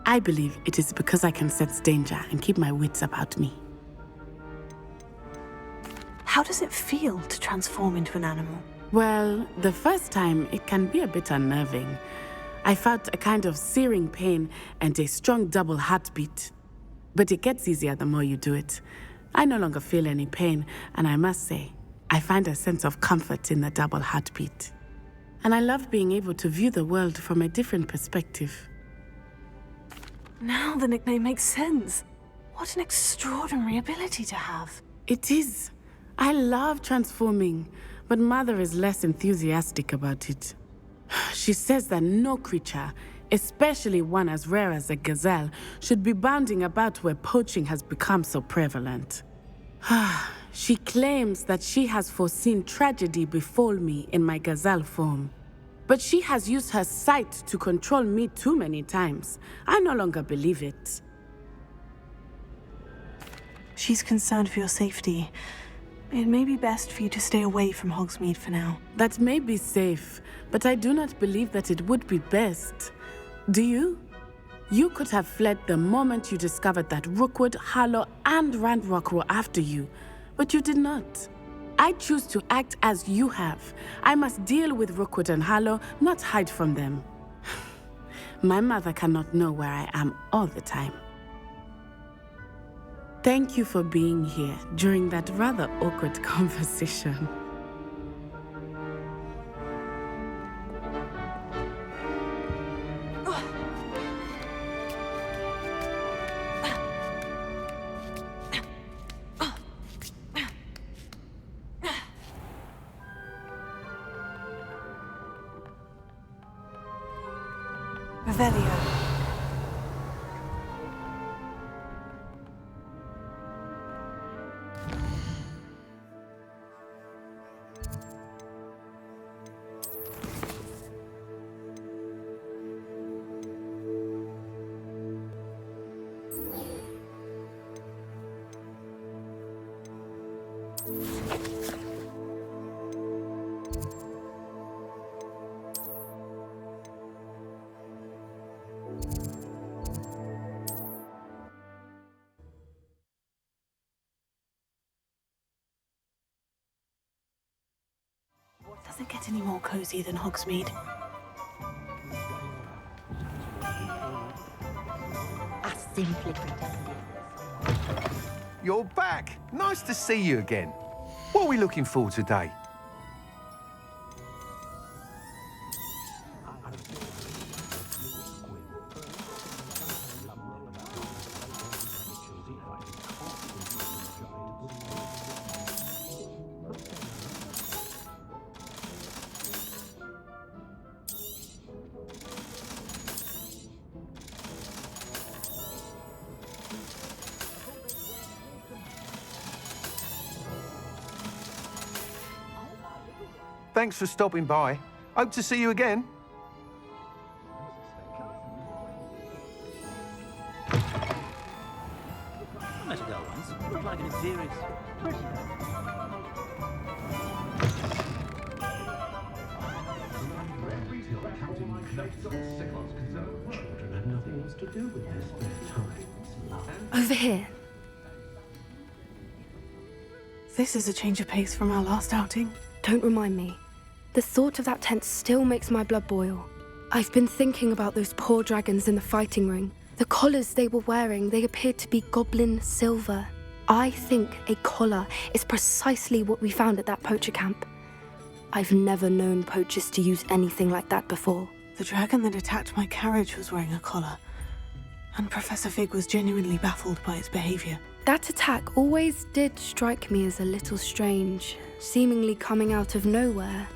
I believe it is because I can sense danger and keep my wits about me. How does it feel to transform into an animal? Well, the first time it can be a bit unnerving. I felt a kind of searing pain and a strong double heartbeat. But it gets easier the more you do it. I no longer feel any pain, and I must say, I find a sense of comfort in the double heartbeat. And I love being able to view the world from a different perspective. Now the nickname makes sense. What an extraordinary ability to have. It is. I love transforming, but Mother is less enthusiastic about it. She says that no creature, especially one as rare as a gazelle, should be bounding about where poaching has become so prevalent. She claims that she has foreseen tragedy befall me in my gazelle form. But she has used her sight to control me too many times. I no longer believe it. She's concerned for your safety. It may be best for you to stay away from Hogsmeade for now. That may be safe, but I do not believe that it would be best. Do you? You could have fled the moment you discovered that Rookwood, Harlow, and Ranrock were after you, but you did not. I choose to act as you have. I must deal with Rookwood and Harlow, not hide from them. My mother cannot know where I am all the time. Thank you for being here during that rather awkward conversation. Revelio. Does it get any more cozy than Hogsmeade? I simply pretend. You're back. Nice to see you again. What are we looking for today? Thanks for stopping by. Hope to see you again. I met a girl once. Looked like an serious. Over here. This is a change of pace from our last outing. Don't remind me. The thought of that tent still makes my blood boil. I've been thinking about those poor dragons in the fighting ring. The collars they were wearing, they appeared to be goblin silver. I think a collar is precisely what we found at that poacher camp. I've never known poachers to use anything like that before. The dragon that attacked my carriage was wearing a collar, and Professor Fig was genuinely baffled by its behavior. That attack always did strike me as a little strange, seemingly coming out of nowhere.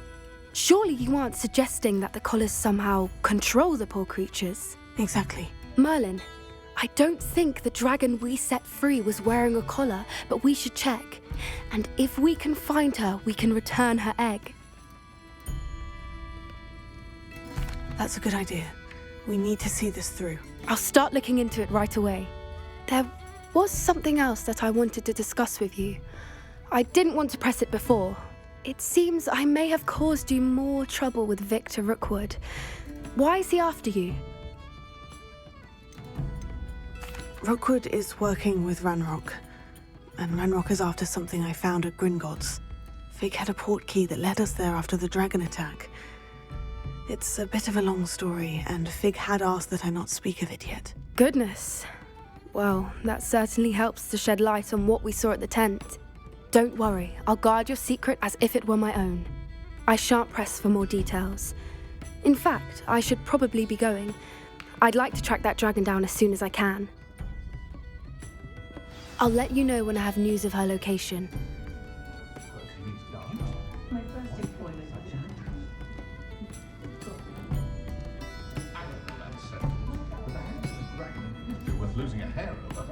Surely you aren't suggesting that the collars somehow control the poor creatures? Exactly. Merlin, I don't think the dragon we set free was wearing a collar, but we should check. And if we can find her, we can return her egg. That's a good idea. We need to see this through. I'll start looking into it right away. There was something else that I wanted to discuss with you. I didn't want to press it before. It seems I may have caused you more trouble with Victor Rookwood. Why is he after you? Rookwood is working with Ranrock, and Ranrock is after something I found at Gringotts. Fig had a port key that led us there after the dragon attack. It's a bit of a long story, and Fig had asked that I not speak of it yet. Goodness. Well, that certainly helps to shed light on what we saw at the tent. Don't worry, I'll guard your secret as if it were my own. I shan't press for more details. In fact, I should probably be going. I'd like to track that dragon down as soon as I can. I'll let you know when I have news of her location. Worth losing a hair over.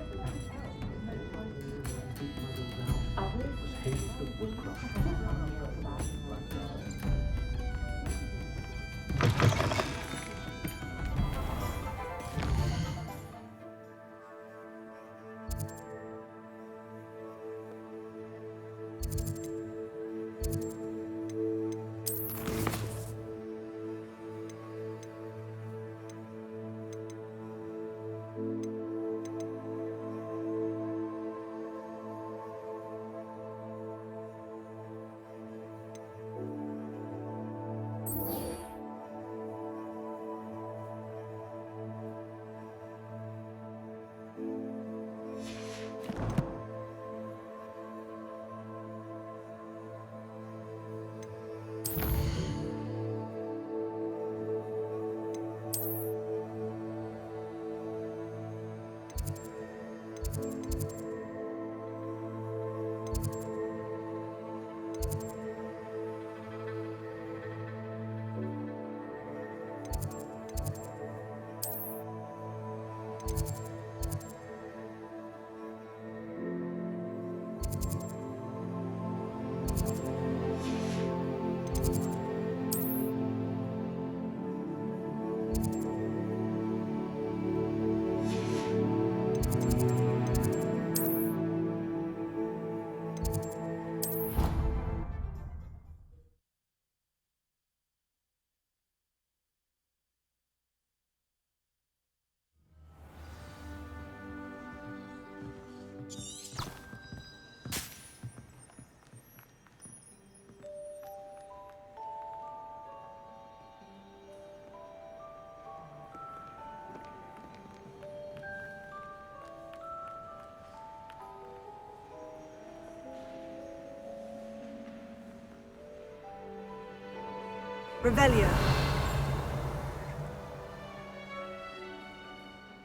Revelio.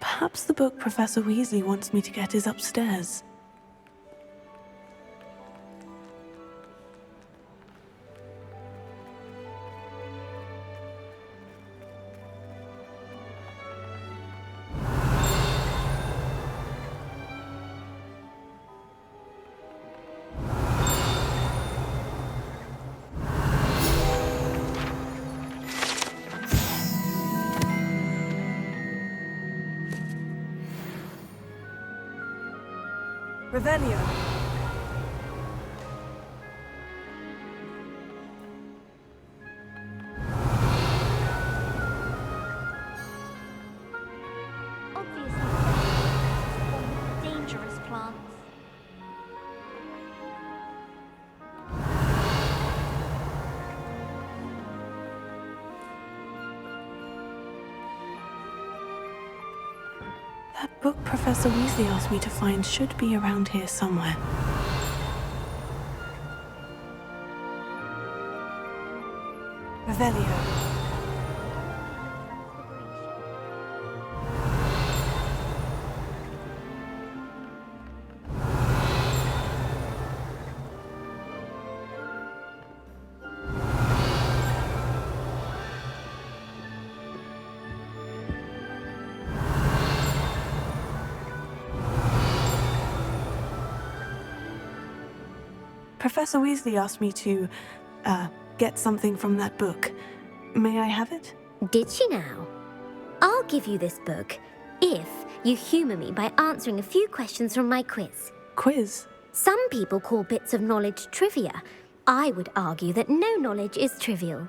Perhaps the book Professor Weasley wants me to get is upstairs. Revelio. Obviously, dangerous plants. That book Professor Weasley asked me to find should be around here somewhere. Revelio. Professor Weasley asked me to, get something from that book. May I have it? Did she now? I'll give you this book if you humour me by answering a few questions from my quiz. Quiz? Some people call bits of knowledge trivia. I would argue that no knowledge is trivial.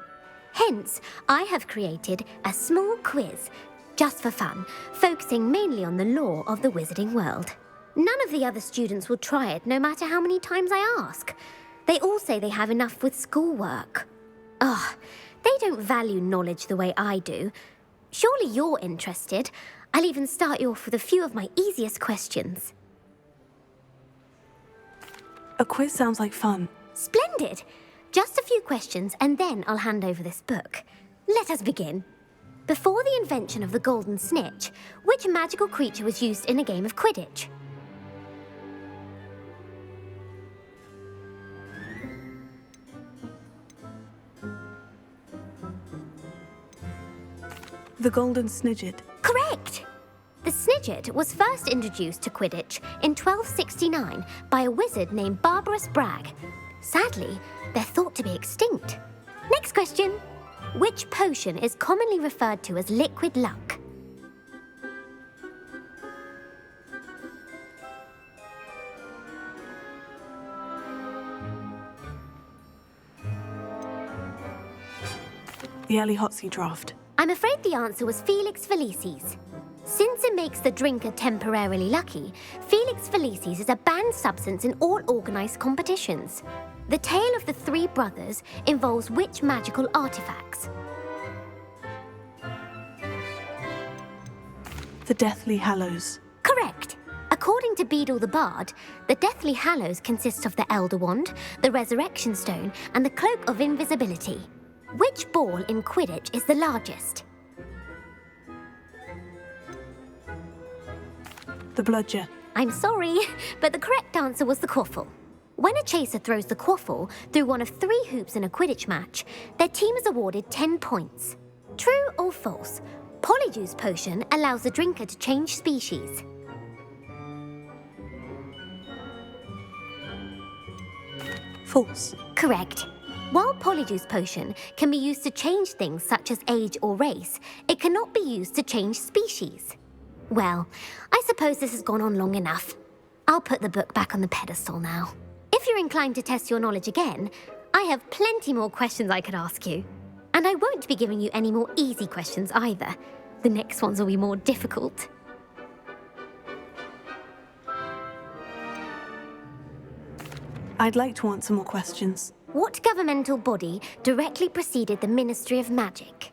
Hence, I have created a small quiz, just for fun, focusing mainly on the lore of the wizarding world. None of the other students will try it, no matter how many times I ask. They all say they have enough with schoolwork. Ugh, they don't value knowledge the way I do. Surely you're interested. I'll even start you off with a few of my easiest questions. A quiz sounds like fun. Splendid! Just a few questions, and then I'll hand over this book. Let us begin. Before the invention of the golden snitch, which magical creature was used in a game of Quidditch? The Golden Snidget. Correct! The Snidget was first introduced to Quidditch in 1269 by a wizard named Barbarous Bragg. Sadly, they're thought to be extinct. Next question. Which potion is commonly referred to as liquid luck? The Early Hotsy Draft. I'm afraid the answer was Felix Felicis. Since it makes the drinker temporarily lucky, Felix Felicis is a banned substance in all organised competitions. The tale of the three brothers involves which magical artifacts? The Deathly Hallows. Correct. According to Beadle the Bard, the Deathly Hallows consists of the Elder Wand, the Resurrection Stone, and the Cloak of Invisibility. Which ball in Quidditch is the largest? The Bludger. I'm sorry, but the correct answer was the quaffle. When a chaser throws the quaffle through one of 3 hoops in a Quidditch match, their team is awarded 10 points. True or false? Polyjuice Potion allows the drinker to change species. False. Correct. While Polyjuice Potion can be used to change things such as age or race, it cannot be used to change species. Well, I suppose this has gone on long enough. I'll put the book back on the pedestal now. If you're inclined to test your knowledge again, I have plenty more questions I could ask you. And I won't be giving you any more easy questions either. The next ones will be more difficult. I'd like to answer more questions. What governmental body directly preceded the Ministry of Magic?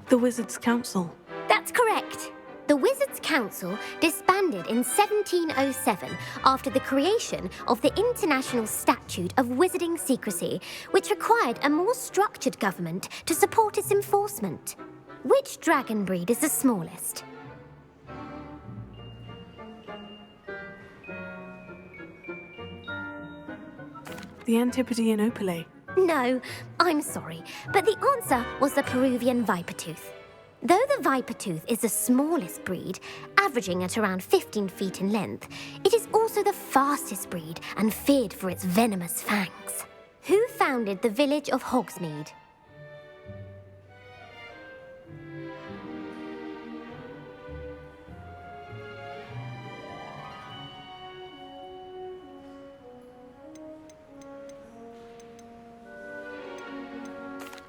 The Wizards' Council. That's correct. The Wizards' Council disbanded in 1707 after the creation of the International Statute of Wizarding Secrecy, which required a more structured government to support its enforcement. Which dragon breed is the smallest? The Antipodean Opale. No, I'm sorry, but the answer was the Peruvian Vipertooth. Though the Vipertooth is the smallest breed, averaging at around 15 feet in length, it is also the fastest breed and feared for its venomous fangs. Who founded the village of Hogsmeade?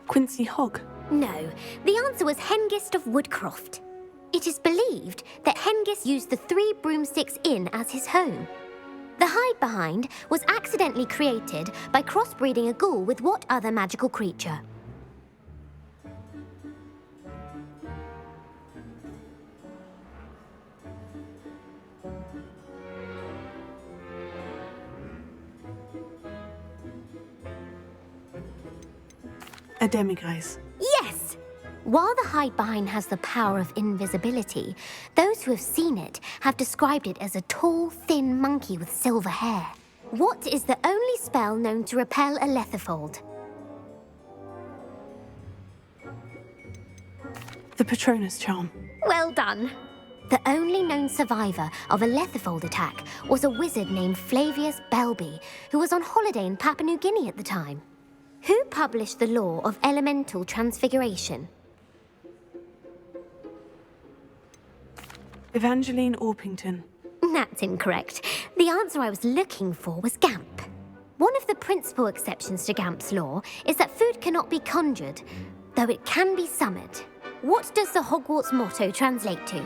Quincy Hogg. No, the answer was Hengist of Woodcroft. It is believed that Hengist used the 3 Broomsticks Inn as his home. The hide-behind was accidentally created by crossbreeding a ghoul with what other magical creature? A Demiguise. Yes! While the hide-behind has the power of invisibility, those who have seen it have described it as a tall, thin monkey with silver hair. What is the only spell known to repel a Lethifold? The Patronus Charm. Well done. The only known survivor of a Lethifold attack was a wizard named Flavius Belby, who was on holiday in Papua New Guinea at the time. Who published the law of elemental transfiguration? Evangeline Orpington. That's incorrect. The answer I was looking for was Gamp. One of the principal exceptions to Gamp's law is that food cannot be conjured, though it can be summoned. What does the Hogwarts motto translate to?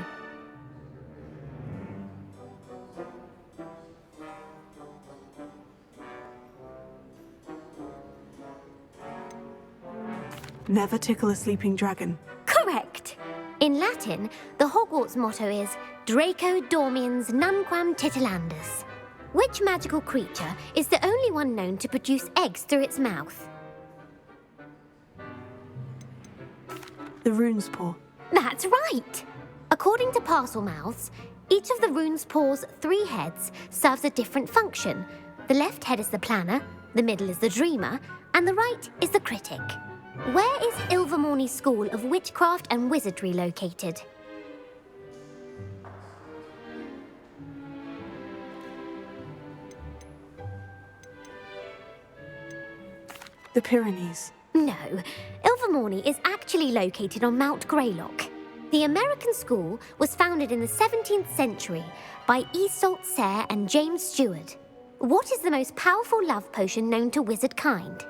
Never tickle a sleeping dragon. Correct. In Latin, the Hogwarts motto is Draco Dormiens Nunquam Titilandus. Which magical creature is the only one known to produce eggs through its mouth? The Rune's Paw. That's right. According to Parselmouths, each of the Rune's Paw's 3 heads serves a different function. The left head is the planner, the middle is the dreamer, and the right is the critic. Where is Ilvermorny School of Witchcraft and Wizardry located? The Pyrenees. No, Ilvermorny is actually located on Mount Greylock. The American school was founded in the 17th century by Iseult Sayre and James Stewart. What is the most powerful love potion known to wizard kind?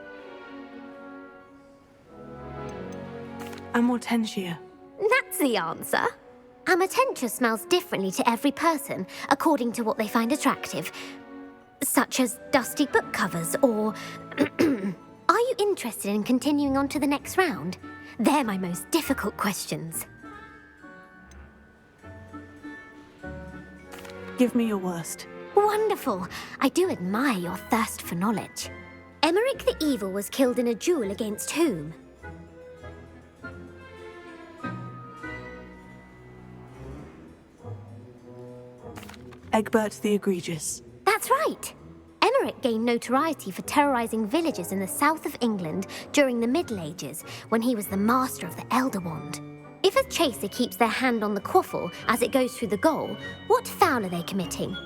Amortentia. That's the answer. Amatenta smells differently to every person, according to what they find attractive, such as dusty book covers or... Are you interested in continuing on to the next round? They're my most difficult questions. Give me your worst. Wonderful. I do admire your thirst for knowledge. Emmerich the Evil was killed in a duel against whom? Egbert the Egregious. That's right. Emmerich gained notoriety for terrorizing villages in the south of England during the Middle Ages, when he was the master of the Elder Wand. If a chaser keeps their hand on the quaffle as it goes through the goal, what foul are they committing?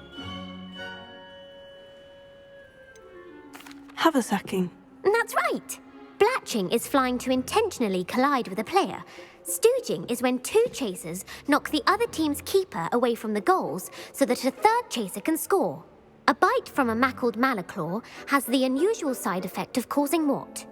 Haversacking. That's right. Blatching is flying to intentionally collide with a player. Stooging is when two chasers knock the other team's keeper away from the goals so that a third chaser can score. A bite from a mackled malaclaw has the unusual side effect of causing what?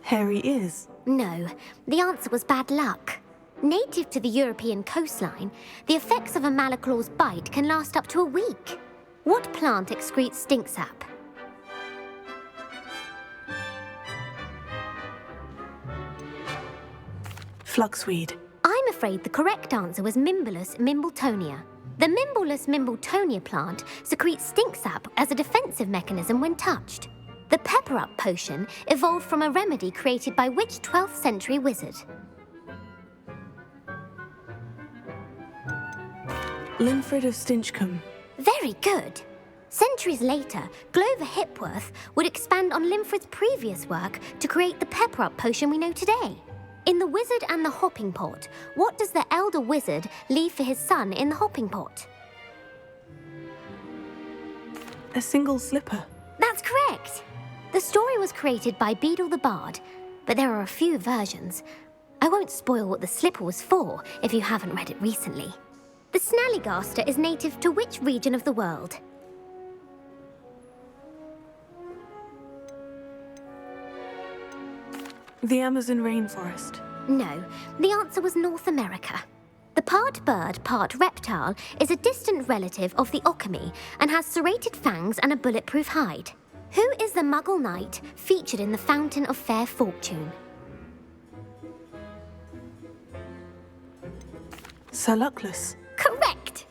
Hairy ears. No, the answer was bad luck. Native to the European coastline, the effects of a malaclaw's bite can last up to a week. What plant excretes stink sap? Fluxweed. I'm afraid the correct answer was Mimbulus mimbletonia. The Mimbulus mimbletonia plant secretes stink sap as a defensive mechanism when touched. The Pepper Up potion evolved from a remedy created by which 12th century wizard? Linfred of Stinchcombe. Very good. Centuries later, Glover Hipworth would expand on Linfred's previous work to create the Pepper Up potion we know today. In The Wizard and the Hopping Pot, what does the elder wizard leave for his son in the hopping pot? A single slipper. That's correct. The story was created by Beadle the Bard, but there are a few versions. I won't spoil what the slipper was for if you haven't read it recently. The Snallygaster is native to which region of the world? The Amazon rainforest. No, the answer was North America. The part bird, part reptile is a distant relative of the Occamy and has serrated fangs and a bulletproof hide. Who is the Muggle knight featured in the Fountain of Fair Fortune? Sir Luckless. Correct!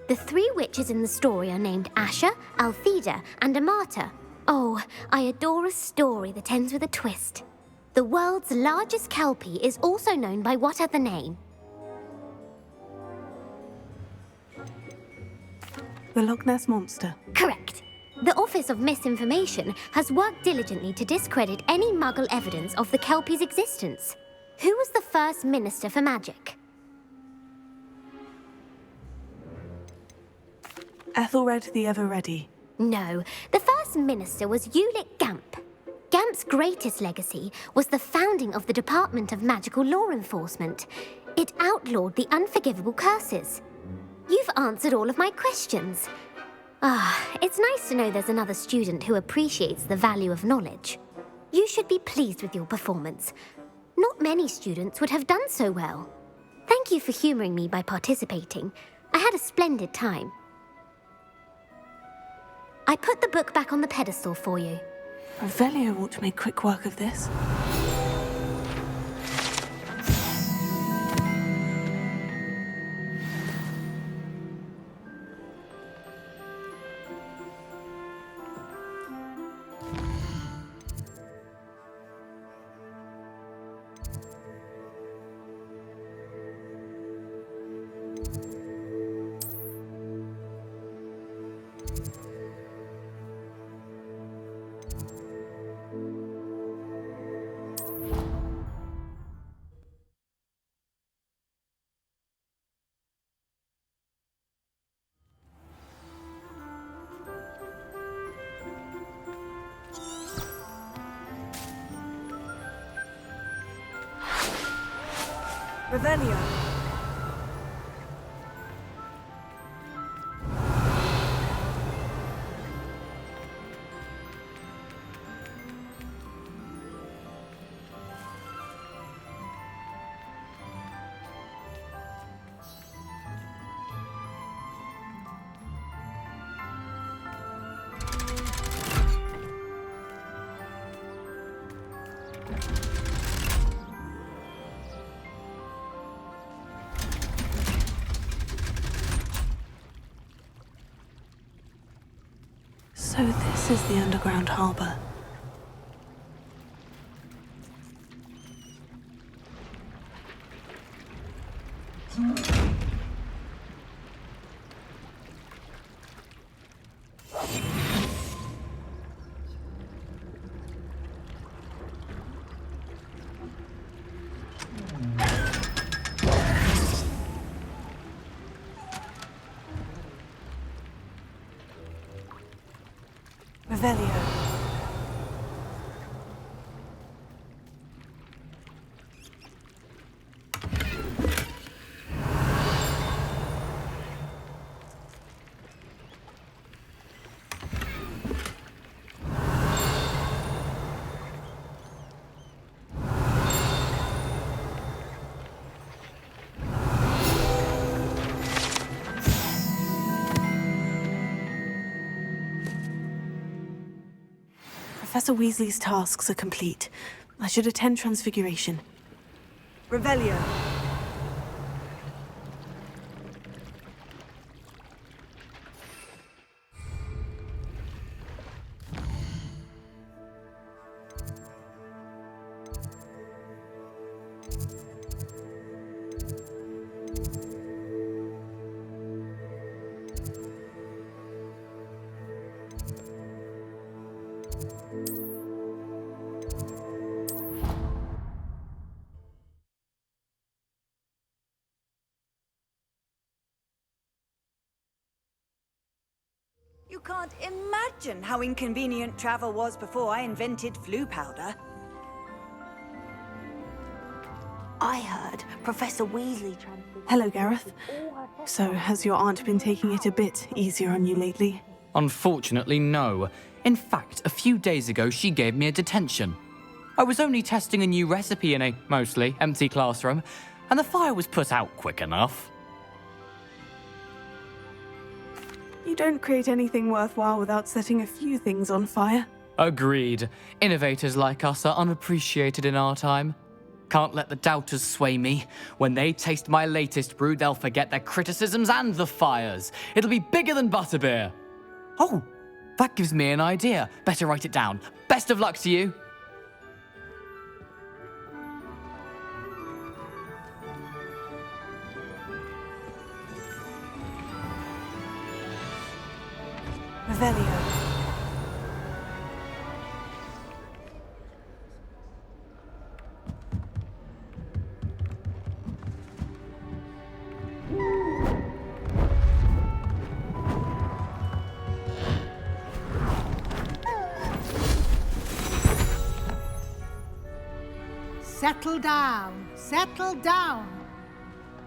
The three witches in the story are named Asher, Altheda, and Amata. Oh, I adore a story that ends with a twist. The world's largest kelpie is also known by what other name? The Loch Ness Monster. Correct. The Office of Misinformation has worked diligently to discredit any Muggle evidence of the kelpie's existence. Who was the first Minister for Magic? Ethelred the Ever-Ready. No, the first minister was Ulick Gamp. Gamp's greatest legacy was the founding of the Department of Magical Law Enforcement. It outlawed the unforgivable curses. You've answered all of my questions. It's nice to know there's another student who appreciates the value of knowledge. You should be pleased with your performance. Not many students would have done so well. Thank you for humouring me by participating. I had a splendid time. I put the book back on the pedestal for you. Revelio ought to make quick work of this. Revelio. So this is the underground harbor. Revelio. Professor Weasley's tasks are complete. I should attend Transfiguration. Revelio. You can't imagine how inconvenient travel was before I invented flu powder. I heard Professor Weasley... Hello, Gareth. So, has your aunt been taking it a bit easier on you lately? Unfortunately, no. In fact, a few days ago, she gave me a detention. I was only testing a new recipe in a mostly empty classroom, and the fire was put out quick enough. You don't create anything worthwhile without setting a few things on fire. Agreed. Innovators like us are unappreciated in our time. Can't let the doubters sway me. When they taste my latest brew, they'll forget their criticisms and the fires. It'll be bigger than butterbeer. Oh, that gives me an idea. Better write it down. Best of luck to you. Revelio. Settle down, settle down.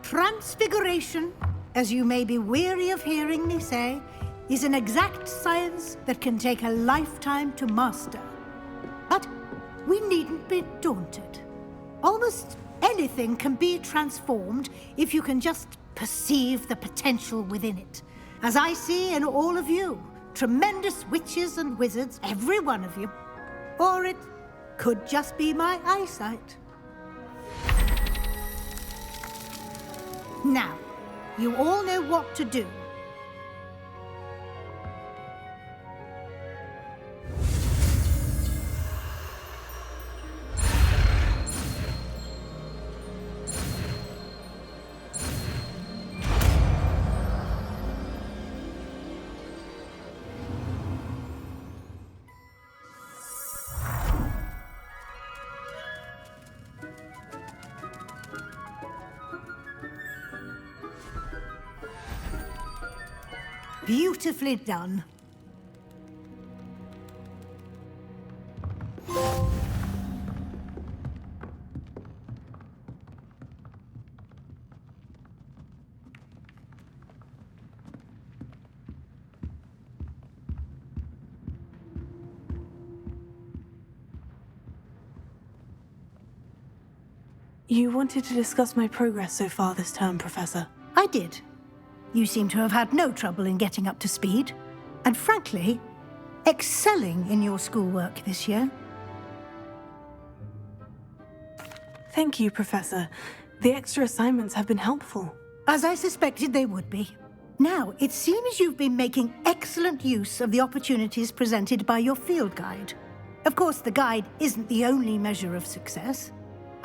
Transfiguration, as you may be weary of hearing me say, is an exact science that can take a lifetime to master. But we needn't be daunted. Almost anything can be transformed if you can just perceive the potential within it. As I see in all of you, tremendous witches and wizards, every one of you. Or it could just be my eyesight. Now, you all know what to do. Beautifully done. You wanted to discuss my progress so far this term, Professor. I did. You seem to have had no trouble in getting up to speed, and frankly, excelling in your schoolwork this year. Thank you, Professor. The extra assignments have been helpful. As I suspected they would be. Now, it seems you've been making excellent use of the opportunities presented by your field guide. Of course, the guide isn't the only measure of success.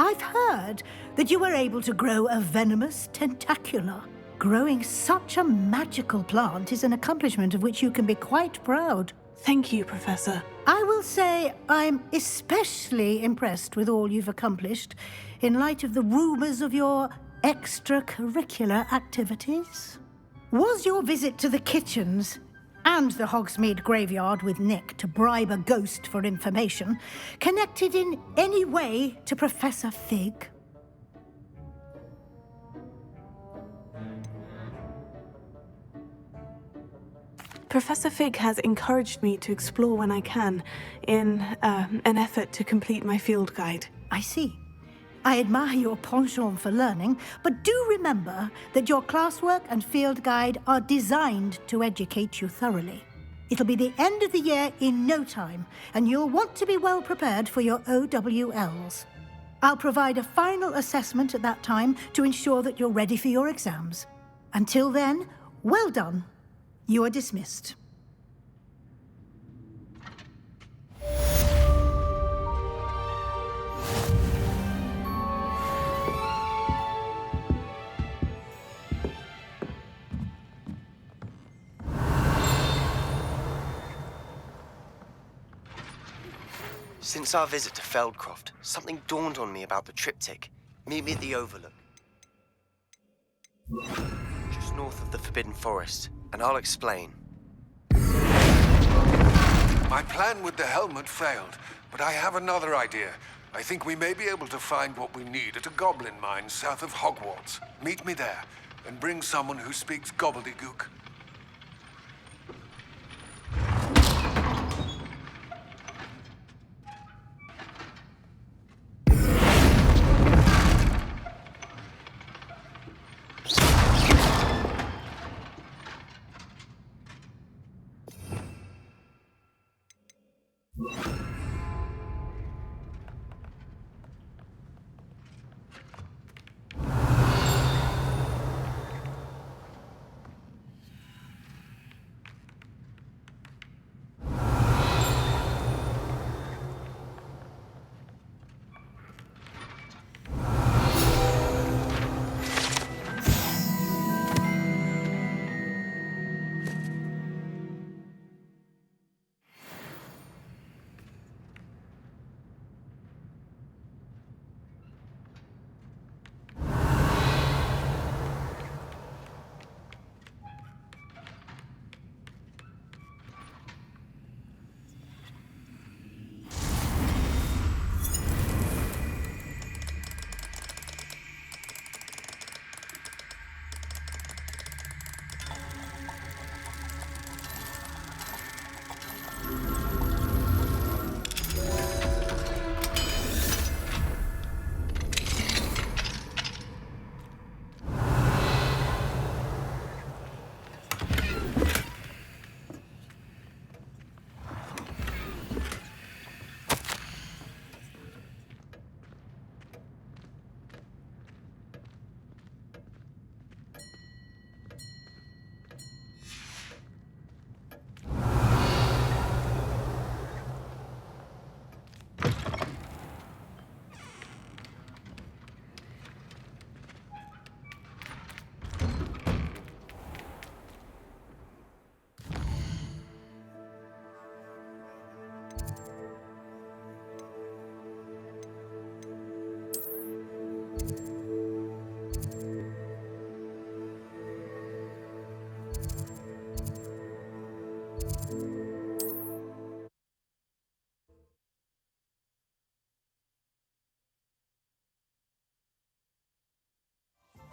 I've heard that you were able to grow a venomous tentacula. Growing such a magical plant is an accomplishment of which you can be quite proud. Thank you, Professor. I will say I'm especially impressed with all you've accomplished in light of the rumors of your extracurricular activities. Was your visit to the kitchens and the Hogsmeade graveyard with Nick to bribe a ghost for information connected in any way to Professor Fig? Professor Fig has encouraged me to explore when I can in an effort to complete my field guide. I see. I admire your penchant for learning, but do remember that your classwork and field guide are designed to educate you thoroughly. It'll be the end of the year in no time, and you'll want to be well prepared for your OWLs. I'll provide a final assessment at that time to ensure that you're ready for your exams. Until then, well done. You are dismissed. Since our visit to Feldcroft, something dawned on me about the triptych. Meet me at the Overlook, just north of the Forbidden Forest, and I'll explain. My plan with the helmet failed, but I have another idea. I think we may be able to find what we need at a goblin mine south of Hogwarts. Meet me there, and bring someone who speaks gobbledygook.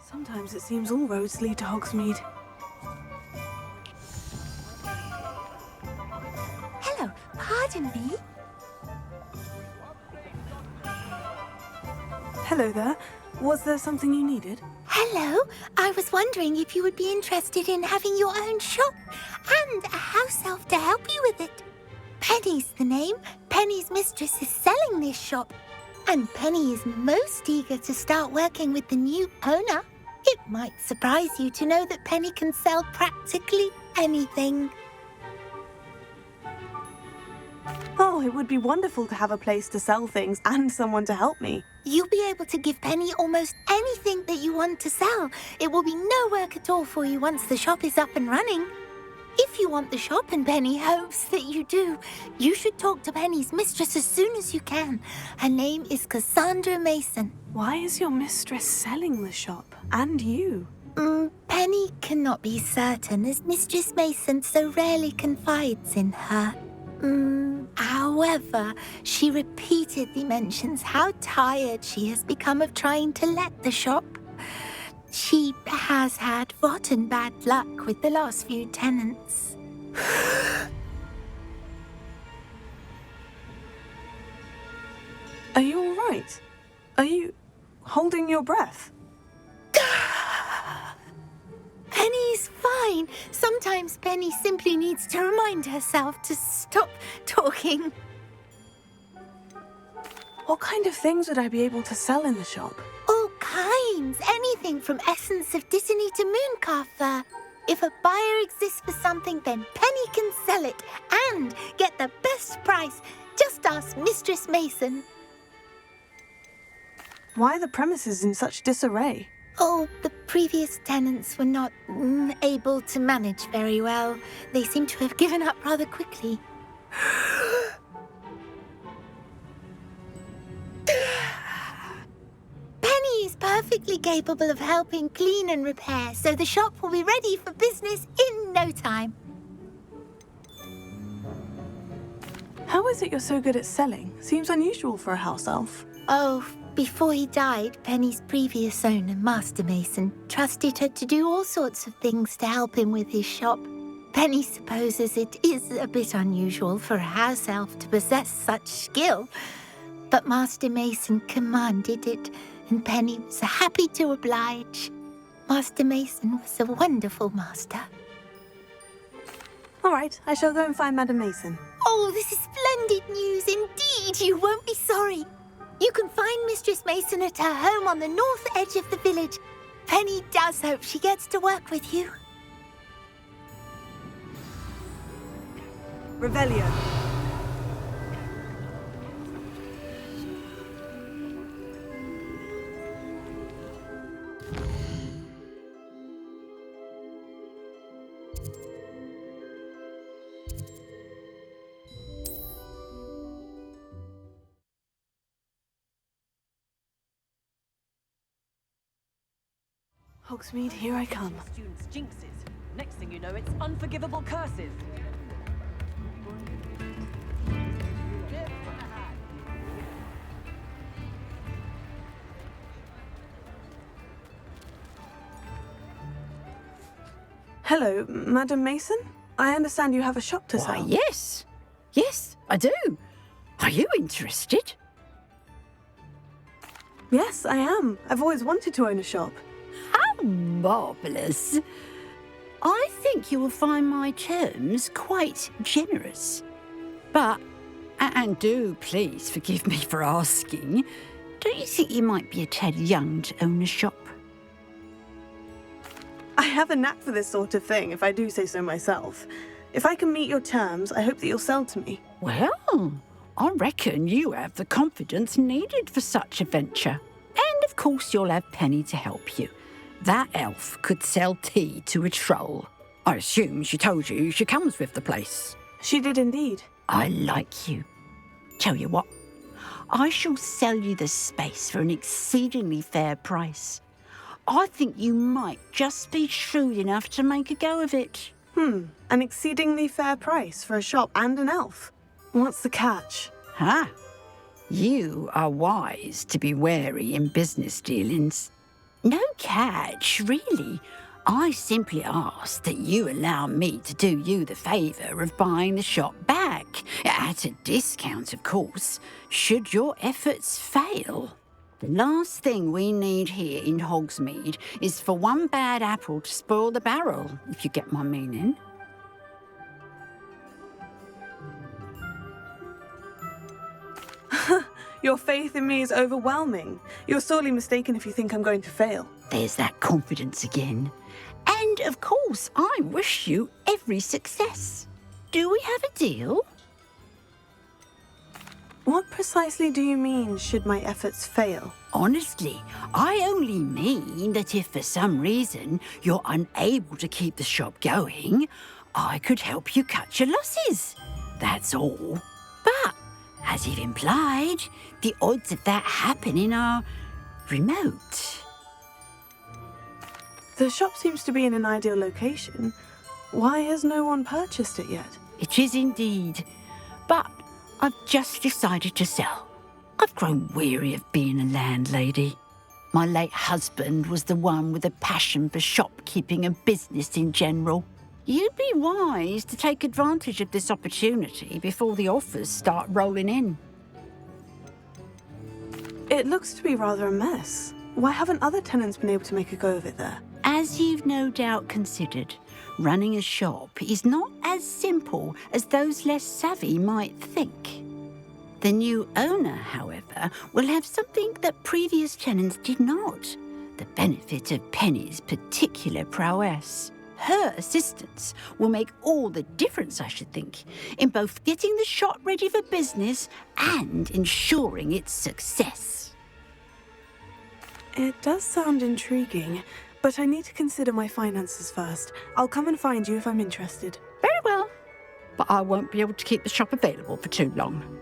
Sometimes it seems all roads lead to Hogsmeade. Hello, pardon me. Hello there. Was there something you needed? Hello, I was wondering if you would be interested in having your own shop and a house elf to help you with it. Penny's the name. Penny's mistress is selling this shop, and Penny is most eager to start working with the new owner. It might surprise you to know that Penny can sell practically anything. Oh, it would be wonderful to have a place to sell things and someone to help me. You'll be able to give Penny almost anything that you want to sell. It will be no work at all for you once the shop is up and running. If you want the shop and Penny hopes that you do, you should talk to Penny's mistress as soon as you can. Her name is Cassandra Mason. Why is your mistress selling the shop? And you? Penny cannot be certain, as Mistress Mason so rarely confides in her. However, she repeatedly mentions how tired she has become of trying to let the shop. She has had rotten bad luck with the last few tenants. Are you all right? Are you holding your breath? Penny's fine. Sometimes Penny simply needs to remind herself to stop talking. What kind of things would I be able to sell in the shop? All kinds. Anything from essence of Disney to mooncar fur. If a buyer exists for something, then Penny can sell it and get the best price. Just ask Mistress Mason. Why are the premises in such disarray? Oh, the previous tenants were not able to manage very well. They seem to have given up rather quickly. Penny is perfectly capable of helping clean and repair, so the shop will be ready for business in no time. How is it you're so good at selling? Seems unusual for a house elf. Oh, before he died, Penny's previous owner, Master Mason, trusted her to do all sorts of things to help him with his shop. Penny supposes it is a bit unusual for a house elf to possess such skill, but Master Mason commanded it, and Penny was happy to oblige. Master Mason was a wonderful master. All right, I shall go and find Madam Mason. Oh, this is splendid news indeed. You won't be sorry. You can find Mistress Mason at her home on the north edge of the village. Penny does hope she gets to work with you. Revelio. Hogsmeade, here I come. Students' jinxes. Next thing you know, it's unforgivable curses. Hello, Madam Mason? I understand you have a shop to sell. Why, yes. Yes, I do. Are you interested? Yes, I am. I've always wanted to own a shop. How marvellous. I think you will find my terms quite generous. But, and do please forgive me for asking, don't you think you might be a tad young to own a shop? I have a knack for this sort of thing, if I do say so myself. If I can meet your terms, I hope that you'll sell to me. Well, I reckon you have the confidence needed for such a venture. And of course you'll have Penny to help you. That elf could sell tea to a troll. I assume she told you she comes with the place. She did indeed. I like you. Tell you what, I shall sell you the space for an exceedingly fair price. I think you might just be shrewd enough to make a go of it. An exceedingly fair price for a shop and an elf. What's the catch? Huh? You are wise to be wary in business dealings. No catch, really. I simply ask that you allow me to do you the favour of buying the shop back, at a discount, of course, should your efforts fail. The last thing we need here in Hogsmeade is for one bad apple to spoil the barrel, if you get my meaning. Your faith in me is overwhelming. You're sorely mistaken if you think I'm going to fail. There's that confidence again. And, of course, I wish you every success. Do we have a deal? What precisely do you mean, should my efforts fail? Honestly, I only mean that if for some reason you're unable to keep the shop going, I could help you cut your losses. That's all. But, as you've implied, the odds of that happening are remote. The shop seems to be in an ideal location. Why has no one purchased it yet? It is indeed. But I've just decided to sell. I've grown weary of being a landlady. My late husband was the one with a passion for shopkeeping and business in general. You'd be wise to take advantage of this opportunity before the offers start rolling in. It looks to be rather a mess. Why haven't other tenants been able to make a go of it there? As you've no doubt considered, running a shop is not as simple as those less savvy might think. The new owner, however, will have something that previous tenants did not, the benefit of Penny's particular prowess. Her assistance will make all the difference, I should think, in both getting the shop ready for business and ensuring its success. It does sound intriguing, but I need to consider my finances first. I'll come and find you if I'm interested. Very well, but I won't be able to keep the shop available for too long.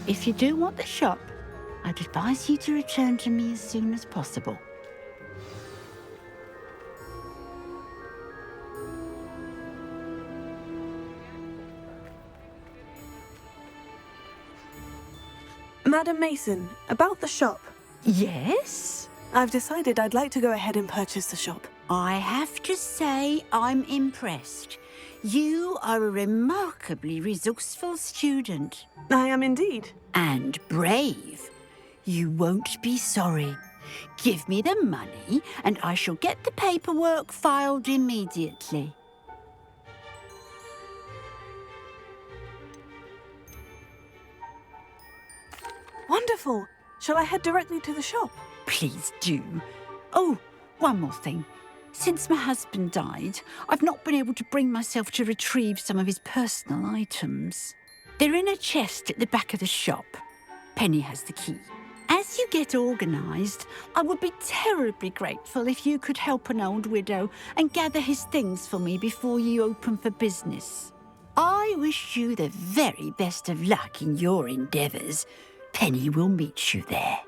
If you do want the shop, I'd advise you to return to me as soon as possible. Madam Mason, about the shop. Yes? I've decided I'd like to go ahead and purchase the shop. I have to say I'm impressed. You are a remarkably resourceful student. I am indeed. And brave. You won't be sorry. Give me the money and I shall get the paperwork filed immediately. Wonderful. Shall I head directly to the shop? Please do. Oh, one more thing. Since my husband died, I've not been able to bring myself to retrieve some of his personal items. They're in a chest at the back of the shop. Penny has the key. As you get organised, I would be terribly grateful if you could help an old widow and gather his things for me before you open for business. I wish you the very best of luck in your endeavours. Penny will meet you there.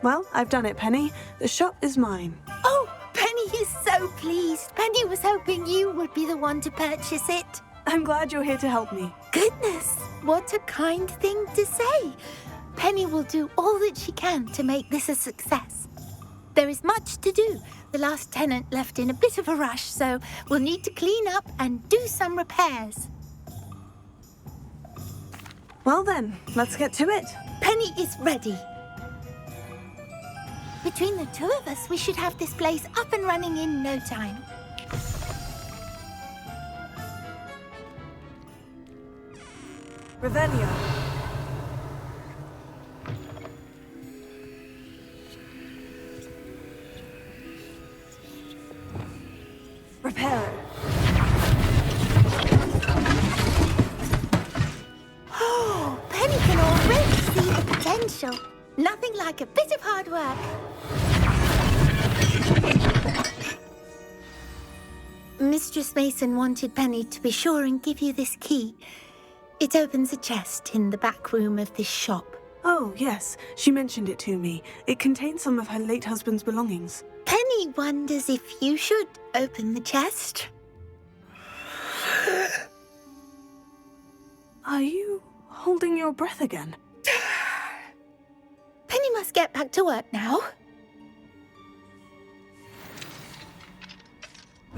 Well, I've done it, Penny. The shop is mine. Oh, Penny is so pleased. Penny was hoping you would be the one to purchase it. I'm glad you're here to help me. Goodness, what a kind thing to say. Penny will do all that she can to make this a success. There is much to do. The last tenant left in a bit of a rush, so we'll need to clean up and do some repairs. Well then, let's get to it. Penny is ready. Between the two of us, we should have this place up and running in no time. Revelio. Reparo. Oh, Penny can already see the potential. Nothing like a bit of hard work. Mistress Mason wanted Penny to be sure and give you this key. It opens a chest in the back room of this shop. Oh, yes. She mentioned it to me. It contains some of her late husband's belongings. Penny wonders if you should open the chest. Are you holding your breath again? Penny must get back to work now.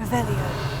Revelio.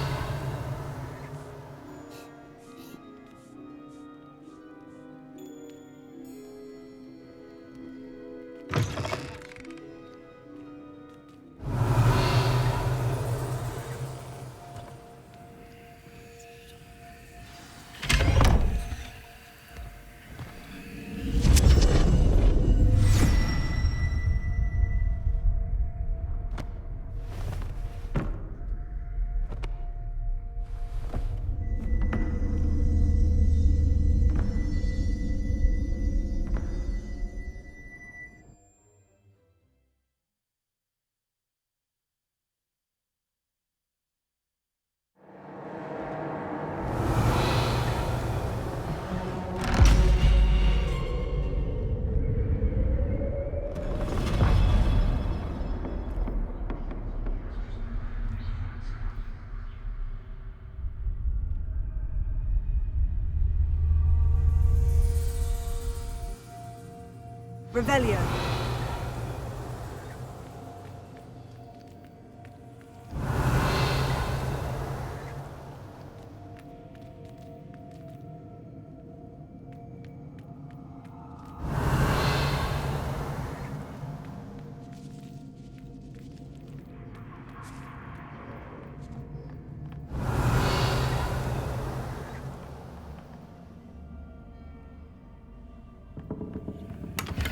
Revelio.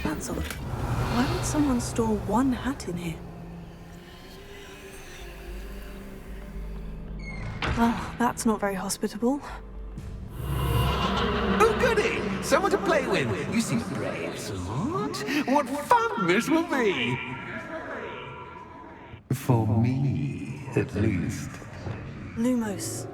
That's odd. Why would someone store one hat in here? Well, that's not very hospitable. Oh, goody! Someone to play with. You seem brave, Smart. What fun this will be! For me, at least. Lumos.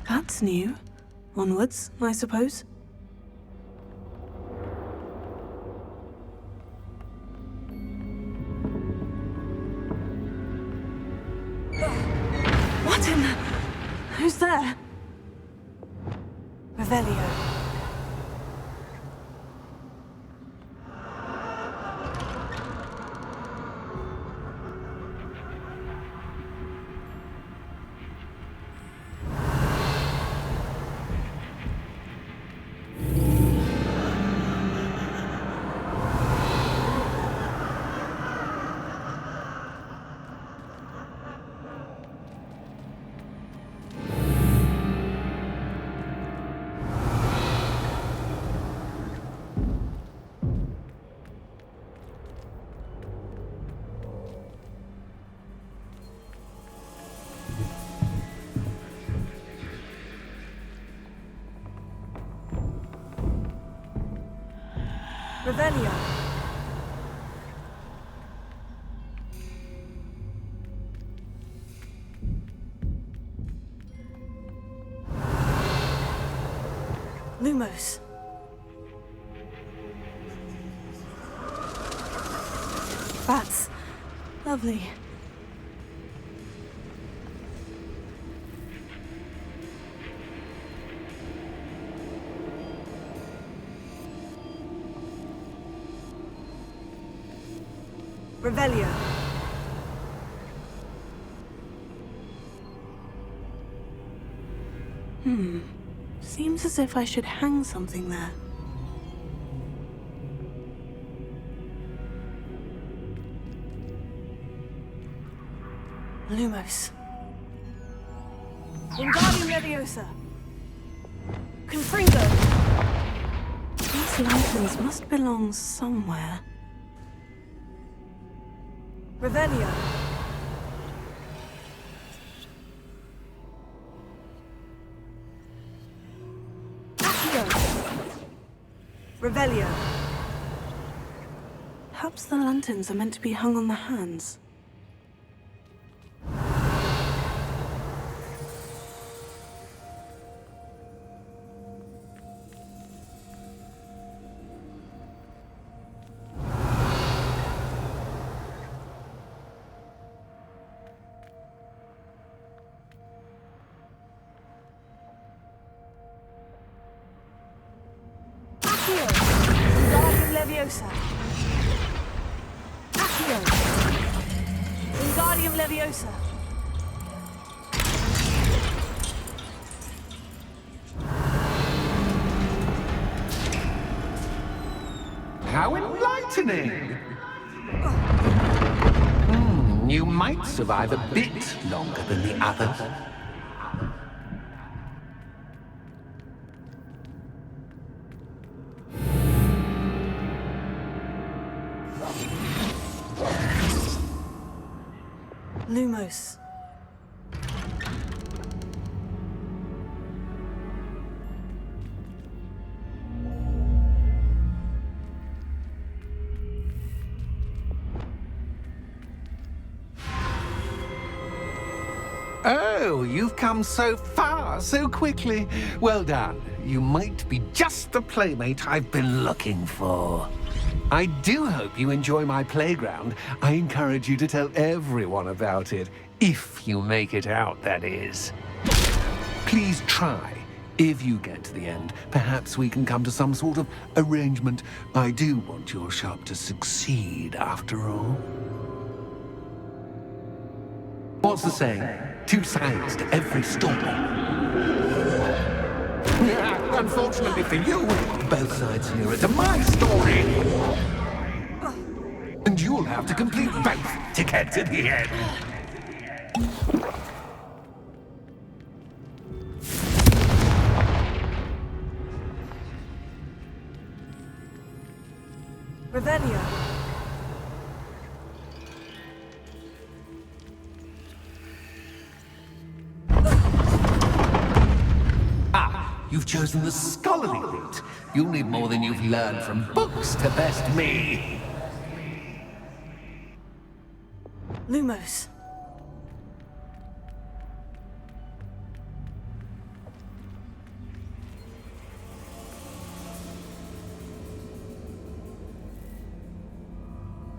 That's new. Onwards, I suppose. What in the... Who's there? Revelio. Revelio. Lumos. That's lovely. Revelio. Seems as if I should hang something there. Lumos. Wingardium Leviosa. Confringo. These lanterns must belong somewhere. Revelio. Revelio. Perhaps the lanterns are meant to be hung on the hands. Accio! Wingardium Leviosa! Accio! Wingardium Leviosa! How enlightening! You might survive a bit longer than the others. Lumos. Oh, you've come so far so quickly. Well done. You might be just the playmate I've been looking for. I do hope you enjoy my playground. I encourage you to tell everyone about it. If you make it out, that is. Please try. If you get to the end, perhaps we can come to some sort of arrangement. I do want your shop to succeed, after all. What's the saying? Two sides to every story. Unfortunately for you, both sides here are to my story. And you'll have to complete both to get to the end. Revelio. You've chosen the scholarly route. You'll need more than you've learned from books to best me. Lumos.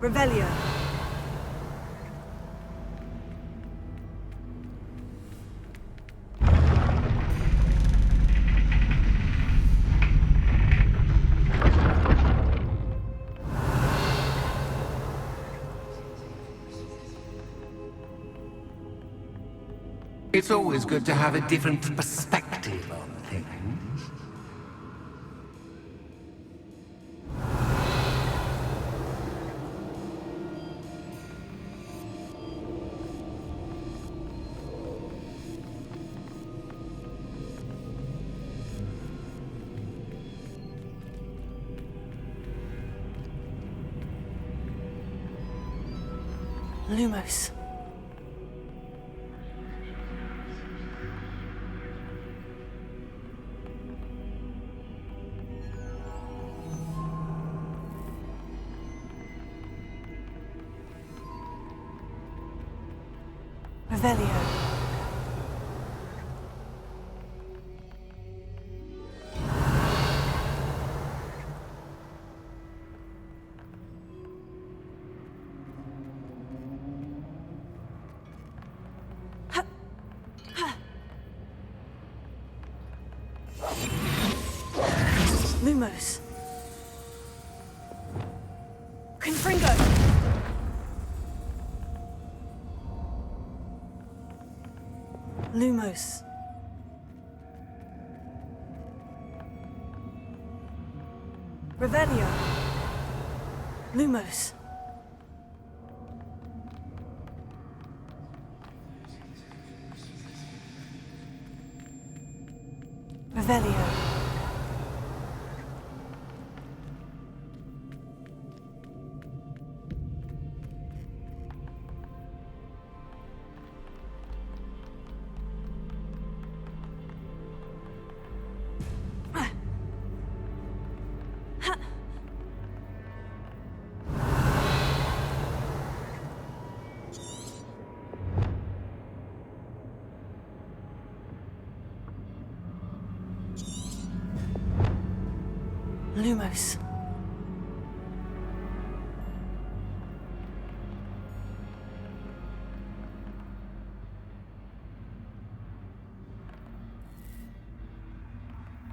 Revelio. It's always good to have a different perspective on things. Lumos. Revelio. Lumos. Confringo. Lumos. Revelio. Lumos. Revelio. Lumos.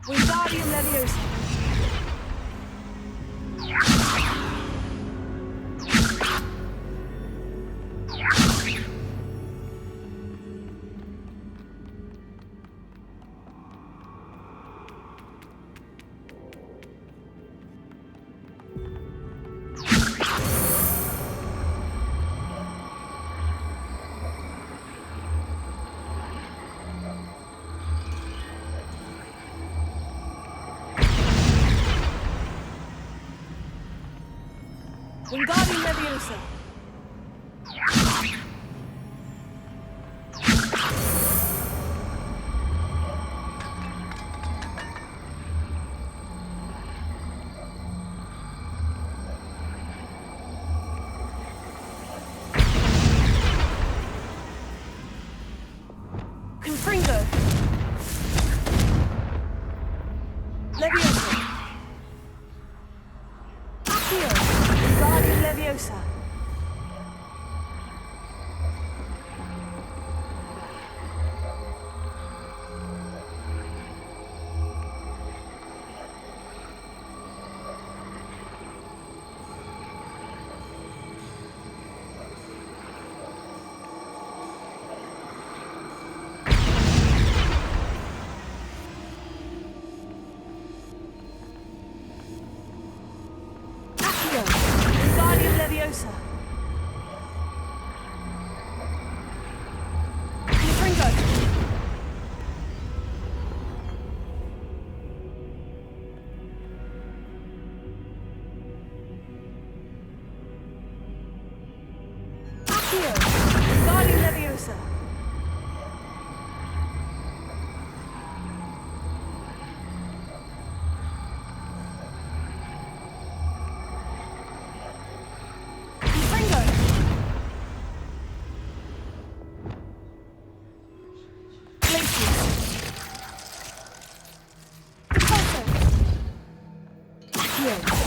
Wingardium Leviosa. Wingardium Leviosa. Confringo. Leviosa. Accio. Wingardium Leviosa. Wingardium Leviosa. Confringo. Accio. Wingardium Leviosa. Confringo. Glacius. Repulso. Accio.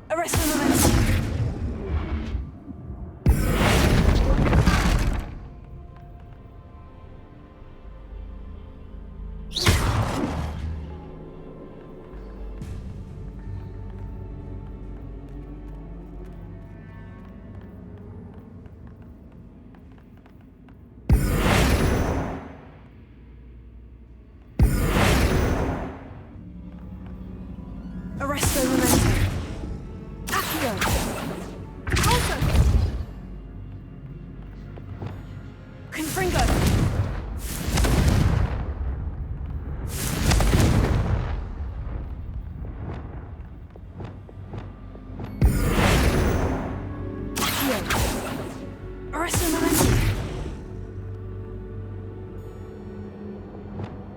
Arresto Momentum. Arresto Momentum. Accio. Repulso. Confringo. Accio. Arresto Momentum.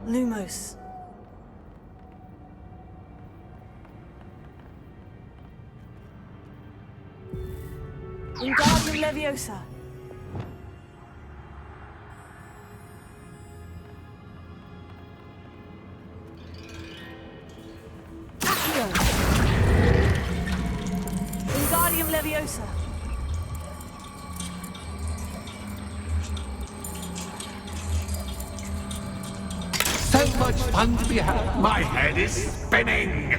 Lumos. Wingardium Leviosa. Accio. Wingardium Leviosa. So much fun to be had. My head is spinning!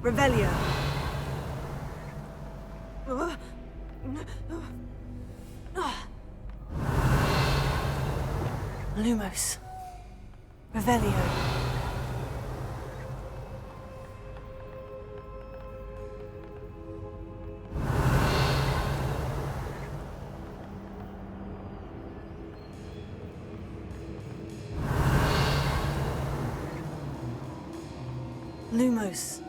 Revelio. Lumos. Revelio. Lumos.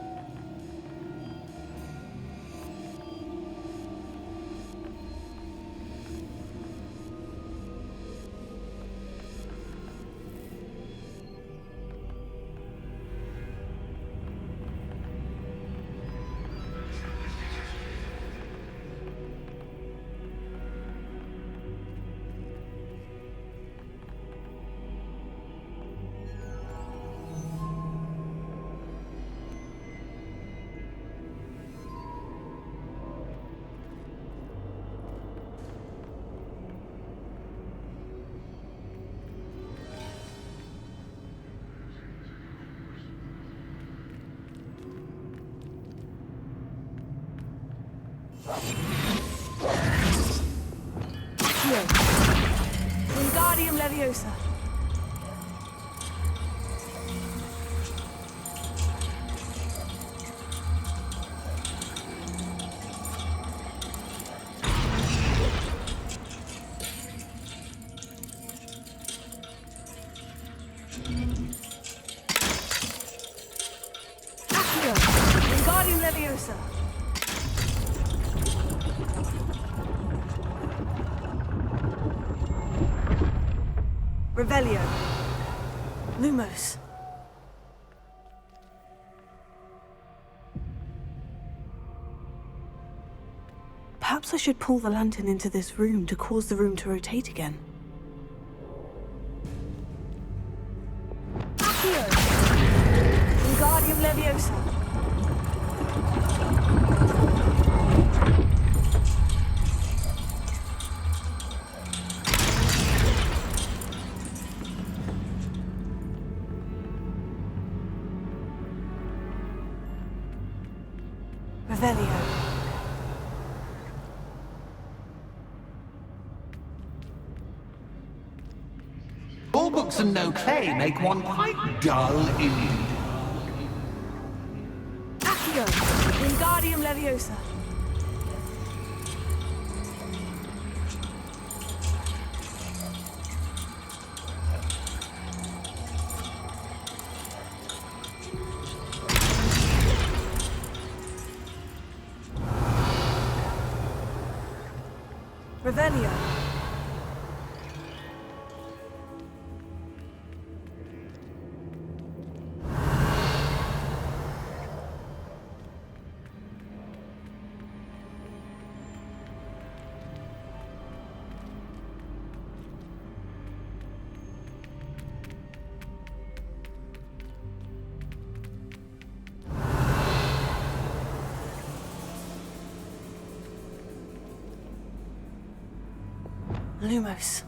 Accio. Wingardium Leviosa. Accio. Wingardium Leviosa. Revelio. Lumos. Perhaps I should pull the lantern into this room to cause the room to rotate again. Accio. Wingardium Leviosa. Revelio. All books and no play make one quite dull indeed. Accio. Wingardium Leviosa. Revelio. Lumos.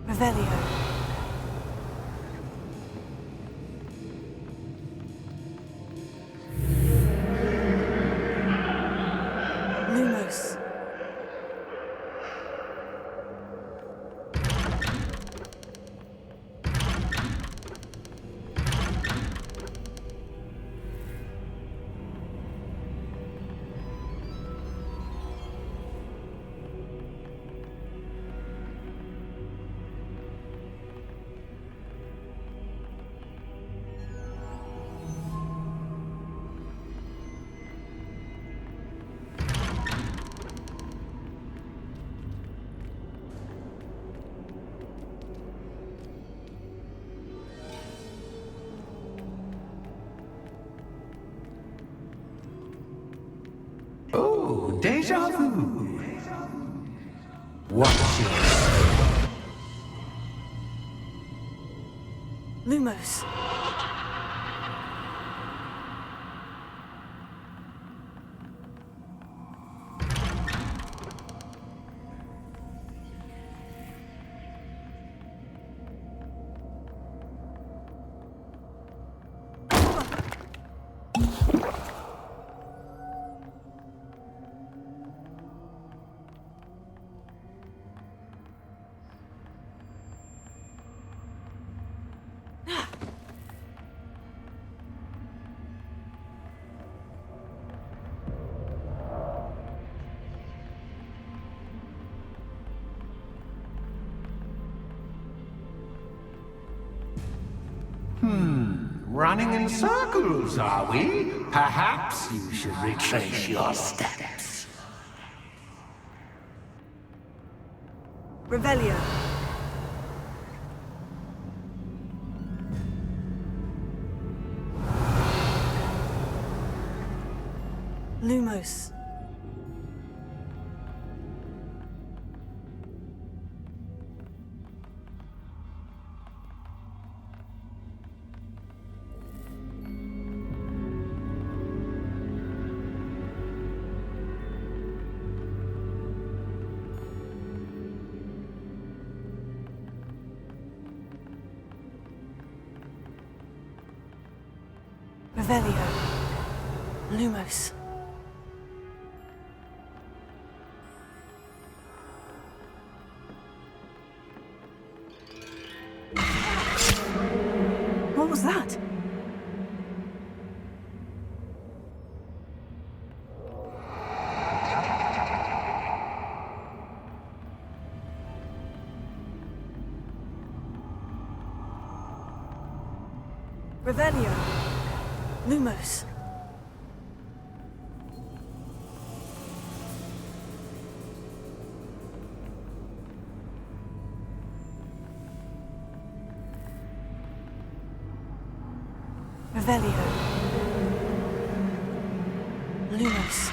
Revelio. Lumos. Oh, deja vu. Watch it. Lumos. Running in circles, are we? Perhaps you should retrace your steps. Revelio. Lumos. Revelio. Lumos. What was that? Revelio. Lumos. Revelio. Lumos.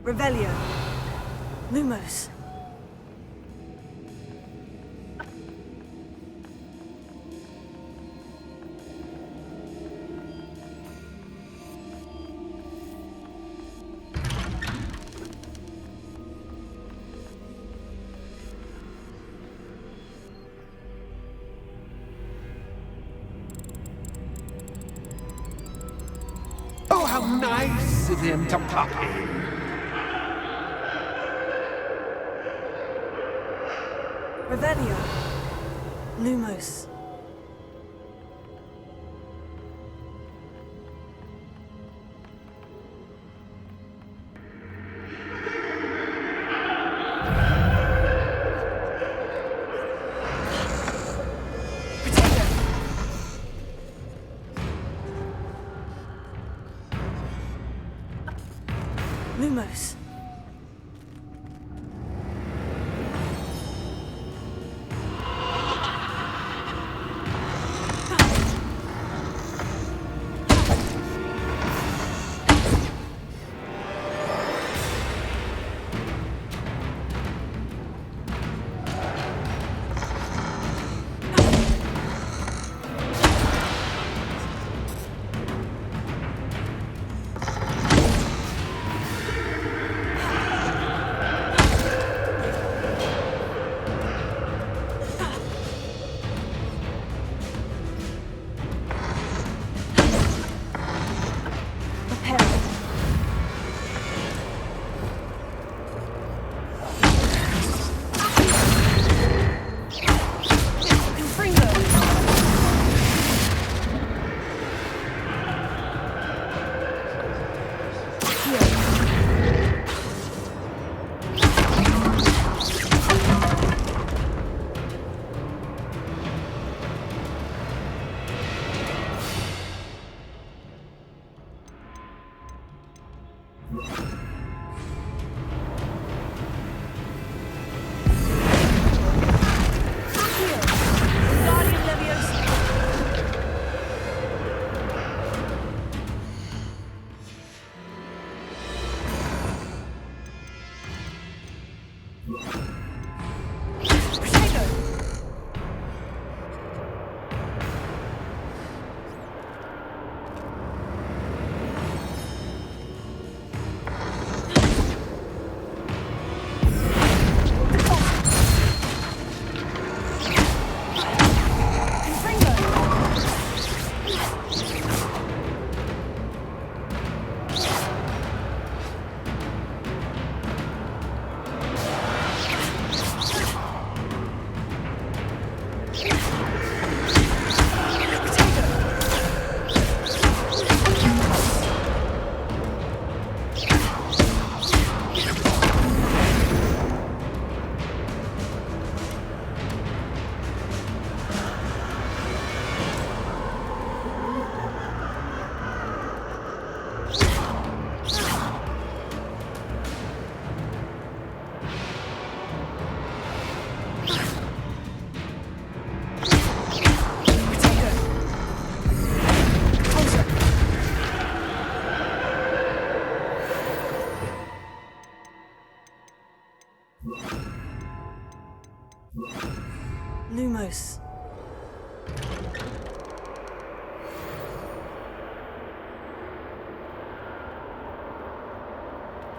Revelio. Lumos. Oh, how nice of him to pop in. Revelio. Lumos. Lumos. Lumos.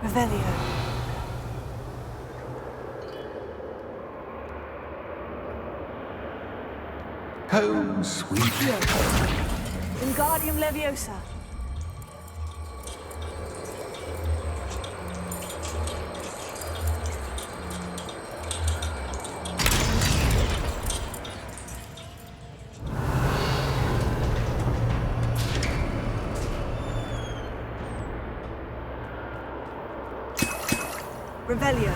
Revelio. Home sweet home. Wingardium Leviosa. Revelio.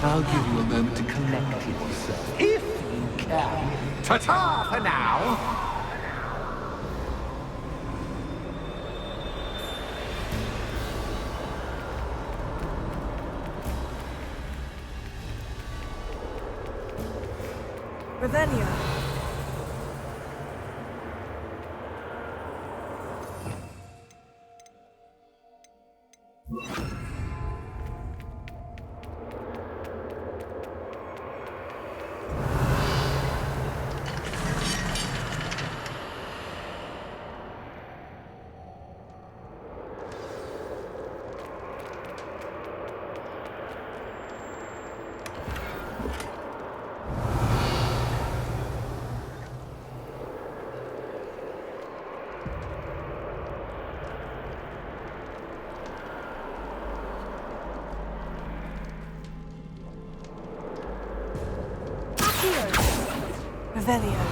I'll give you a moment to collect yourself, if you can. Ta-ta for now! Revelio. Revelio.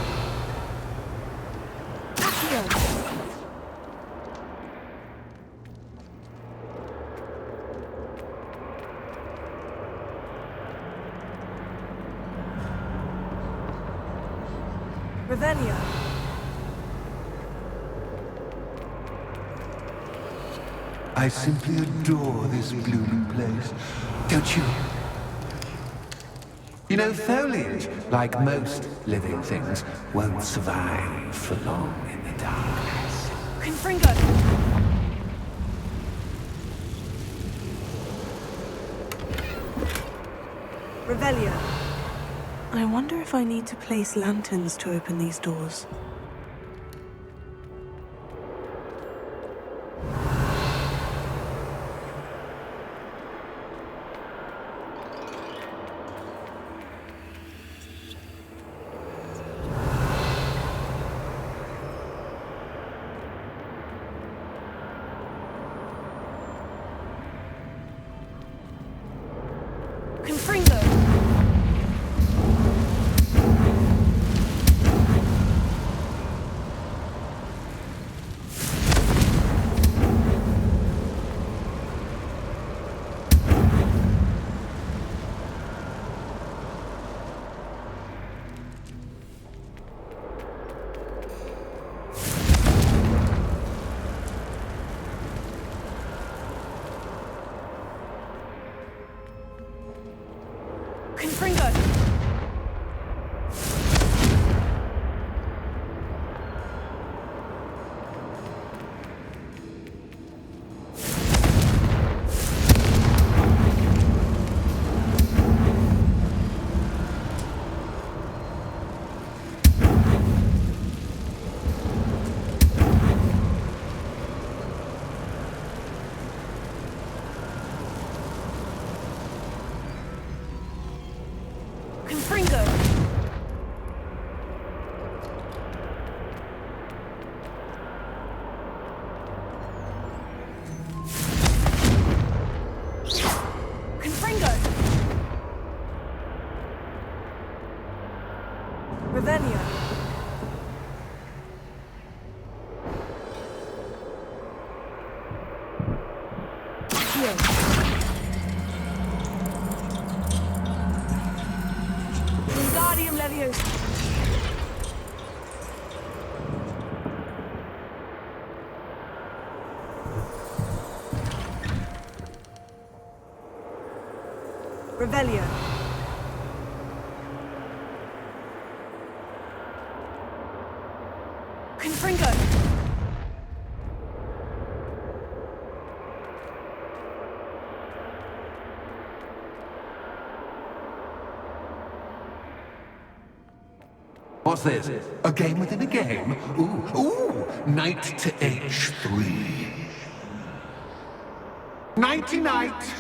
Accio. Revelio. I simply adore this blooming place, don't you? You know, foliage, like most living things, won't survive for long in the darkness. Confringo! Revelio. I wonder if I need to place lanterns to open these doors. Confringo! Confringo! Confringo! Confringo! Revelio. Revelio. Revelio. Confringo. What's this? A game within a game? Ooh, knight to h3. Nighty-night!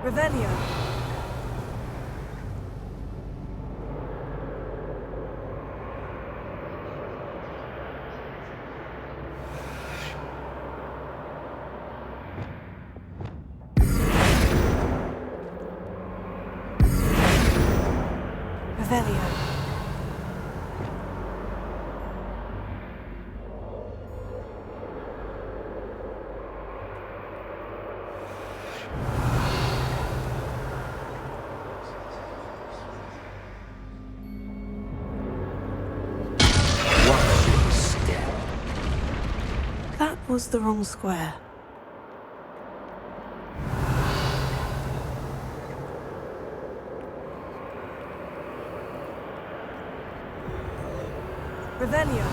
Revelio. Revelio. That was the wrong square. Revelio.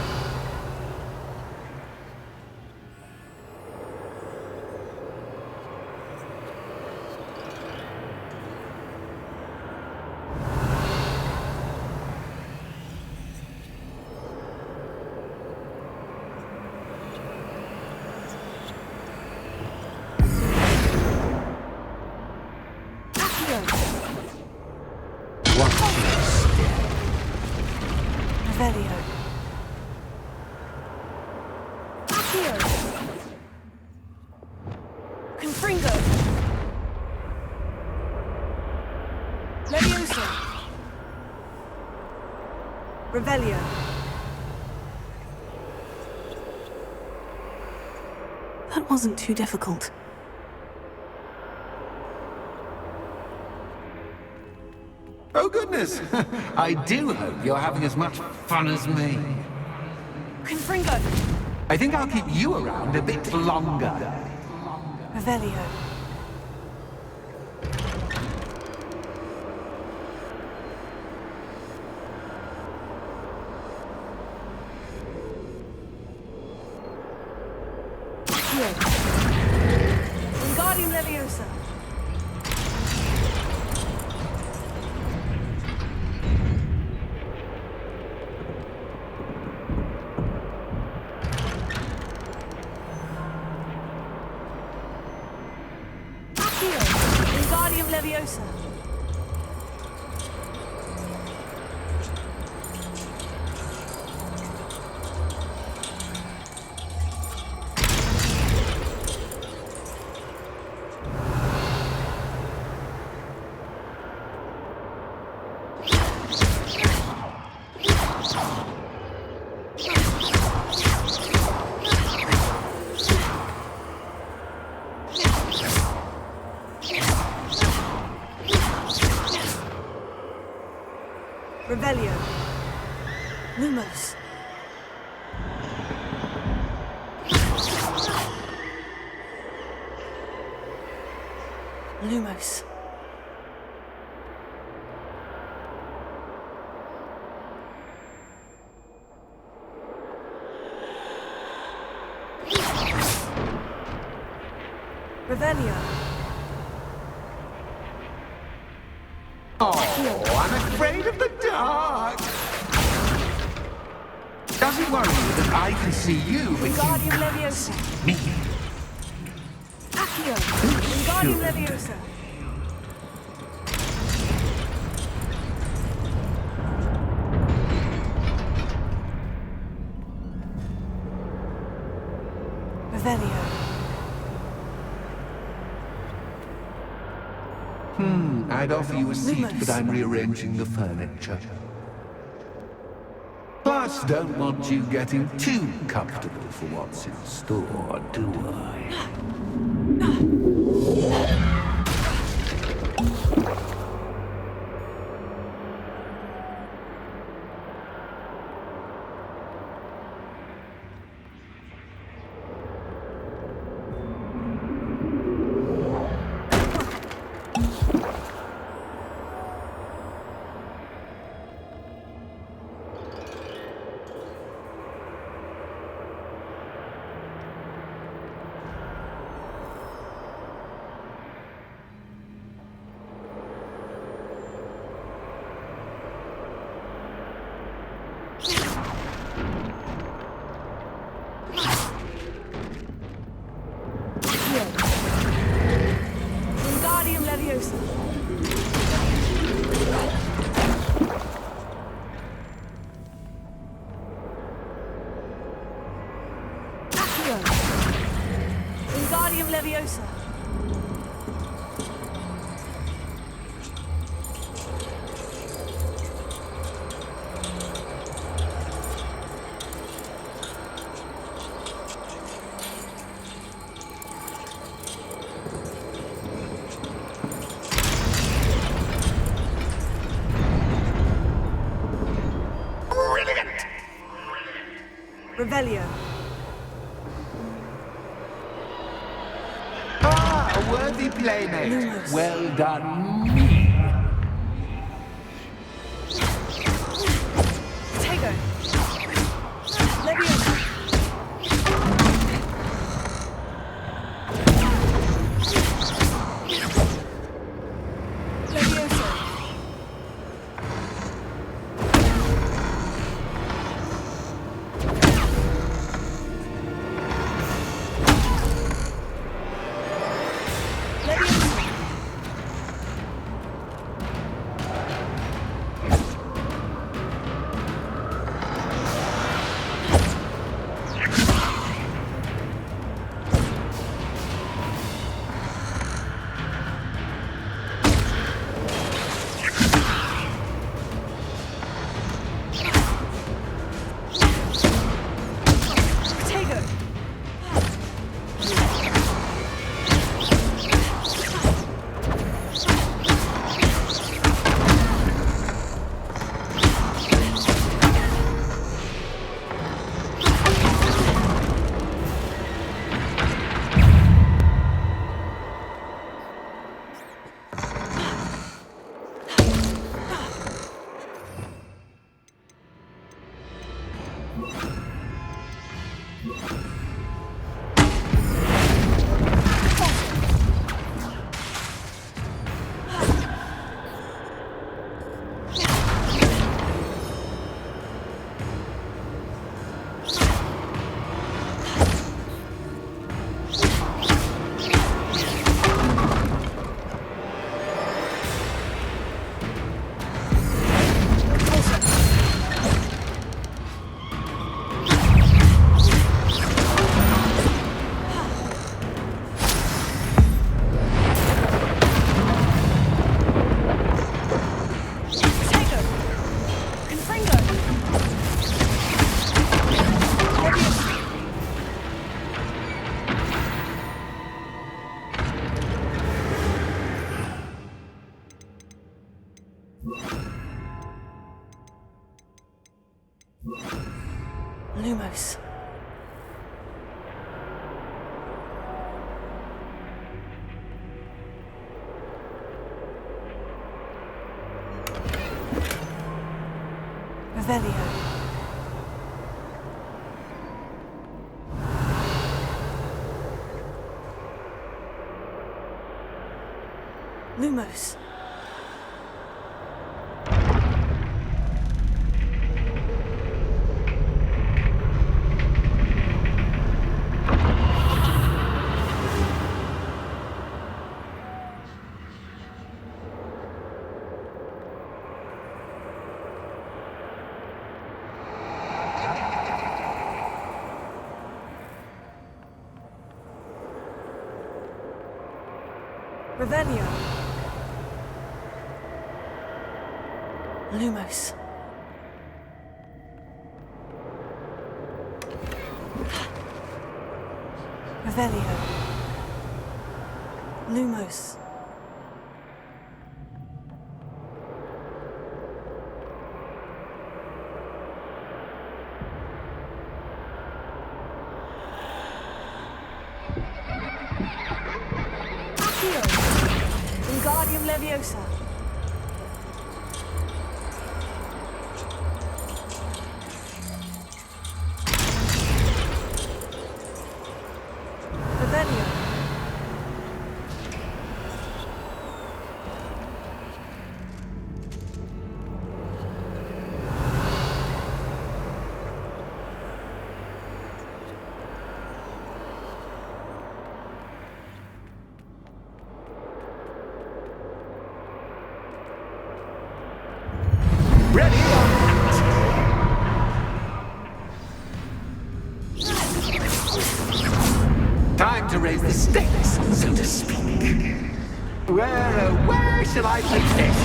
Revelio. Accio. Confringo. Leviosa. Revelio. That wasn't too difficult. Oh, goodness! I do hope you're having as much fun as me. Confringo. I think I'll keep you around a bit longer. Revelio. Wingardium Leviosa. Wingardium Leviosa. Revelio. Lumos. Lumos. Revelio. Oh, I'm afraid of the dark. Does it worry you that I can see you, but you can't see me? Accio. Wingardium Leviosa. Revelio. I'd offer you a seat, but I'm rearranging the furniture. Plus, don't want you getting too comfortable for what's in store, do I? Wingardium Leviosa. Accio. Wingardium Leviosa. Revelio. Ah, a worthy playmate. Well done, me. Tego. Leviosa. Leviosa. Lumos. Revelio. Lumos. Revelio. Lumos. Revelio. Lumos. Wingardium Leviosa. Revelio. Ready or not? Time to raise the stakes, so to speak. Where shall I place this?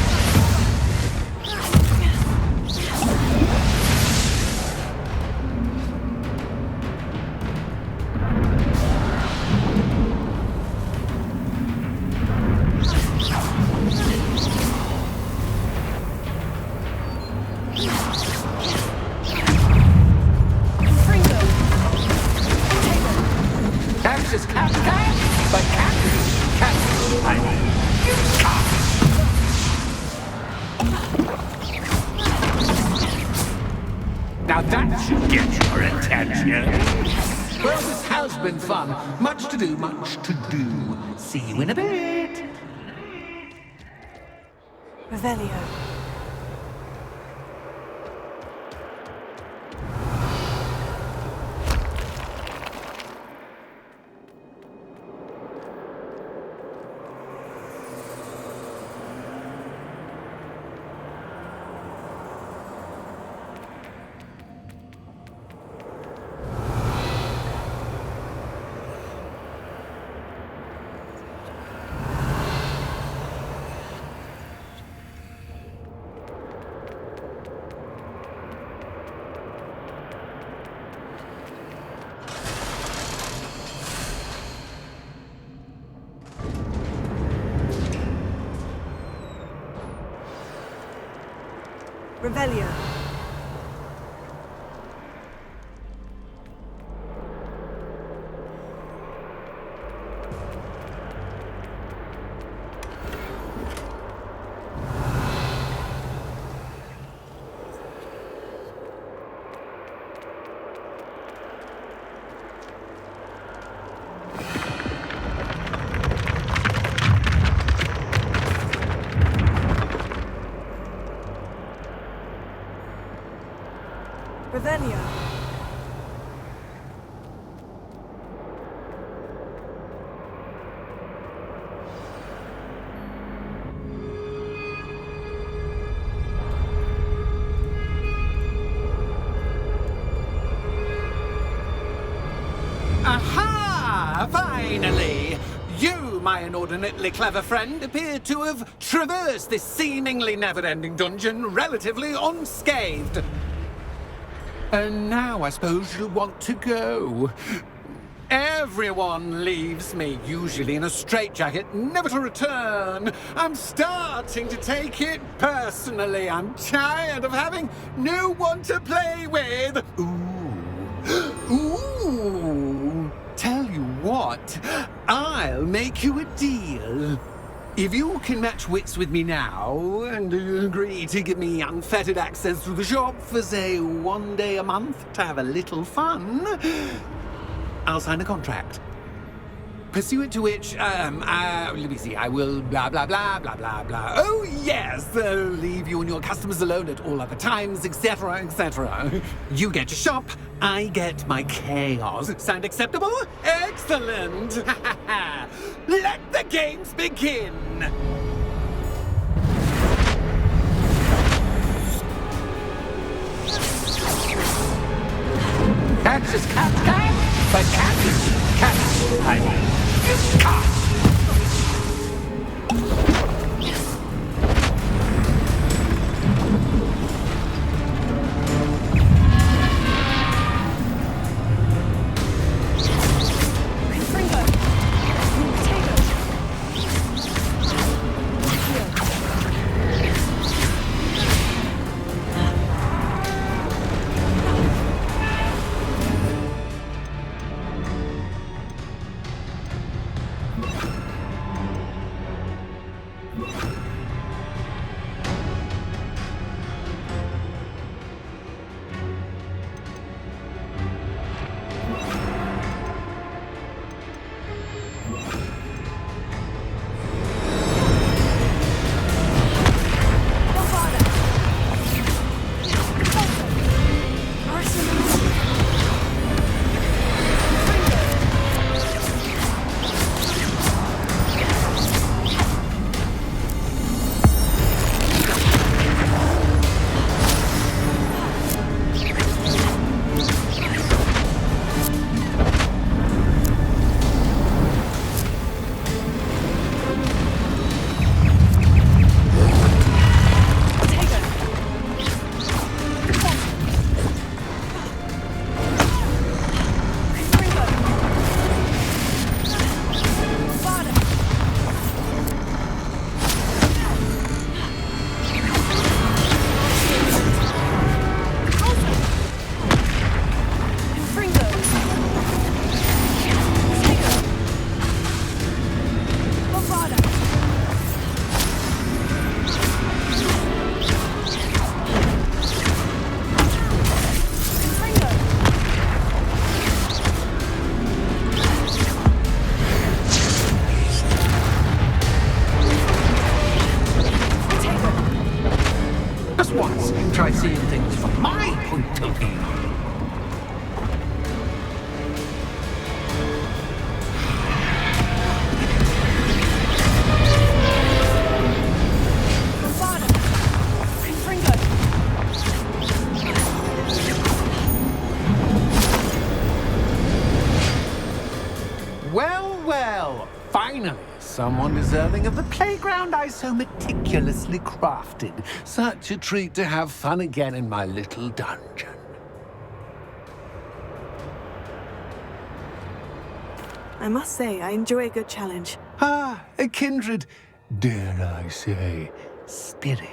Cassius can't, but Cassius, I mean, you can't. Now that should get your attention. Well, this has been fun. Much to do, much to do. See you in a bit. Revelio. Revelio. Revelio. Aha! Finally! You, my inordinately clever friend, appear to have traversed this seemingly never-ending dungeon relatively unscathed. And now I suppose you'll want to go. Everyone leaves me, usually in a straitjacket, never to return. I'm starting to take it personally. I'm tired of having no one to play with. Ooh, Ooh, tell you what, I'll make you a deal. If you can match wits with me now and agree to give me unfettered access to the shop for, say, 1 day a month to have a little fun, I'll sign a contract. Pursuant to which, let me see, I will blah, blah, blah, blah, blah, blah. Oh, yes, leave you and your customers alone at all other times, etc., etc. You get your shop, I get my chaos. Sound acceptable? Excellent! Let the games begin! Catch is cat, but cat is cat. I mean, you cat. Try seeing things from my point of view. Well, well, finally, someone deserving of the playground I so meticulously crafted. Such a treat to have fun again in my little dungeon. I must say, I enjoy a good challenge. Ah, a kindred, dare I say, spirit.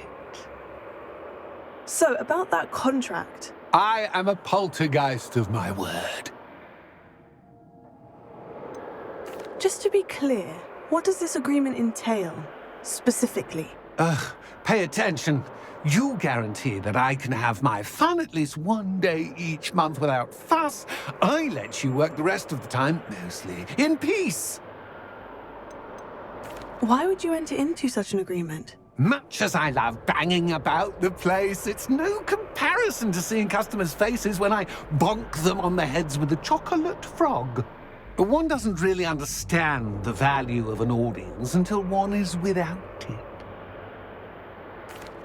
So, about that contract. I am a poltergeist of my word. Just to be clear, what does this agreement entail, specifically? Pay attention. You guarantee that I can have my fun at least 1 day each month without fuss. I let you work the rest of the time, mostly, in peace. Why would you enter into such an agreement? Much as I love banging about the place, it's no comparison to seeing customers' faces when I bonk them on the heads with a chocolate frog. One doesn't really understand the value of an audience until one is without it.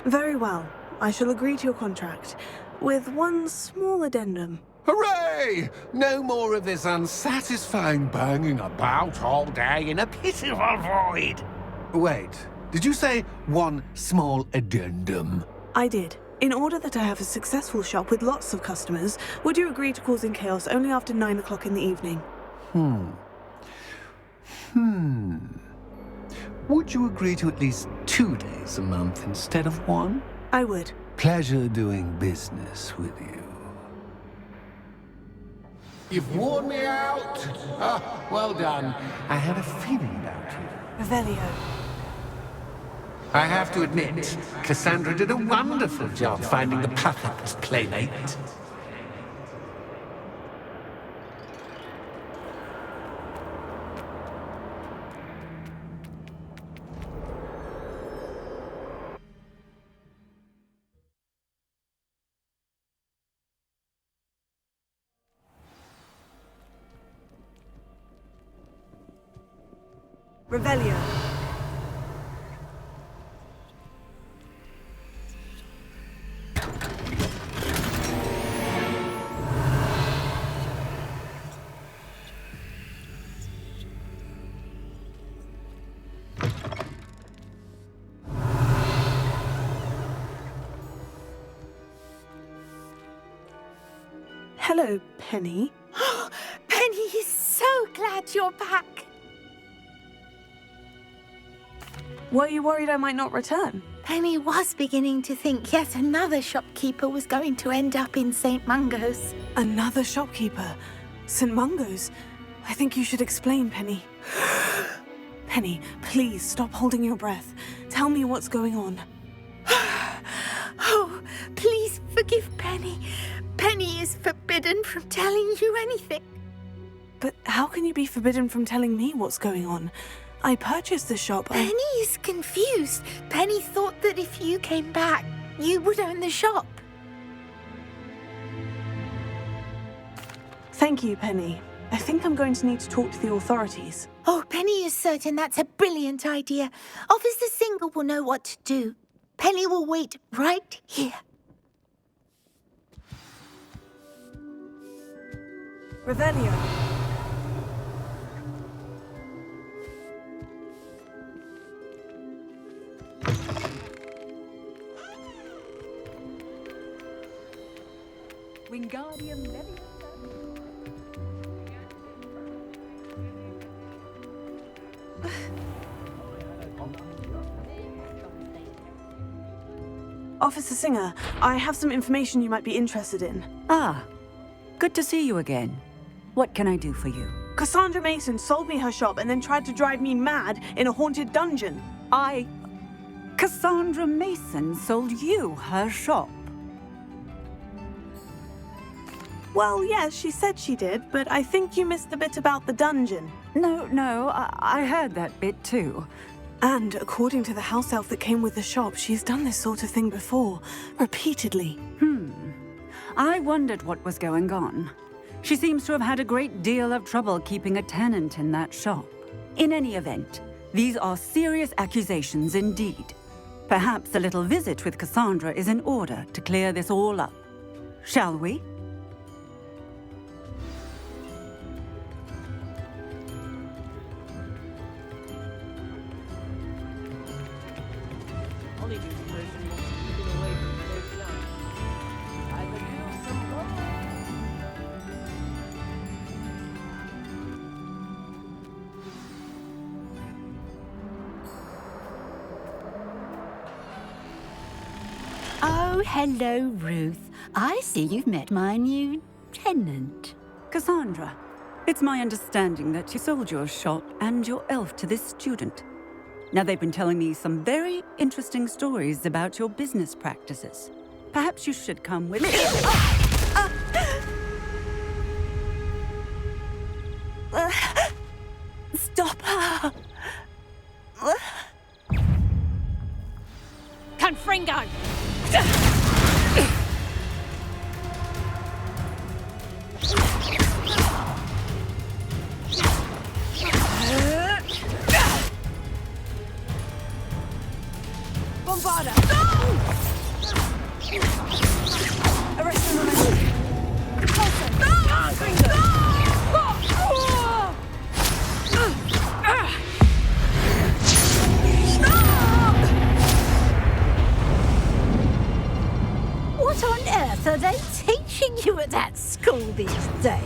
Very well. I shall agree to your contract, with one small addendum. Hooray! No more of this unsatisfying banging about all day in a pitiful void. Wait, did you say one small addendum? I did. In order that I have a successful shop with lots of customers, would you agree to causing chaos only after 9 o'clock in the evening? Would you agree to at least 2 days a month instead of 1? I would. Pleasure doing business with you. You've worn me out. Ah, well done. I had a feeling about you. Revelio. I have to admit, Cassandra did a wonderful job finding the perfect playmate. Revelio. Hello, Penny. Penny is so glad you're back. Were you worried I might not return? Penny was beginning to think yet another shopkeeper was going to end up in St. Mungo's. Another shopkeeper? St. Mungo's? I think you should explain, Penny. Penny, please stop holding your breath. Tell me what's going on. Oh, please forgive Penny. Penny is forbidden from telling you anything. But how can you be forbidden from telling me what's going on? I purchased the shop. Penny is confused. Penny thought that if you came back, you would own the shop. Thank you, Penny. I think I'm going to need to talk to the authorities. Oh, Penny is certain that's a brilliant idea. Officer Singer will know what to do. Penny will wait right here. Revelio. Wingardium Leviosa. Officer Singer, I have some information you might be interested in. Ah, good to see you again. What can I do for you? Cassandra Mason sold me her shop and then tried to drive me mad in a haunted dungeon. Cassandra Mason sold you her shop? Well, yes, she said she did, but I think you missed the bit about the dungeon. No, I heard that bit too. And according to the house elf that came with the shop, she's done this sort of thing before, repeatedly. I wondered what was going on. She seems to have had a great deal of trouble keeping a tenant in that shop. In any event, these are serious accusations indeed. Perhaps a little visit with Cassandra is in order to clear this all up. Shall we? Oh, hello, Ruth. I see you've met my new tenant. Cassandra, it's my understanding that you sold your shop and your elf to this student. Now, they've been telling me some very interesting stories about your business practices. Perhaps you should come with me. Stop her! Confringo! Bombarda! Arrest him, Repulsor! What on earth are they teaching you at that school these days?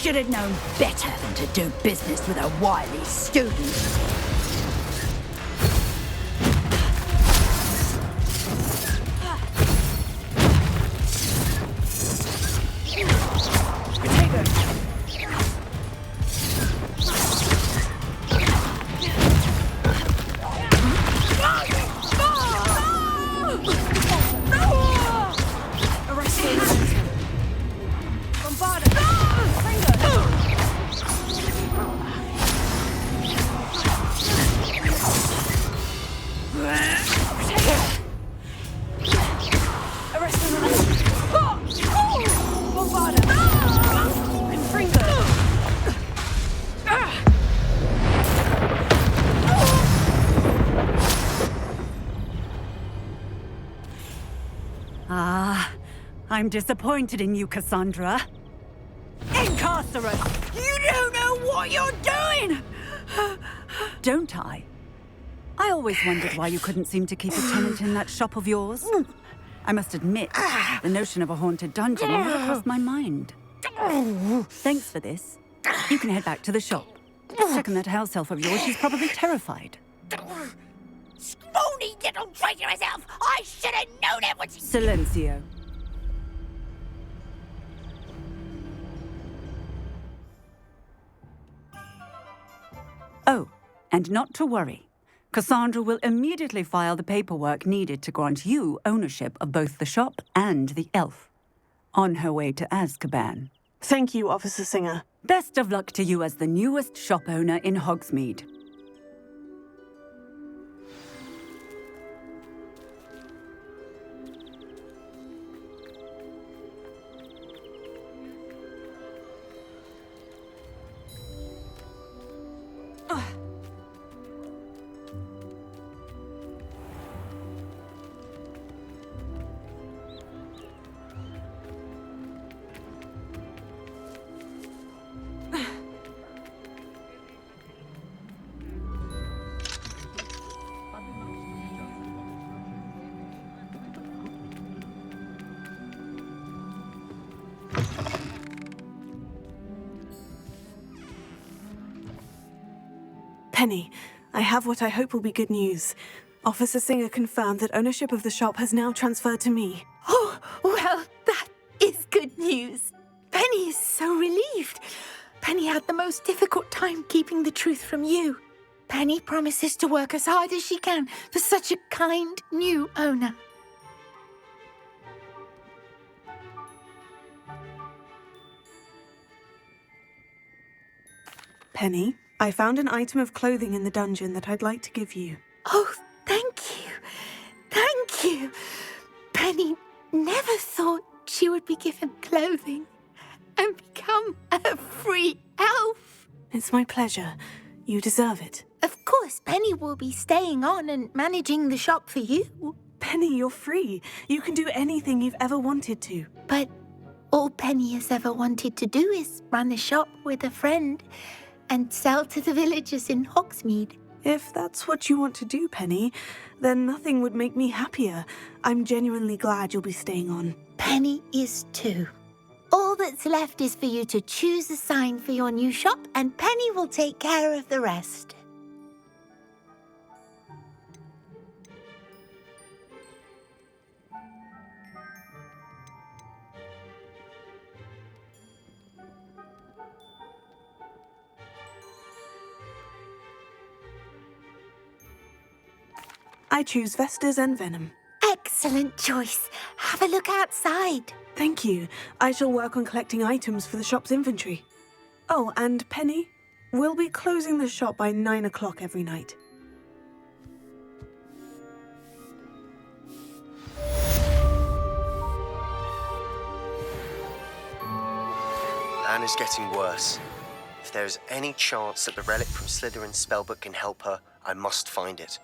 should have known better than to do business with a wily student. I'm disappointed in you, Cassandra. Incarcerate! You don't know what you're doing! Don't I? I always wondered why you couldn't seem to keep a tenant in that shop of yours. I must admit, the notion of a haunted dungeon never crossed my mind. Thanks for this. You can head back to the shop. Second that house elf of yours, she's probably terrified. Scrawny little traitor herself! I should have known it was... Silencio. Oh, and not to worry. Cassandra will immediately file the paperwork needed to grant you ownership of both the shop and the elf. On her way to Azkaban. Thank you, Officer Singer. Best of luck to you as the newest shop owner in Hogsmeade. Penny, I have what I hope will be good news. Officer Singer confirmed that ownership of the shop has now transferred to me. Oh, well, that is good news. Penny is so relieved. Penny had the most difficult time keeping the truth from you. Penny promises to work as hard as she can for such a kind new owner. Penny, I found an item of clothing in the dungeon that I'd like to give you. Oh, thank you. Thank you. Penny never thought she would be given clothing and become a free elf. It's my pleasure. You deserve it. Of course, Penny will be staying on and managing the shop for you. Penny, you're free. You can do anything you've ever wanted to. But all Penny has ever wanted to do is run a shop with a friend and sell to the villagers in Hogsmeade. If that's what you want to do, Penny, then nothing would make me happier. I'm genuinely glad you'll be staying on. Penny is too. All that's left is for you to choose a sign for your new shop, and Penny will take care of the rest. I choose Vestas and Venom. Excellent choice. Have a look outside. Thank you. I shall work on collecting items for the shop's inventory. Oh, and Penny, we'll be closing the shop by 9 o'clock every night. Anne is getting worse. If there is any chance that the relic from Slytherin's spellbook can help her, I must find it.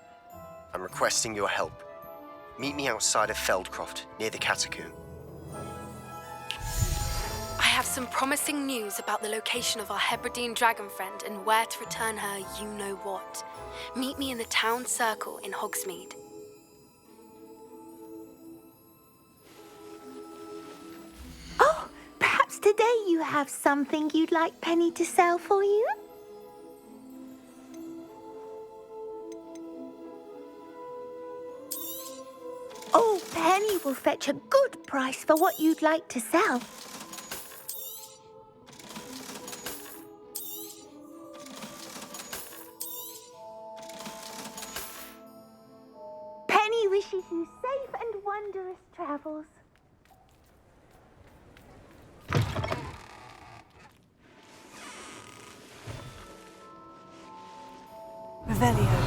I'm requesting your help. Meet me outside of Feldcroft, near the Catacomb. I have some promising news about the location of our Hebridean dragon friend and where to return her you-know-what. Meet me in the town circle in Hogsmeade. Oh, perhaps today you have something you'd like Penny to sell for you? Oh, Penny will fetch a good price for what you'd like to sell. Penny wishes you safe and wondrous travels. Revelio.